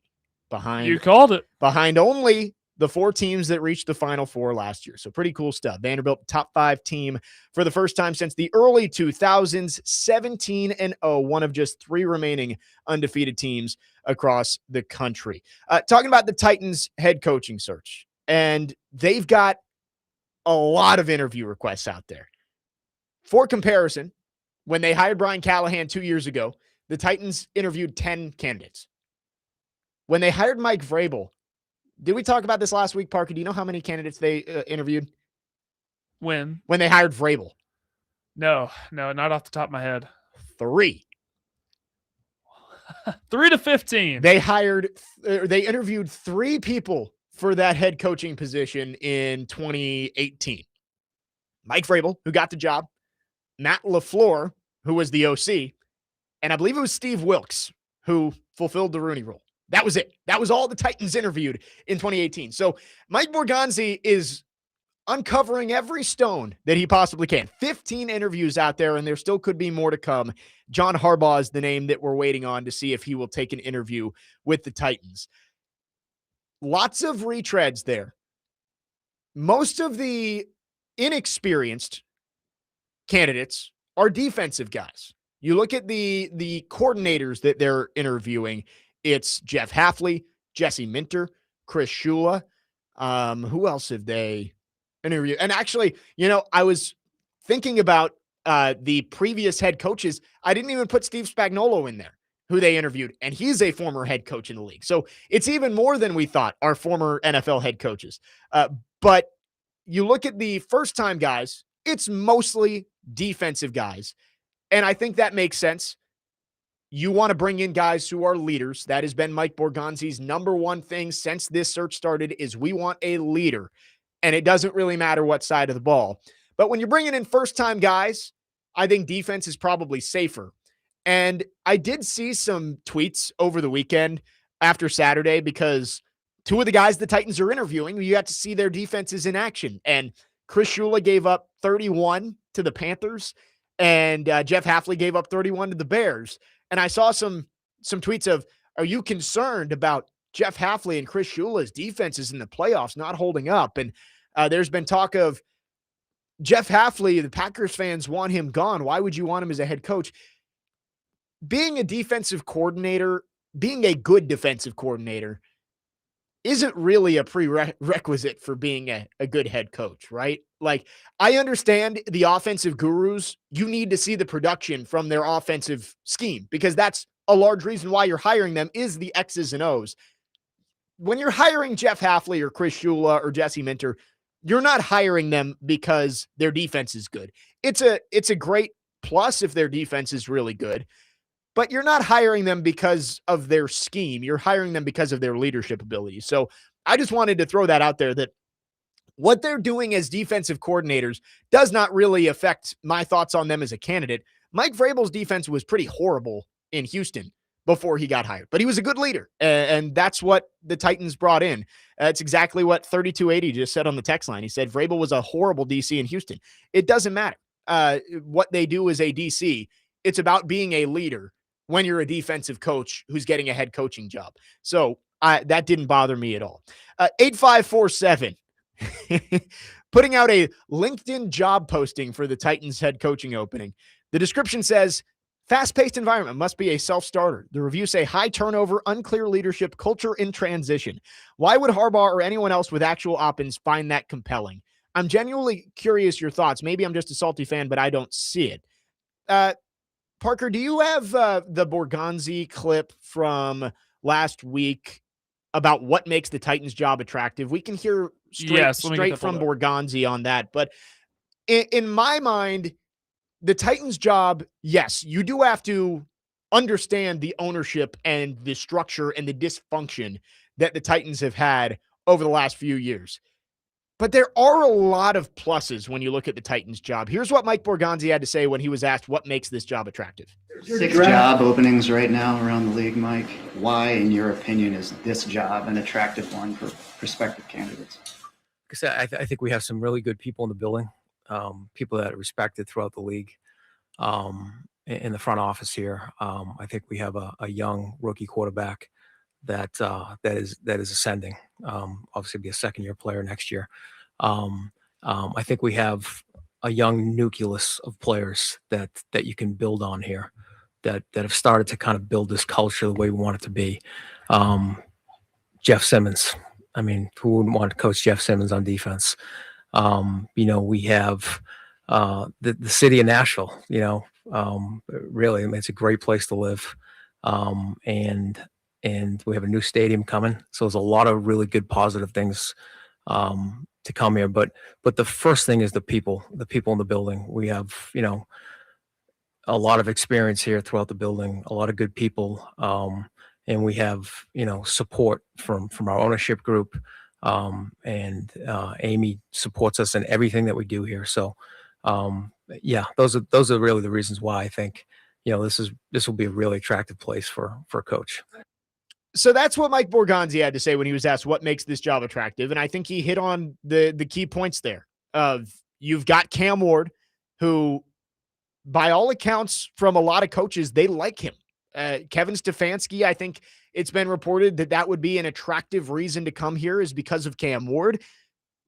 You called it. Behind only the 4 teams that reached the Final Four last year. So pretty cool stuff. Vanderbilt, top 5 team for the first time since the early 2000s, 17-0, one of just 3 remaining undefeated teams across the country. Talking about the Titans head coaching search, and they've got a lot of interview requests out there. For comparison, when they hired Brian Callahan 2 years ago, the Titans interviewed 10 candidates. When they hired Mike Vrabel, did we talk about this last week, Parker? Do you know how many candidates they interviewed? When they hired Vrabel? No, not off the top of my head. 3. 3 to 15. They interviewed 3 people for that head coaching position in 2018. Mike Vrabel, who got the job, Matt LaFleur, who was the OC, and I believe it was Steve Wilkes, who fulfilled the Rooney Rule. That was it. That was all the Titans interviewed in 2018. So Mike Borgonzi is uncovering every stone that he possibly can. 15 interviews out there, and there still could be more to come. John Harbaugh is the name that we're waiting on to see if he will take an interview with the Titans. Lots of retreads there. Most of the inexperienced candidates are defensive guys. You look at the coordinators that they're interviewing. It's Jeff Hafley, Jesse Minter, Chris Shula. Who else have they interviewed? And actually, I was thinking about the previous head coaches. I didn't even put Steve Spagnuolo in there, who they interviewed, and he's a former head coach in the league. So it's even more than we thought are former NFL head coaches. But you look at the first-time guys, it's mostly defensive guys. And I think that makes sense. You want to bring in guys who are leaders. That has been Mike Borgonzi's number one thing since this search started is we want a leader. And it doesn't really matter what side of the ball. But when you're bringing in first-time guys, I think defense is probably safer. And I did see some tweets over the weekend after Saturday because two of the guys the Titans are interviewing, you got to see their defenses in action. And Chris Shula gave up 31 to the Panthers, and Jeff Hafley gave up 31 to the Bears. And I saw some tweets of, are you concerned about Jeff Hafley and Chris Shula's defenses in the playoffs not holding up? And there's been talk of Jeff Hafley, the Packers fans want him gone. Why would you want him as a head coach? Being a defensive coordinator, being a good defensive coordinator isn't really a prerequisite for being a good head coach, right? Like, I understand the offensive gurus, you need to see the production from their offensive scheme because that's a large reason why you're hiring them is the X's and O's. When you're hiring Jeff Hafley or Chris Shula or Jesse Minter, you're not hiring them because their defense is good. It's a great plus if their defense is really good, but you're not hiring them because of their scheme. You're hiring them because of their leadership abilities. So I just wanted to throw that out there that what they're doing as defensive coordinators does not really affect my thoughts on them as a candidate. Mike Vrabel's defense was pretty horrible in Houston before he got hired, but he was a good leader. And that's what the Titans brought in. It's exactly what 3280 just said on the text line. He said Vrabel was a horrible DC in Houston. It doesn't matter what they do as a DC. It's about being a leader when you're a defensive coach who's getting a head coaching job. So that didn't bother me at all. 8547 putting out a LinkedIn job posting for the Titans head coaching opening. The description says, fast-paced environment must be a self-starter. The reviews say high turnover, unclear leadership, culture in transition. Why would Harbaugh or anyone else with actual options find that compelling? I'm genuinely curious your thoughts. Maybe I'm just a salty fan, but I don't see it. Parker, do you have the Borgonzi clip from last week about what makes the Titans job attractive? We can hear straight from Borgonzi on that. But in my mind, the Titans job, yes, you do have to understand the ownership and the structure and the dysfunction that the Titans have had over the last few years. But there are a lot of pluses when you look at the Titans job. Here's what Mike Borgonzi had to say when he was asked what makes this job attractive. 6 job openings right now around the league, Mike. Why, in your opinion, is this job an attractive one for prospective candidates? Like I said, I think we have some really good people in the building, people that are respected throughout the league. In the front office here, I think we have a young rookie quarterback that is ascending. Obviously, be a second-year player next year. I think we have a young nucleus of players that you can build on here, that have started to kind of build this culture the way we want it to be. Jeff Simmons. I mean, who wouldn't want to coach Jeff Simmons on defense? We have the city of Nashville. Really, I mean, it's a great place to live. And we have a new stadium coming. So there's a lot of really good positive things to come here. But the first thing is the people in the building. We have, a lot of experience here throughout the building, a lot of good people. And we have, support from our ownership group. And Amy supports us in everything that we do here. So, yeah, those are really the reasons why I think, this will be a really attractive place for a coach. So that's what Mike Borgonzi had to say when he was asked what makes this job attractive. And I think he hit on the key points there of you've got Cam Ward, who by all accounts from a lot of coaches, they like him. Kevin Stefanski, I think it's been reported that would be an attractive reason to come here is because of Cam Ward.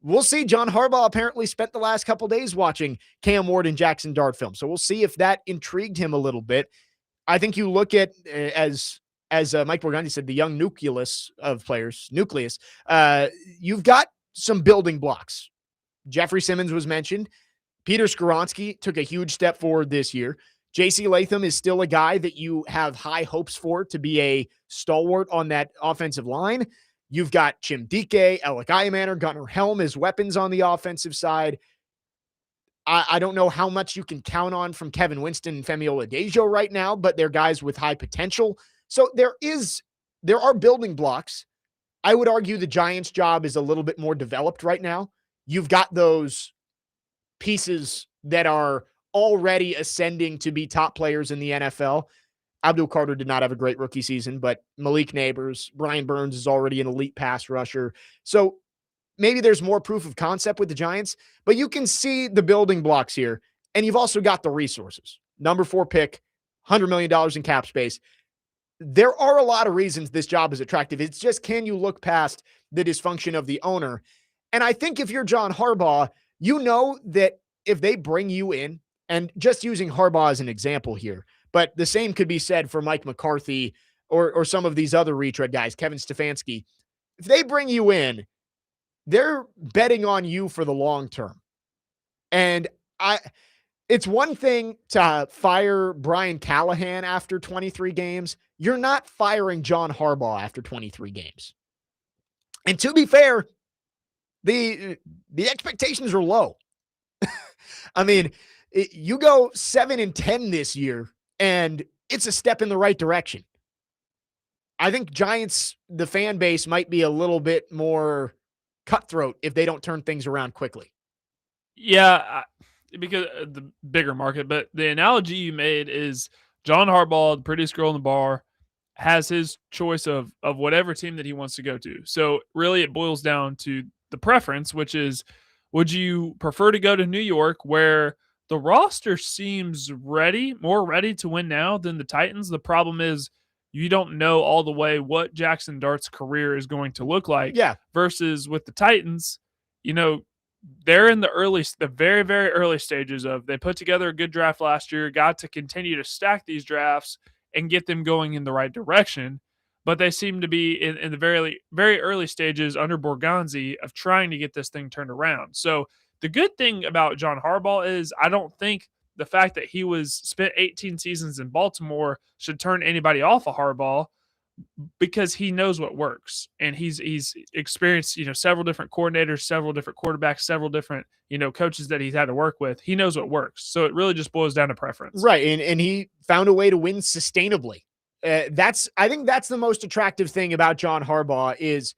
We'll see. John Harbaugh apparently spent the last couple days watching Cam Ward and Jackson Dart film. So we'll see if that intrigued him a little bit. I think you look at, as Mike Borgonzi said, the young nucleus of players, you've got some building blocks. Jeffrey Simmons was mentioned. Peter Skoronski took a huge step forward this year. J.C. Latham is still a guy that you have high hopes for to be a stalwart on that offensive line. You've got Chim Dike, Alec Iamaner, Gunnar Helm as weapons on the offensive side. I don't know how much you can count on from Kevin Winston and Femi Oladejo right now, but they're guys with high potential. So there are building blocks. I would argue the Giants' job is a little bit more developed right now. You've got those pieces that are already ascending to be top players in the NFL. Abdul Carter did not have a great rookie season, but Malik Neighbors, Brian Burns is already an elite pass rusher. So maybe there's more proof of concept with the Giants, but you can see the building blocks here, and you've also got the resources. Number 4 pick, $100 million in cap space. There are a lot of reasons this job is attractive. It's just, can you look past the dysfunction of the owner? And I think if you're John Harbaugh, you know that if they bring you in, and just using Harbaugh as an example here, but the same could be said for Mike McCarthy or some of these other retread guys, Kevin Stefanski. If they bring you in, they're betting on you for the long term. And it's one thing to fire Brian Callahan after 23 games. You're not firing John Harbaugh after 23 games. And to be fair, the expectations are low. I mean, you go 7-10 this year, and it's a step in the right direction. I think Giants, the fan base, might be a little bit more cutthroat if they don't turn things around quickly. Yeah, because the bigger market. But the analogy you made is John Harbaugh, the prettiest girl in the bar, has his choice of whatever team that he wants to go to. So really it boils down to the preference, which is, would you prefer to go to New York, where the roster seems more ready to win now than the Titans? The problem is you don't know all the way what Jackson Dart's career is going to look like. Yeah. Versus with the Titans, they're in the very, very early stages of, they put together a good draft last year, got to continue to stack these drafts and get them going in the right direction. But they seem to be in the very, very early stages under Borgonzi of trying to get this thing turned around. So the good thing about John Harbaugh is, I don't think the fact that he spent 18 seasons in Baltimore should turn anybody off of Harbaugh, because he knows what works, and he's experienced, several different coordinators, several different quarterbacks, several different, coaches that he's had to work with. He knows what works. So it really just boils down to preference. Right. And he found a way to win sustainably. I think that's the most attractive thing about John Harbaugh, is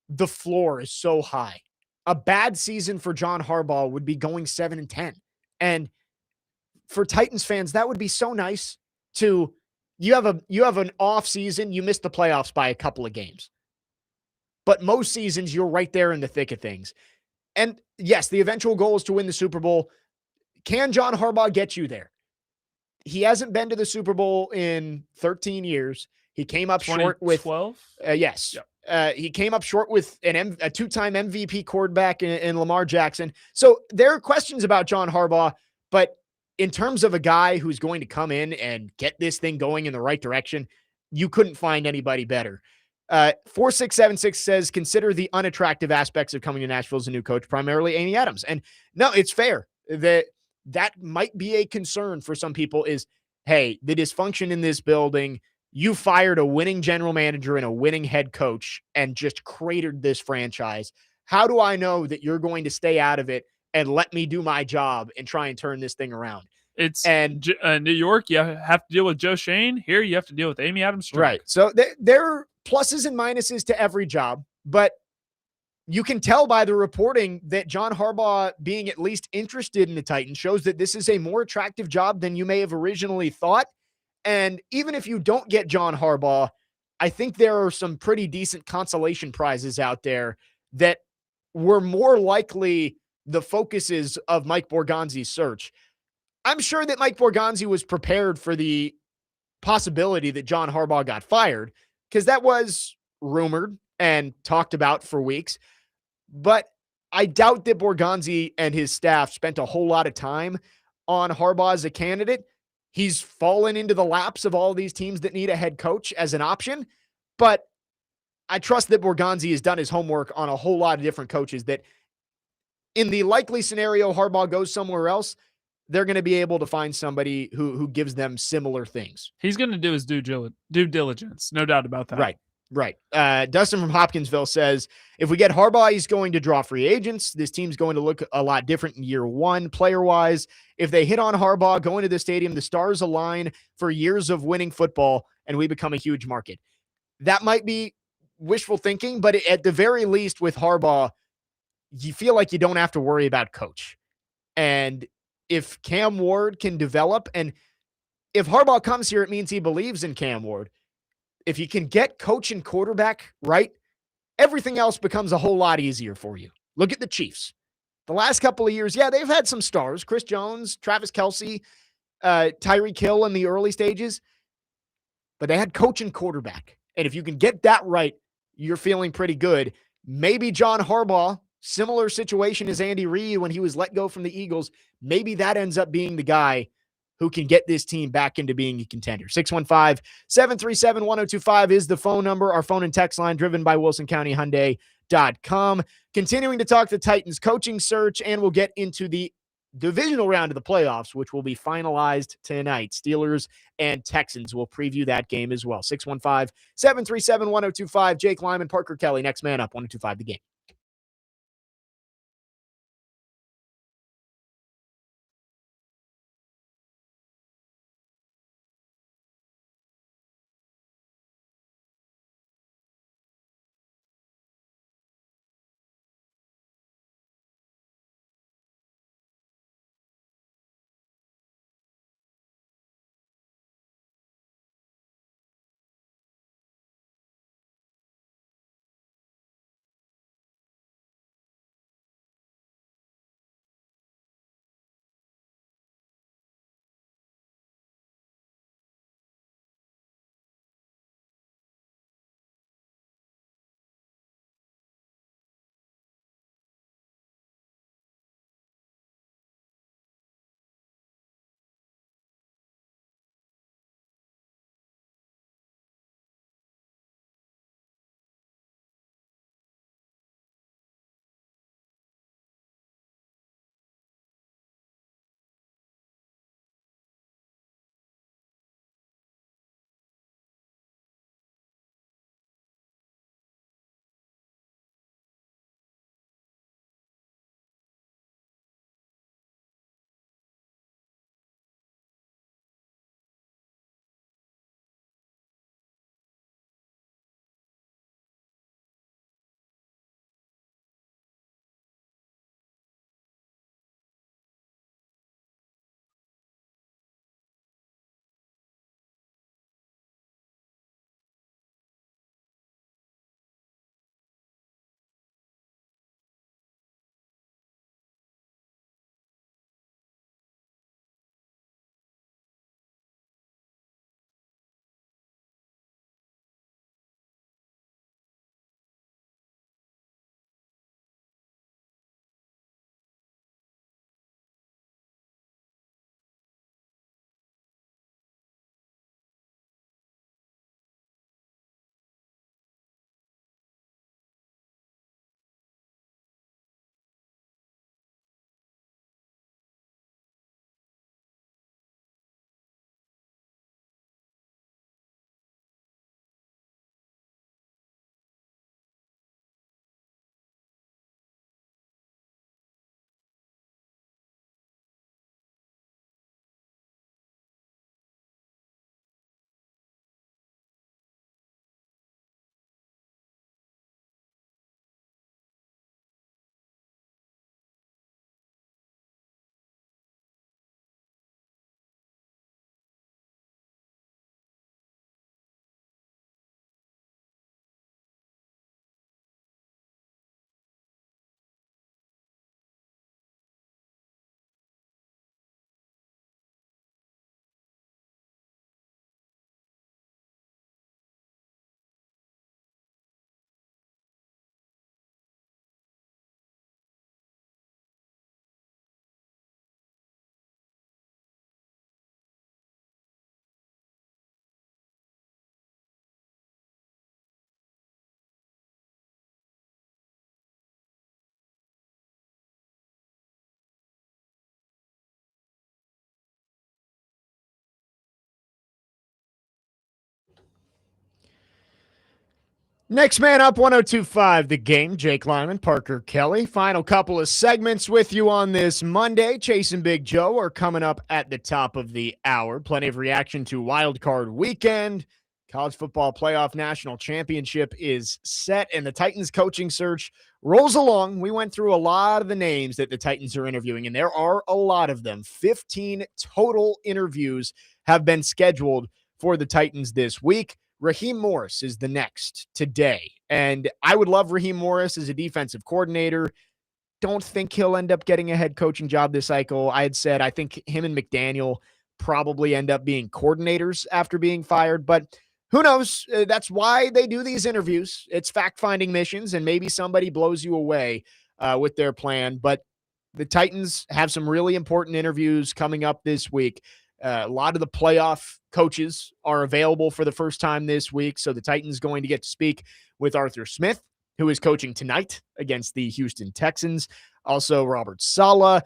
the floor is so high. A bad season for John Harbaugh would be going 7-10. And for Titans fans, that would be so nice to, you have an off season, you missed the playoffs by a couple of games. But most seasons, you're right there in the thick of things. And yes, the eventual goal is to win the Super Bowl. Can John Harbaugh get you there? He hasn't been to the Super Bowl in 13 years. He came up short with 12. Yes. Yep. He came up short with a 2-time MVP quarterback in Lamar Jackson. So there are questions about John Harbaugh, but in terms of a guy who's going to come in and get this thing going in the right direction, you couldn't find anybody better. 4676 says, consider the unattractive aspects of coming to Nashville as a new coach, primarily Amy Adams. And no, it's fair that might be a concern for some people, is, hey, the dysfunction in this building, you fired a winning general manager and a winning head coach and just cratered this franchise. How do I know that you're going to stay out of it and let me do my job and try and turn this thing around? New York, you have to deal with Joe Shane. Here, you have to deal with Amy Adams. Right. So there are pluses and minuses to every job, but you can tell by the reporting that John Harbaugh being at least interested in the Titans shows that this is a more attractive job than you may have originally thought. And even if you don't get John Harbaugh, I think there are some pretty decent consolation prizes out there that were more likely the focuses of Mike Borgonzi's search. I'm sure that Mike Borgonzi was prepared for the possibility that John Harbaugh got fired because that was rumored and talked about for weeks. But I doubt that Borgonzi and his staff spent a whole lot of time on Harbaugh as a candidate. He's fallen into the laps of all these teams that need a head coach as an option. But I trust that Borgonzi has done his homework on a whole lot of different coaches that in the likely scenario Harbaugh goes somewhere else, they're going to be able to find somebody who gives them similar things. He's going to do his due diligence. No doubt about that. Right. Dustin from Hopkinsville says, if we get Harbaugh, he's going to draw free agents. This team's going to look a lot different in year one, player-wise. If they hit on Harbaugh, go into the stadium, the stars align for years of winning football, and we become a huge market. That might be wishful thinking, but at the very least with Harbaugh, you feel like you don't have to worry about coach. And if Cam Ward can develop, and if Harbaugh comes here, it means he believes in Cam Ward. If you can get coach and quarterback right, everything else becomes a whole lot easier for you. Look at the Chiefs. The last couple of years, yeah, they've had some stars. Chris Jones, Travis Kelce, Tyreek Hill in the early stages. But they had coach and quarterback. And if you can get that right, you're feeling pretty good. Maybe John Harbaugh, similar situation as Andy Reid when he was let go from the Eagles, maybe that ends up being the guy who can get this team back into being a contender. 615-737-1025 is the phone number. Our phone and text line driven by WilsonCountyHyundai.com. Continuing to talk the Titans coaching search, and we'll get into the divisional round of the playoffs, which will be finalized tonight. Steelers and Texans will preview that game as well. 615-737-1025. Jake Lyman, Parker Kelly, next man up, 1025 The Game. Next man up, 102.5 The Game, Jake Lyman, Parker Kelly. Final couple of segments with you on this Monday. Chase and Big Joe are coming up at the top of the hour. Plenty of reaction to Wildcard weekend. College football playoff national championship is set, and the Titans coaching search rolls along. We went through a lot of the names that the Titans are interviewing, and there are a lot of them. 15 total interviews have been scheduled for the Titans this week. Raheem Morris is the next today. And I would love Raheem Morris as a defensive coordinator. Don't think he'll end up getting a head coaching job this cycle. I had said I think him and McDaniel probably end up being coordinators after being fired, but who knows? That's why they do these interviews. It's fact-finding missions, and maybe somebody blows you away with their plan. But the Titans have some really important interviews coming up this week. A lot of the playoff coaches are available for the first time this week. So the Titans going to get to speak with Arthur Smith, who is coaching tonight against the Houston Texans. Also, Robert Saleh.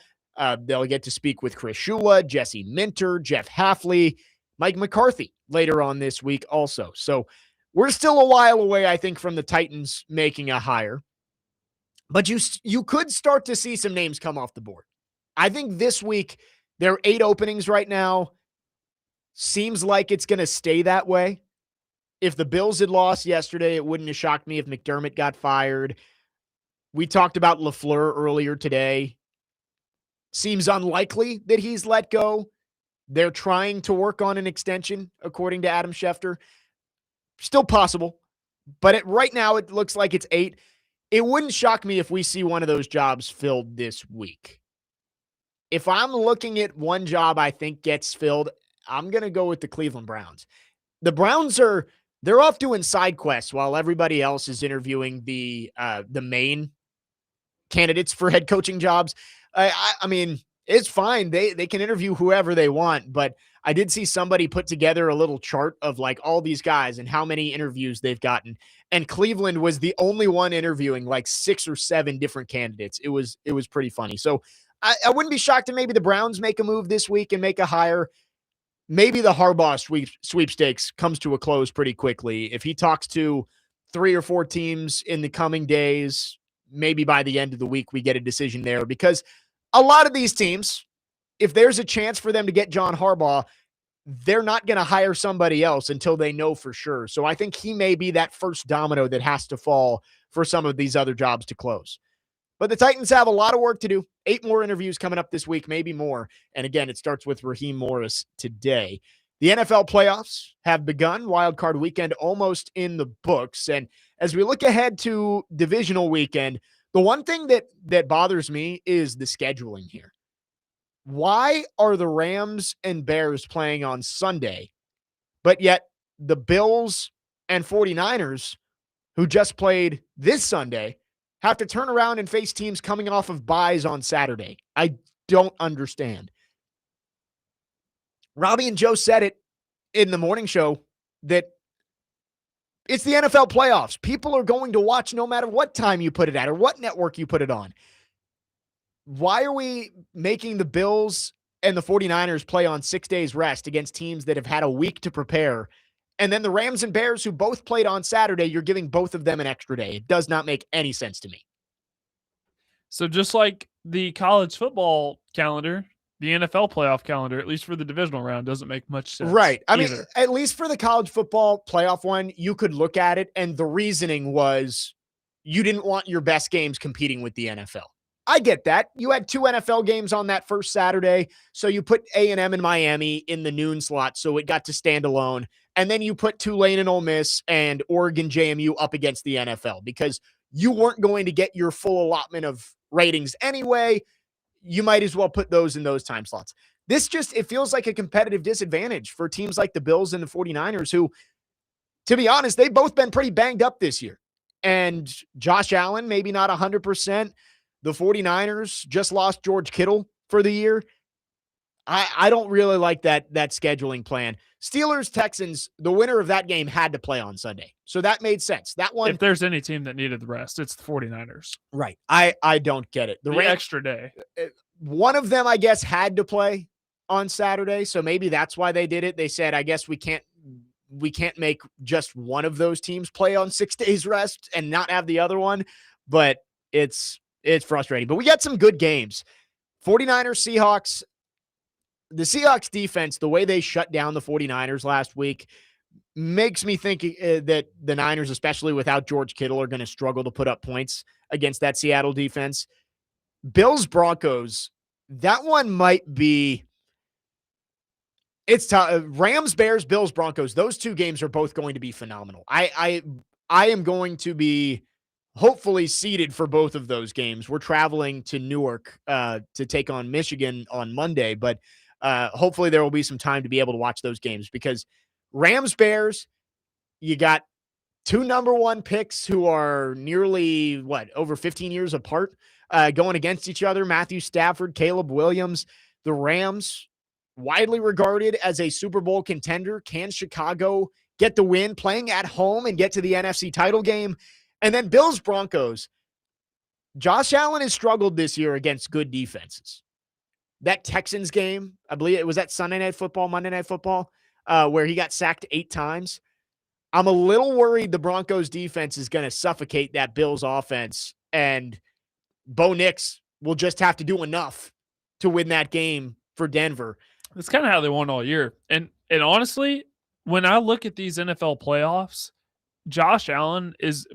They'll get to speak with Chris Shula, Jesse Minter, Jeff Hafley, Mike McCarthy later on this week also. So we're still a while away, I think, from the Titans making a hire. But you could start to see some names come off the board. I think this week, there are 8 openings right now. Seems like it's going to stay that way. If the Bills had lost yesterday, it wouldn't have shocked me if McDermott got fired. We talked about LaFleur earlier today. Seems unlikely that he's let go. They're trying to work on an extension, according to Adam Schefter. Still possible. But right now, it looks like it's 8. It wouldn't shock me if we see one of those jobs filled this week. If I'm looking at one job I think gets filled, I'm going to go with the Cleveland Browns. The Browns they're off doing side quests while everybody else is interviewing the main candidates for head coaching jobs. I mean, it's fine. They can interview whoever they want, but I did see somebody put together a little chart of like all these guys and how many interviews they've gotten. And Cleveland was the only one interviewing like 6 or 7 different candidates. It was pretty funny. So I wouldn't be shocked if maybe the Browns make a move this week and make a hire. Maybe the Harbaugh sweepstakes comes to a close pretty quickly. If he talks to 3 or 4 teams in the coming days, maybe by the end of the week, we get a decision there. Because a lot of these teams, if there's a chance for them to get John Harbaugh, they're not going to hire somebody else until they know for sure. So I think he may be that first domino that has to fall for some of these other jobs to close. But the Titans have a lot of work to do. 8 more interviews coming up this week, maybe more. And again, it starts with Raheem Morris today. The NFL playoffs have begun. Wildcard weekend almost in the books. And as we look ahead to divisional weekend, the one thing that bothers me is the scheduling here. Why are the Rams and Bears playing on Sunday, but yet the Bills and 49ers, who just played this Sunday, have to turn around and face teams coming off of byes on Saturday? I don't understand. Robbie and Joe said it in the morning show that it's the NFL playoffs. People are going to watch no matter what time you put it at or what network you put it on. Why are we making the Bills and the 49ers play on 6 days rest against teams that have had a week to prepare? And then the Rams and Bears, who both played on Saturday, you're giving both of them an extra day. It does not make any sense to me. So just like the college football calendar, the NFL playoff calendar, at least for the divisional round, doesn't make much sense. Right. I mean, either. at least for the college football playoff one, you could look at it, and the reasoning was you didn't want your best games competing with the NFL. I get that. You had 2 NFL games on that first Saturday, so you put A&M and Miami in the noon slot, so it got to stand alone. And then you put Tulane and Ole Miss and Oregon JMU up against the NFL because you weren't going to get your full allotment of ratings anyway. You might as well put those in those time slots. It feels like a competitive disadvantage for teams like the Bills and the 49ers who, to be honest, they've both been pretty banged up this year. And Josh Allen, maybe not 100%. The 49ers just lost George Kittle for the year. I don't really like that scheduling plan. Steelers, Texans, the winner of that game had to play on Sunday. So that made sense. That one. If there's any team that needed the rest, it's the 49ers. Right. I don't get it. The extra day. One of them, I guess, had to play on Saturday. So maybe that's why they did it. They said, I guess we can't we can't make just one of those teams play on 6 days rest and not have the other one, but it's frustrating. But we got some good games. 49ers, Seahawks. The Seahawks defense, the way they shut down the 49ers last week, makes me think that the Niners, especially without George Kittle, are going to struggle to put up points against that Seattle defense. Bills, Broncos, that one might be – it's tough. Rams, Bears, Bills, Broncos, those two games are both going to be phenomenal. I am going to be hopefully seated for both of those games. We're traveling to Newark to take on Michigan on Monday, but hopefully there will be some time to be able to watch those games because Rams, Bears, you got two number one picks who are nearly, over 15 years apart going against each other. Matthew Stafford, Caleb Williams. The Rams, widely regarded as a Super Bowl contender. Can Chicago get the win playing at home and get to the NFC title game? And then Bills, Broncos. Josh Allen has struggled this year against good defenses. That Texans game, I believe it was that Monday Night Football, where he got sacked 8 times. I'm a little worried the Broncos defense is going to suffocate that Bills offense, and Bo Nix will just have to do enough to win that game for Denver. That's kind of how they won all year. And honestly, when I look at these NFL playoffs, Josh Allen is,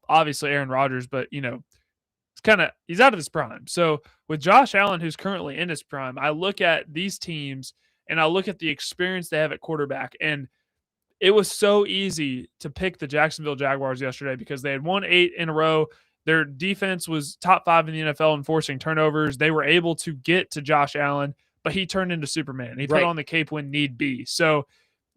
obviously Aaron Rodgers, but he's out of his prime. So with Josh Allen, who's currently in his prime, I look at these teams and I look at the experience they have at quarterback. And it was so easy to pick the Jacksonville Jaguars yesterday because they had won 8 in a row. Their defense was top 5 in the NFL in forcing turnovers. They were able to get to Josh Allen, but he turned into Superman. He put on the cape when need be. So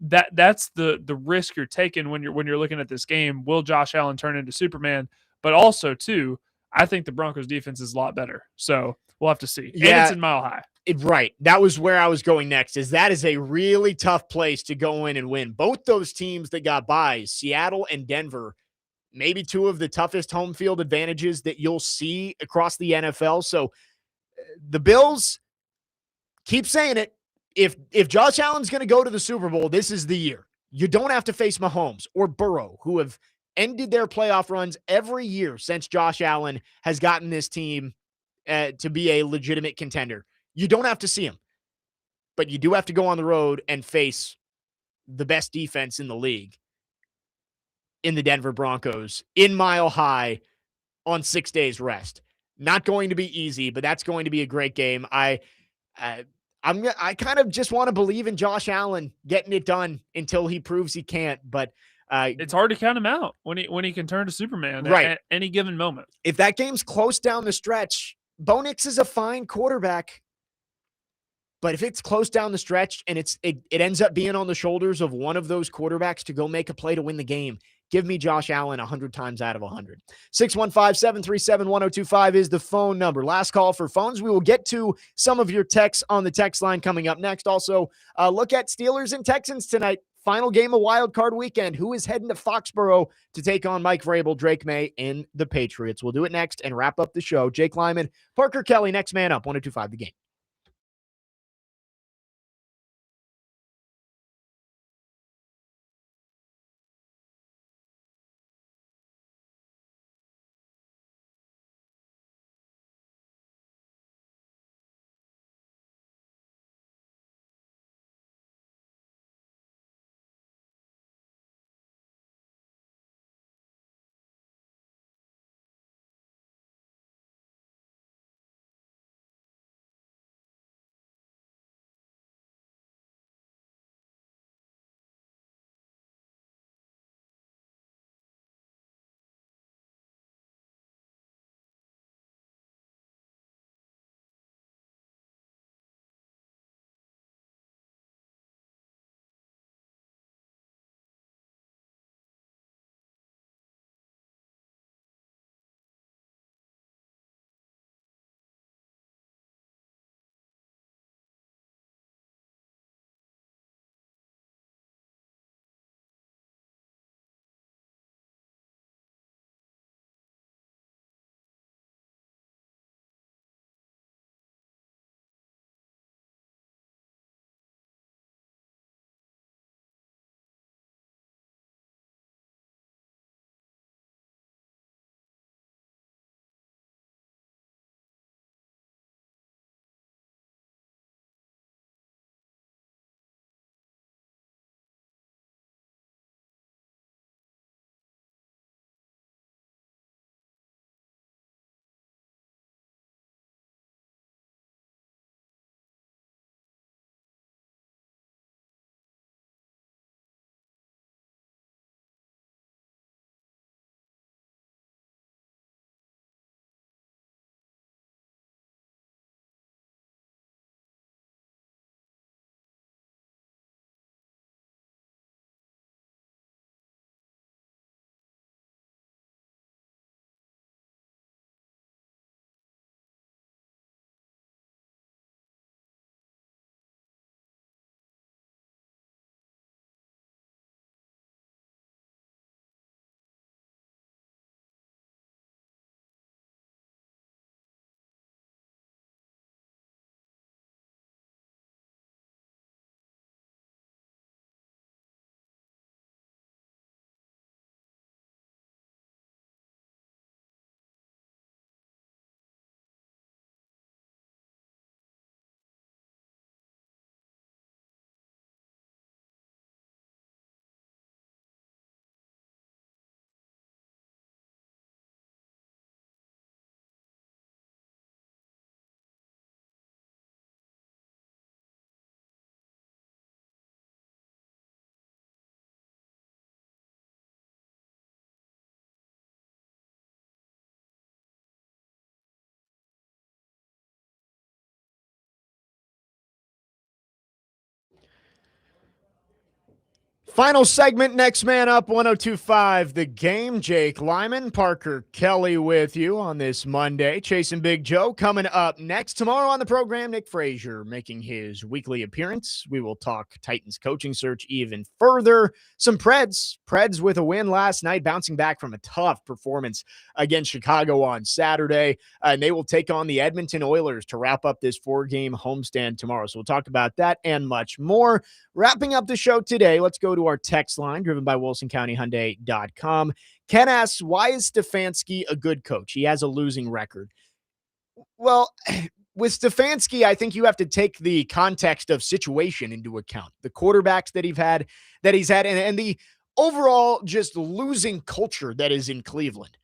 that's the risk you're taking when you're looking at this game. Will Josh Allen turn into Superman? But also, too, I think the Broncos defense is a lot better. So we'll have to see. Yeah. And it's in Mile High. Right. That was where I was going next, that is a really tough place to go in and win. Both those teams that got buys, Seattle and Denver, maybe two of the toughest home field advantages that you'll see across the NFL. So the Bills, keep saying it. If Josh Allen's going to go to the Super Bowl, this is the year. You don't have to face Mahomes or Burrow, who have ended their playoff runs every year since Josh Allen has gotten this team to be a legitimate contender. You don't have to see him, but you do have to go on the road and face the best defense in the league in the Denver Broncos in Mile High on 6 days rest. Not going to be easy, but that's going to be a great game. I kind of just want to believe in Josh Allen getting it done until he proves he can't, but it's hard to count him out when he can turn to Superman at any given moment. If that game's close down the stretch, Bo Nix is a fine quarterback. But if it's close down the stretch and it ends up being on the shoulders of one of those quarterbacks to go make a play to win the game, give me Josh Allen 100 times out of 100. 615-737-1025 is the phone number. Last call for phones. We will get to some of your texts on the text line coming up next. Also, look at Steelers and Texans tonight. Final game of Wildcard weekend. Who is heading to Foxborough to take on Mike Vrabel, Drake May, and the Patriots? We'll do it next and wrap up the show. Jake Lyman, Parker Kelly, next man up, 102.5 The Game. Final segment, next man up, 102.5 The Game. Jake Lyman, Parker Kelly with you on this Monday. Chasing Big Joe coming up next. Tomorrow on the program, Nick Frazier making his weekly appearance. We will talk Titans coaching search even further. Some Preds with a win last night, bouncing back from a tough performance against Chicago on Saturday. And they will take on the Edmonton Oilers to wrap up this 4-game homestand tomorrow. So we'll talk about that and much more. Wrapping up the show today, let's go to our text line driven by WilsonCountyHyundai.com. Ken asks, why is Stefanski a good coach? He has a losing record. Well, with Stefanski, I think you have to take the context of situation into account. The quarterbacks that he's had, and the overall just losing culture that is in Cleveland.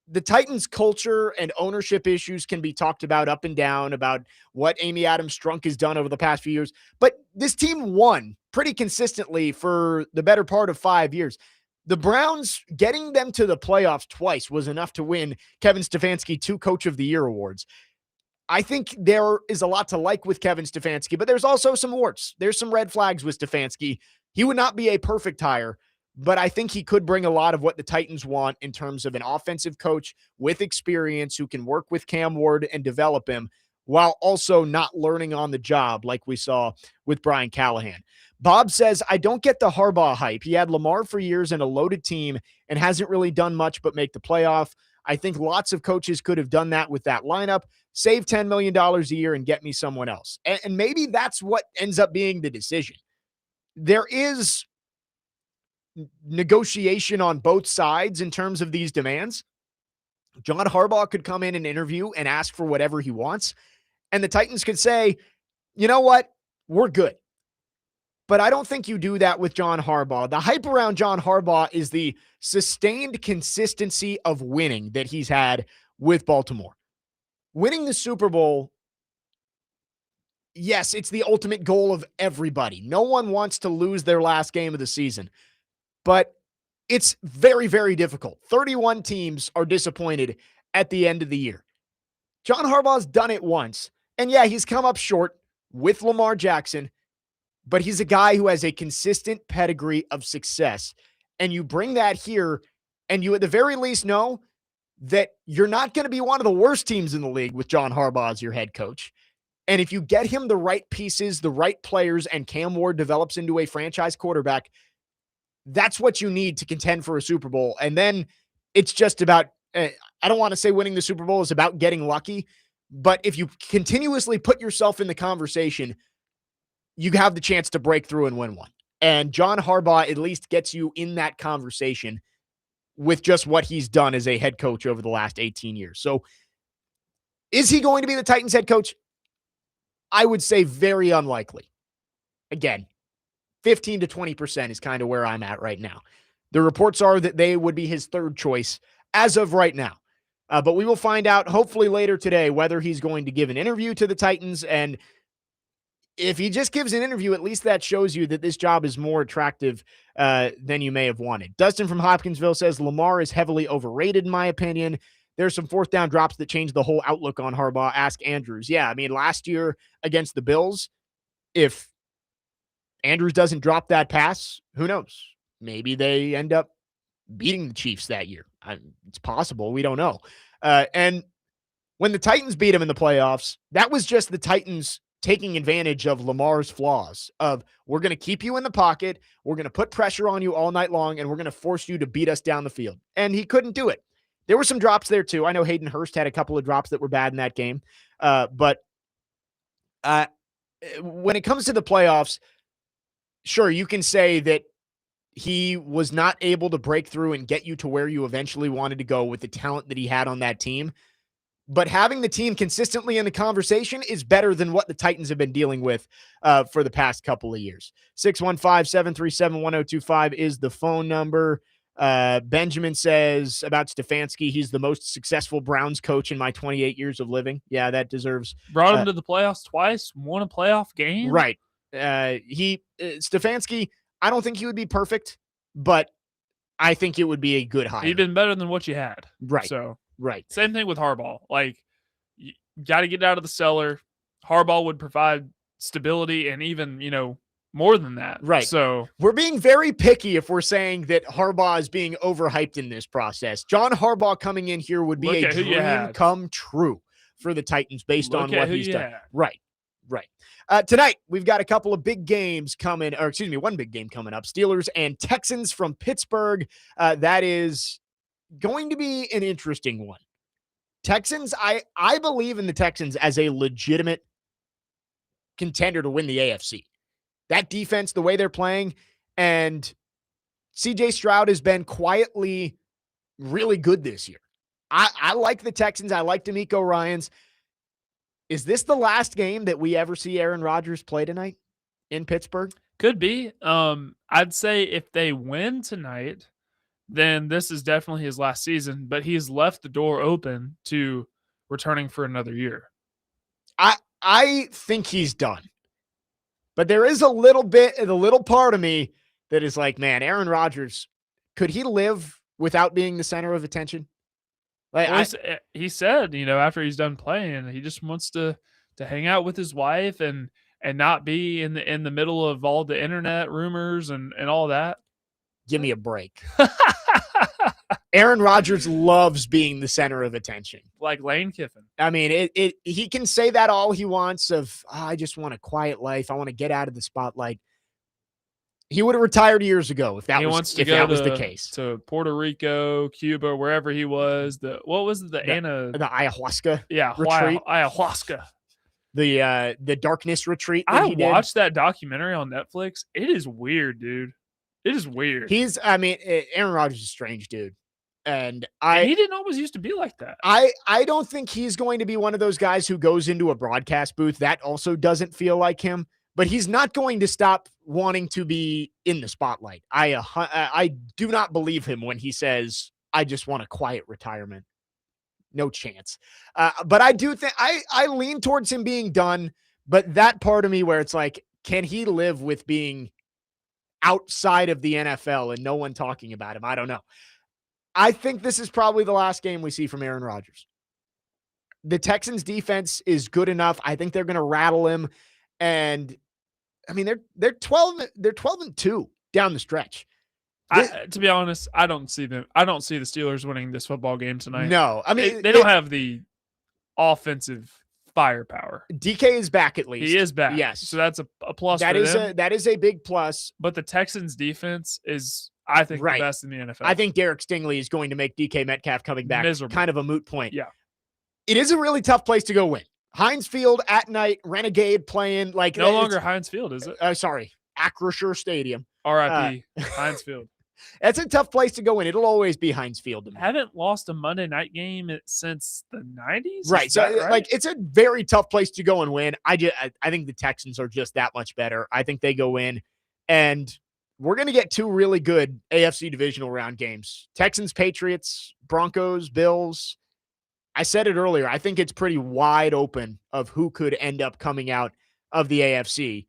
The Titans culture and ownership issues can be talked about up and down about what Amy Adams Strunk has done over the past few years. But this team won pretty consistently for the better part of 5 years. The Browns, getting them to the playoffs twice was enough to win Kevin Stefanski 2 Coach of the Year awards. I think there is a lot to like with Kevin Stefanski, but there's also some warts. There's some red flags with Stefanski. He would not be a perfect hire, but I think he could bring a lot of what the Titans want in terms of an offensive coach with experience who can work with Cam Ward and develop him while also not learning on the job like we saw with Brian Callahan. Bob says, I don't get the Harbaugh hype. He had Lamar for years and a loaded team and hasn't really done much but make the playoff. I think lots of coaches could have done that with that lineup, save $10 million a year and get me someone else. And maybe that's what ends up being the decision. There is negotiation on both sides in terms of these demands. John Harbaugh could come in and interview and ask for whatever he wants, and the Titans could say, you know what, we're good. But I don't think you do that with John Harbaugh. The hype around John Harbaugh is the sustained consistency of winning that he's had with Baltimore. Winning the Super Bowl, yes, it's the ultimate goal of everybody. No one wants to lose their last game of the season. But it's very, very difficult. 31 teams are disappointed at the end of the year. John Harbaugh's done it once. And yeah, he's come up short with Lamar Jackson, but he's a guy who has a consistent pedigree of success. And you bring that here, and you at the very least know that you're not going to be one of the worst teams in the league with John Harbaugh as your head coach. And if you get him the right pieces, the right players, and Cam Ward develops into a franchise quarterback, that's what you need to contend for a Super Bowl. And then it's just about, I don't want to say winning the Super Bowl is about getting lucky, but if you continuously put yourself in the conversation, you have the chance to break through and win one. And John Harbaugh at least gets you in that conversation with just what he's done as a head coach over the last 18 years. So is he going to be the Titans head coach? I would say very unlikely. Again, 15 to 20% is kind of where I'm at right now. The reports are that they would be his third choice as of right now. But we will find out hopefully later today whether he's going to give an interview to the Titans. And if he just gives an interview, at least that shows you that this job is more attractive than you may have wanted. Dustin from Hopkinsville says Lamar is heavily overrated, in my opinion. There's some fourth down drops that change the whole outlook on Harbaugh. Ask Andrews. Yeah, I mean, last year against the Bills, if Andrews doesn't drop that pass, who knows? Maybe they end up beating the Chiefs that year. It's possible. We don't know. And when the Titans beat him in the playoffs, that was just the Titans taking advantage of Lamar's flaws of, we're going to keep you in the pocket, we're going to put pressure on you all night long, and we're going to force you to beat us down the field. And he couldn't do it. There were some drops there too. I know Hayden Hurst had a couple of drops that were bad in that game. But when it comes to the playoffs, sure, you can say that he was not able to break through and get you to where you eventually wanted to go with the talent that he had on that team. But having the team consistently in the conversation is better than what the Titans have been dealing with for the past couple of years. 615-737-1025 is the phone number. Benjamin says about Stefanski, he's the most successful Browns coach in my 28 years of living. Yeah, that deserves. Brought him to the playoffs twice, won a playoff game. Right. Stefanski, I don't think he would be perfect, but I think it would be a good hire. He'd been better than what you had. Right. So, right. Same thing with Harbaugh. Like, you got to get out of the cellar. Harbaugh would provide stability and even, more than that. Right. So we're being very picky if we're saying that Harbaugh is being overhyped in this process. John Harbaugh coming in here would be Look a at who you dream had. come true for the Titans based Look on at what who he's you done. had. Right. Tonight, we've got a couple of big games coming, one big game coming up. Steelers and Texans from Pittsburgh. That is going to be an interesting one. Texans, I believe in the Texans as a legitimate contender to win the AFC. That defense, the way they're playing, and CJ Stroud has been quietly really good this year. I like the Texans. I like D'Amico Ryans. Is this the last game that we ever see Aaron Rodgers play tonight in Pittsburgh? Could be. I'd say if they win tonight, then this is definitely his last season, but he's left the door open to returning for another year. I think he's done. But there is a little part of me that is like, man, Aaron Rodgers, could he live without being the center of attention? Like, Well, he said, after he's done playing, he just wants to hang out with his wife and not be in the middle of all the internet rumors and all that. Give me a break. Aaron Rodgers loves being the center of attention. Like Lane Kiffin. I mean, he can say that all he wants of, I just want a quiet life. I want to get out of the spotlight. He would have retired years ago if that was the case. To Puerto Rico, Cuba, wherever he was. The ayahuasca retreat. Ayahuasca. The darkness retreat. I watched that documentary on Netflix. It is weird, dude. It is weird. Aaron Rodgers is a strange dude. And he didn't always used to be like that. I don't think he's going to be one of those guys who goes into a broadcast booth. That also doesn't feel like him. But he's not going to stop wanting to be in the spotlight. I do not believe him when he says, I just want a quiet retirement. No chance. But I do think I lean towards him being done. But that part of me where it's like, can he live with being outside of the NFL and no one talking about him? I don't know. I think this is probably the last game we see from Aaron Rodgers. The Texans defense is good enough. I think they're going to rattle him. And I mean, they're 12-2 down the stretch. To be honest, I don't see the Steelers winning this football game tonight. No, I mean, they don't have the offensive firepower. DK is back at least. He is back. Yes. So that's a plus that for is them. That is a big plus. But the Texans defense is, I think, the best in the NFL. I think Derek Stingley is going to make DK Metcalf coming back miserable. Kind of a moot point. Yeah. It is a really tough place to go win. Heinz Field at night, Renegade playing like no longer Heinz Field, is it? Sorry, Acrisure Stadium. R.I.P. Heinz Field. That's a tough place to go in. It'll always be Heinz Field. Haven't lost a Monday night game since the 90s. Right. So like it's a very tough place to go and win. I think the Texans are just that much better. I think they go in and we're going to get two really good AFC divisional round games. Texans, Patriots, Broncos, Bills. I said it earlier. I think it's pretty wide open of who could end up coming out of the AFC.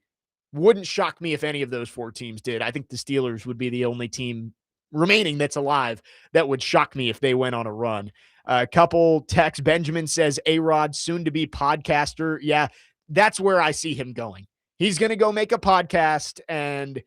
Wouldn't shock me if any of those four teams did. I think the Steelers would be the only team remaining that's alive that would shock me if they went on a run. A couple texts. Benjamin says, A-Rod, soon to be podcaster. Yeah, that's where I see him going. He's going to go make a podcast. And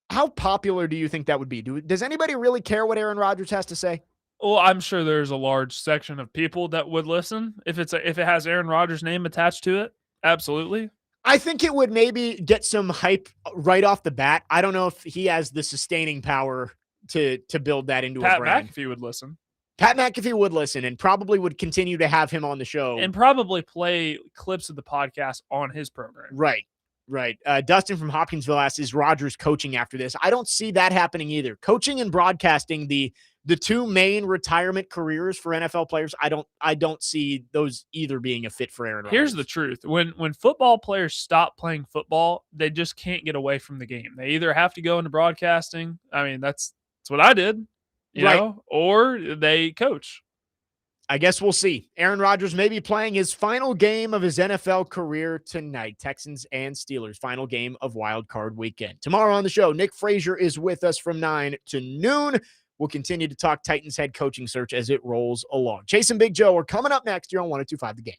how popular do you think that would be? Does anybody really care what Aaron Rodgers has to say? Well, I'm sure there's a large section of people that would listen if it has Aaron Rodgers' name attached to it. Absolutely. I think it would maybe get some hype right off the bat. I don't know if he has the sustaining power to build that into a brand. Pat McAfee would listen. Pat McAfee would listen and probably would continue to have him on the show. And probably play clips of the podcast on his program. Right. Dustin from Hopkinsville asks, is Rodgers coaching after this? I don't see that happening either. Coaching and broadcasting, the two main retirement careers for NFL players, I don't see those either being a fit for Aaron Rodgers. Here's the truth. When football players stop playing football, they just can't get away from the game. They either have to go into broadcasting. I mean, that's what I did, you know, or they coach. I guess we'll see. Aaron Rodgers may be playing his final game of his NFL career tonight. Texans and Steelers, final game of Wildcard weekend. Tomorrow on the show, Nick Frazier is with us from 9 to noon. We'll continue to talk Titans head coaching search as it rolls along. Chase and Big Joe are coming up next here on 102.5 The Game.